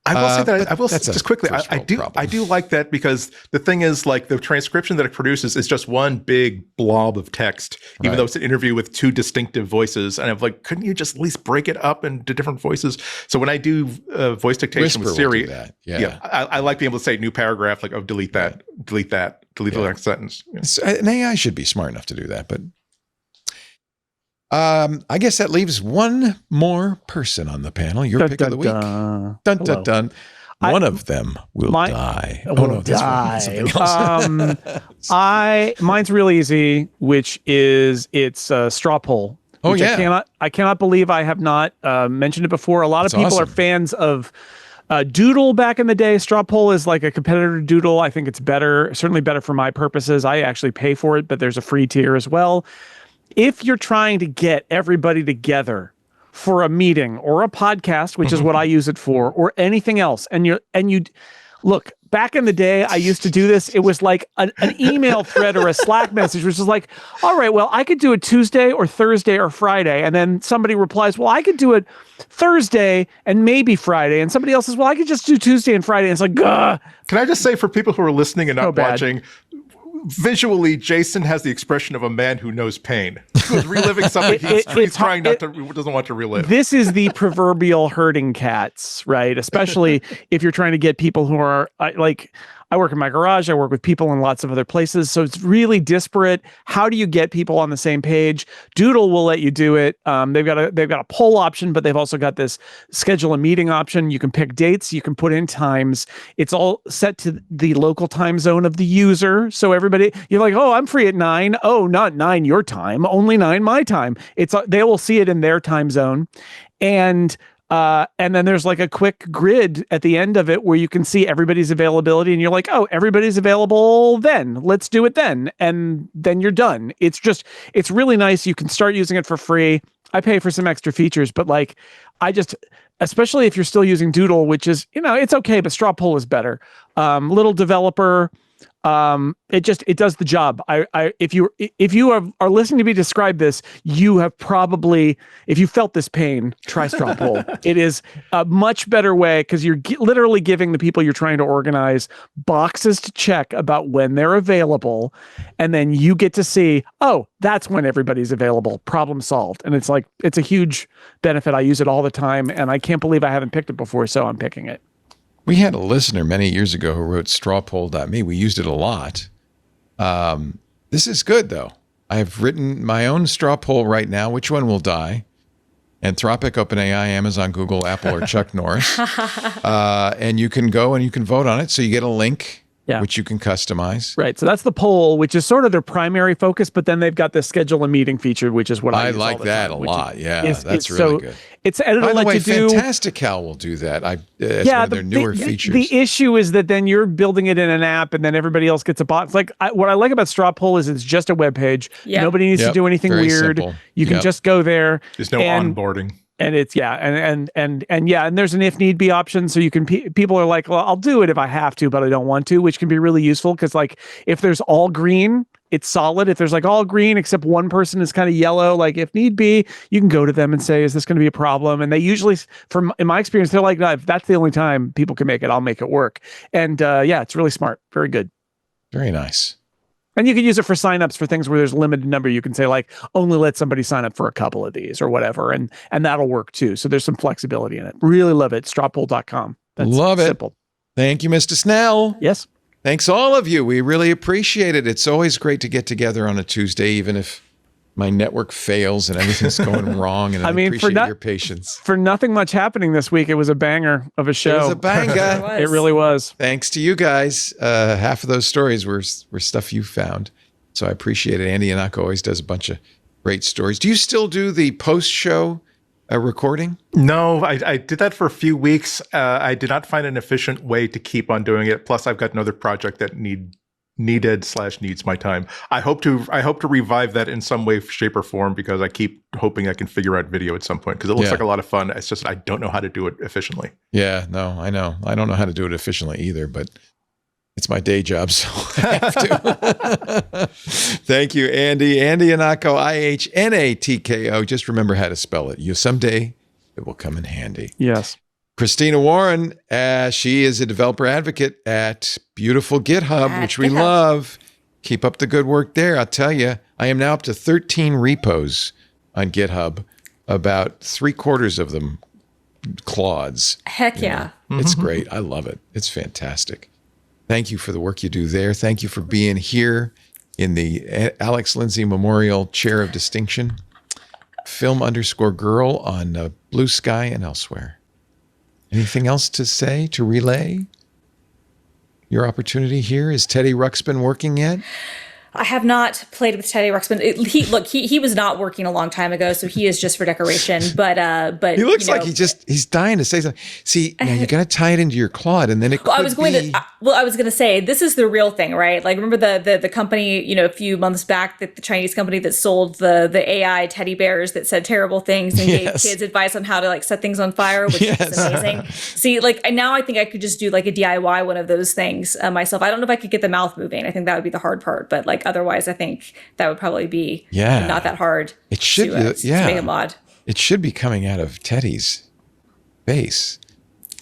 I will say that I will just quickly. I do like that because the thing is, like, the transcription that it produces is just one big blob of text, even though it's an interview with two distinctive voices. And I'm like, couldn't you just at least break it up into different voices? So when I do voice dictation with Siri, I like being able to say new paragraph, like, oh, delete that, delete the next sentence. Yeah. An AI should be smart enough to do that, but. I guess that leaves one more person on the panel. Your pick of the week. Dun, dun, dun. One of them will die. Something else. Mine's really easy, which is it's straw poll. Oh yeah. I cannot believe I have not mentioned it before. A lot of people are fans of Doodle back in the day. Straw poll is like a competitor to Doodle. I think it's better, certainly better for my purposes. I actually pay for it, but there's a free tier as well. If you're trying to get everybody together for a meeting or a podcast, which is what I use it for, or anything else, and you look, back in the day, I used to do this. It was like an email thread or a Slack message, which is like, all right, well, I could do it Tuesday or Thursday or Friday. And then somebody replies, well, I could do it Thursday and maybe Friday. And somebody else says, well, I could just do Tuesday and Friday. And it's like, gah. Can I just say, for people who are listening and not watching, visually, Jason has the expression of a man who knows pain. He's reliving something he's trying doesn't want to relive. This is the proverbial herding cats, right? Especially if you're trying to get people who are like, I work in my garage. I work with people in lots of other places. So it's really disparate. How do you get people on the same page? Doodle will let you do it. They've got a poll option, but they've also got this schedule a meeting option. You can pick dates. You can put in times. It's all set to the local time zone of the user. So everybody, you're like, oh, I'm free at 9. Oh, not 9 your time, only 9 my time. They will see it in their time zone. And then there's like a quick grid at the end of it where you can see everybody's availability and you're like, oh, everybody's available then. Let's do it then. And then you're done. It's really nice. You can start using it for free. I pay for some extra features, but like, especially if you're still using Doodle, which is, it's okay, but straw poll is better. Little developer. It does the job. If you are listening to me describe this, you have probably, if you felt this pain, try straw poll. It is a much better way because you're literally giving the people you're trying to organize boxes to check about when they're available. And then you get to see, oh, that's when everybody's available. Problem solved. And it's like, it's a huge benefit. I use it all the time and I can't believe I haven't picked it before. So I'm picking it. We had a listener many years ago who wrote strawpoll.me. We used it a lot. This is good, though. I've written my own straw poll right now. Which one will die? Anthropic, OpenAI, Amazon, Google, Apple, or Chuck Norris. And you can go and you can vote on it. So you get a link, which you can customize. Right. So that's the poll, which is sort of their primary focus. But then they've got the schedule a meeting feature, which is what I use like all the that time, a lot. That's really so good. And it'll By the let way, you do. Fantastical will do that. It's one of their newer features. The issue is that then you're building it in an app, and then everybody else gets a box. Like what I like about Straw Poll is it's just a web page. Yep. Nobody needs to do anything Very weird. simple. You can just go there. There's no onboarding. And it's and there's an if need be option, so you can people are like, well, I'll do it if I have to, but I don't want to, which can be really useful because like if there's all green, it's solid. If there's like all green except one person is kind of yellow, like if need be, you can go to them and say, is this going to be a problem? And they usually, in my experience, they're like, no, if that's the only time people can make it, I'll make it work. And it's really smart, very good, very nice. And you can use it for signups for things where there's a limited number. You can say like only let somebody sign up for a couple of these or whatever. And that'll work too. So there's some flexibility in it. Really love it. Strawpoll.com. That's love it. Simple. Thank you, Mr. Snell. Yes. Thanks all of you. We really appreciate it. It's always great to get together on a Tuesday, even if my network fails and everything's going wrong. And I appreciate your patience. For nothing much happening this week, it was a banger of a show. It was a banger. It really was. Thanks to you guys. Half of those stories were stuff you found. So I appreciate it. Andy Anako always does a bunch of great stories. Do you still do the post-show recording? No, I did that for a few weeks. I did not find an efficient way to keep on doing it. Plus, I've got another project that needs my time. I hope to revive that in some way, shape, or form because I keep hoping I can figure out video at some point because it looks like a lot of fun. It's just I don't know how to do it efficiently. Yeah, no, I know. I don't know how to do it efficiently either, but it's my day job, so I have to. Thank you, Andy. Andy Anako, IHNATKO. Just remember how to spell it. Someday it will come in handy. Yes. Christina Warren, she is a developer advocate at Beautiful GitHub, which we love. Keep up the good work there. I'll tell you, I am now up to 13 repos on GitHub, about 3/4 of them Claudes. Heck yeah. It's great. I love it. It's fantastic. Thank you for the work you do there. Thank you for being here in the Alex Lindsay Memorial Chair of Distinction. Film_girl on Blue Sky and elsewhere. Anything else to say, to relay? Your opportunity here. Is Teddy Ruxpin working yet? I have not played with Teddy Ruxpin. He was not working a long time ago, so he is just for decoration. But he looks like he's dying to say something. See, now you got to tie it into your Claude, and then it could I was going to say this is the real thing, right? Like remember the company, a few months back, that the Chinese company that sold the AI teddy bears that said terrible things and gave kids advice on how to like set things on fire, which is amazing. See, now I think I could just do like a DIY one of those things myself. I don't know if I could get the mouth moving. I think that would be the hard part, but otherwise, I think that would probably be not that hard. It should to make a mod. It should be coming out of Teddy's face.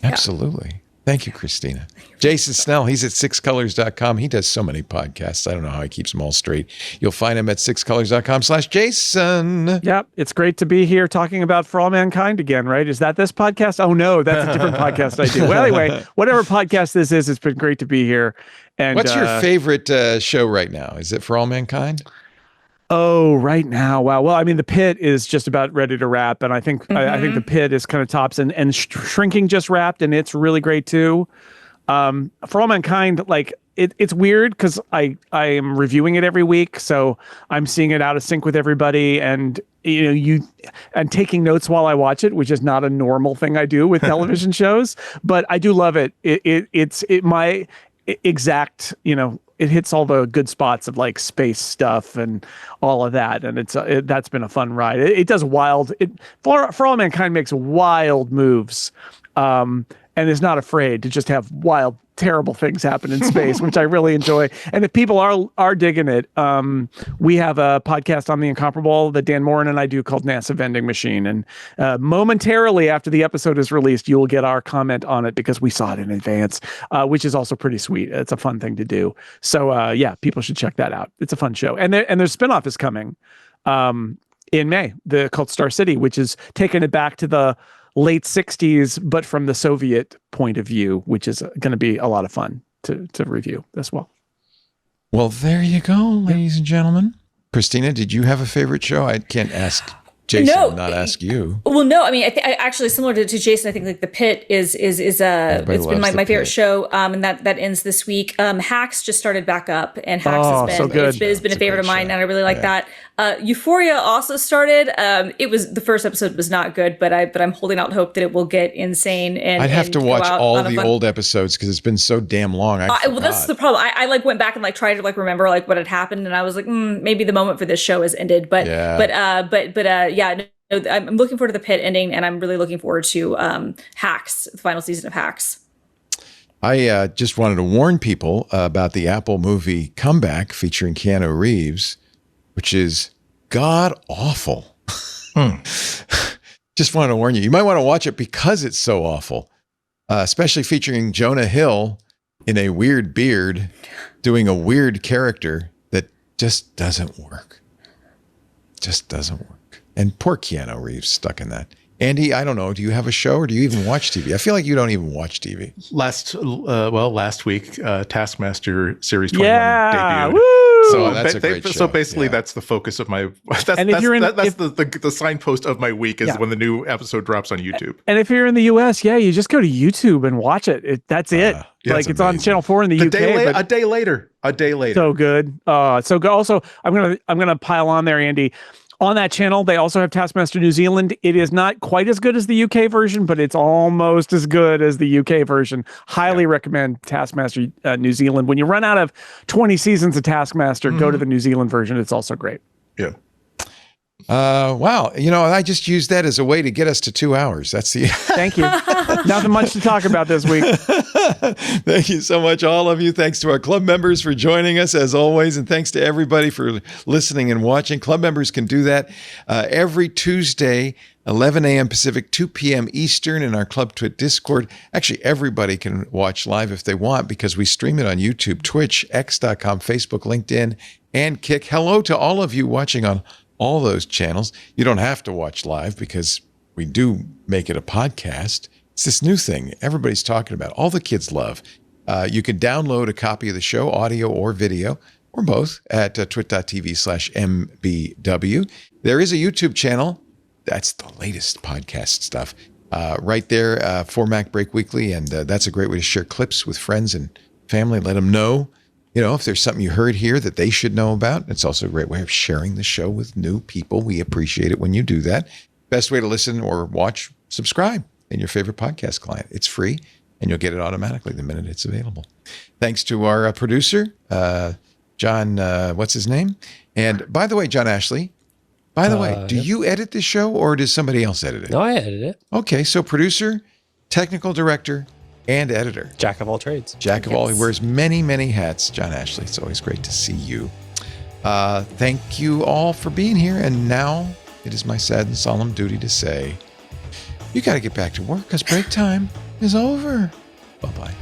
Absolutely. Yeah. Thank you, Christina. Jason Snell, he's at sixcolors.com. He does so many podcasts. I don't know how he keeps them all straight. You'll find him at sixcolors.com/Jason. Yep. It's great to be here talking about For All Mankind again, right? Is that this podcast? Oh, no, that's a different podcast I do. Well, anyway, whatever podcast this is, it's been great to be here. And what's your favorite show right now? Is it For All Mankind? Oh, right now. Wow. Well, I mean, The Pit is just about ready to wrap. And I think I think The Pit is kind of tops and Shrinking just wrapped. And it's really great, too. For All Mankind, it's weird because I am reviewing it every week. So I'm seeing it out of sync with everybody. And, and taking notes while I watch it, which is not a normal thing I do with television shows. But I do love it. It's my exact, it hits all the good spots of like space stuff and all of that, and that's been a fun ride. It does wild. For All Mankind makes wild moves, and is not afraid to just have wild, terrible things happen in space, which I really enjoy. And if people are digging it, we have a podcast on The Incomparable that Dan Morin and I do called NASA Vending Machine. And momentarily after the episode is released, you will get our comment on it because we saw it in advance, which is also pretty sweet. It's a fun thing to do. So people should check that out. It's a fun show. And their spinoff is coming in May, called Star City, which is taking it back to the late 60s, but from the Soviet point of view, which is going to be a lot of fun to review as well. Well, there you go, ladies and gentlemen. Christina, did you have a favorite show? I can't ask Jason No, not ask you. Well, no, I mean, I actually similar to Jason. I think like The Pit is it's been my favorite show, and that ends this week. Hacks just started back up, and Hacks has been so good. It's been a favorite of mine, and I really like that. Euphoria also started. It was the first episode was not good, but I'm holding out hope that it will get insane. And I'd have to go watch out all on a the fun- old episodes because it's been so damn long. well, that's the problem. I like went back and like tried to like remember like what had happened, and I was like, maybe the moment for this show has ended. But yeah. No, I'm looking forward to The Pit ending, and I'm really looking forward to Hacks, the final season of Hacks. I just wanted to warn people about the Apple movie Comeback featuring Keanu Reeves, which is god awful. Just wanted to warn you. You might want to watch it because it's so awful, especially featuring Jonah Hill in a weird beard doing a weird character that just doesn't work. Just doesn't work. And poor Keanu Reeves stuck in that. Andy, I don't know. Do you have a show or do you even watch TV? I feel like you don't even watch TV. Last week, Taskmaster Series 21 Yeah, debuted. woo! So that's a great show. So basically, Yeah. that's the focus of my. That's the signpost of my week is when the new episode drops on YouTube. And if you're in the US, you just go to YouTube and watch it. That's it. Like it's on Channel 4 in the UK. A day later. So good. So good. Also, I'm gonna pile on there, Andy. On that channel, they also have Taskmaster New Zealand. It is not quite as good as the UK version, but it's almost as good as the UK version. Highly recommend Taskmaster New Zealand. When you run out of 20 seasons of Taskmaster, go to the New Zealand version. It's also great. Yeah. Wow. I just used that as a way to get us to 2 hours. That's the. Thank you. Nothing much to talk about this week. Thank you so much, all of you. Thanks to our club members for joining us, as always. And thanks to everybody for listening and watching. Club members can do that every Tuesday, 11 a.m. Pacific, 2 p.m. Eastern in our Club Twit Discord. Actually, everybody can watch live if they want because we stream it on YouTube, Twitch, X.com, Facebook, LinkedIn, and Kick. Hello to all of you watching on all those channels. You don't have to watch live because we do make it a podcast. It's this new thing everybody's talking about. All the kids love. You can download a copy of the show, audio or video, or both, at twit.tv/mbw. There is a YouTube channel. That's the latest podcast stuff right there for MacBreak Weekly. And that's a great way to share clips with friends and family. Let them know, if there's something you heard here that they should know about. It's also a great way of sharing the show with new people. We appreciate it when you do that. Best way to listen or watch, subscribe in your favorite podcast client. It's free, and you'll get it automatically the minute it's available. Thanks to our producer, John, what's his name? And by the way, John Ashley, do you edit the show or does somebody else edit it? No, I edit it. Okay, so producer, technical director, and editor. Jack of all trades. Jack of all. He wears many, many hats, John Ashley. It's always great to see you. Thank you all for being here. And now it is my sad and solemn duty to say, you got to get back to work because break time is over. Bye-bye.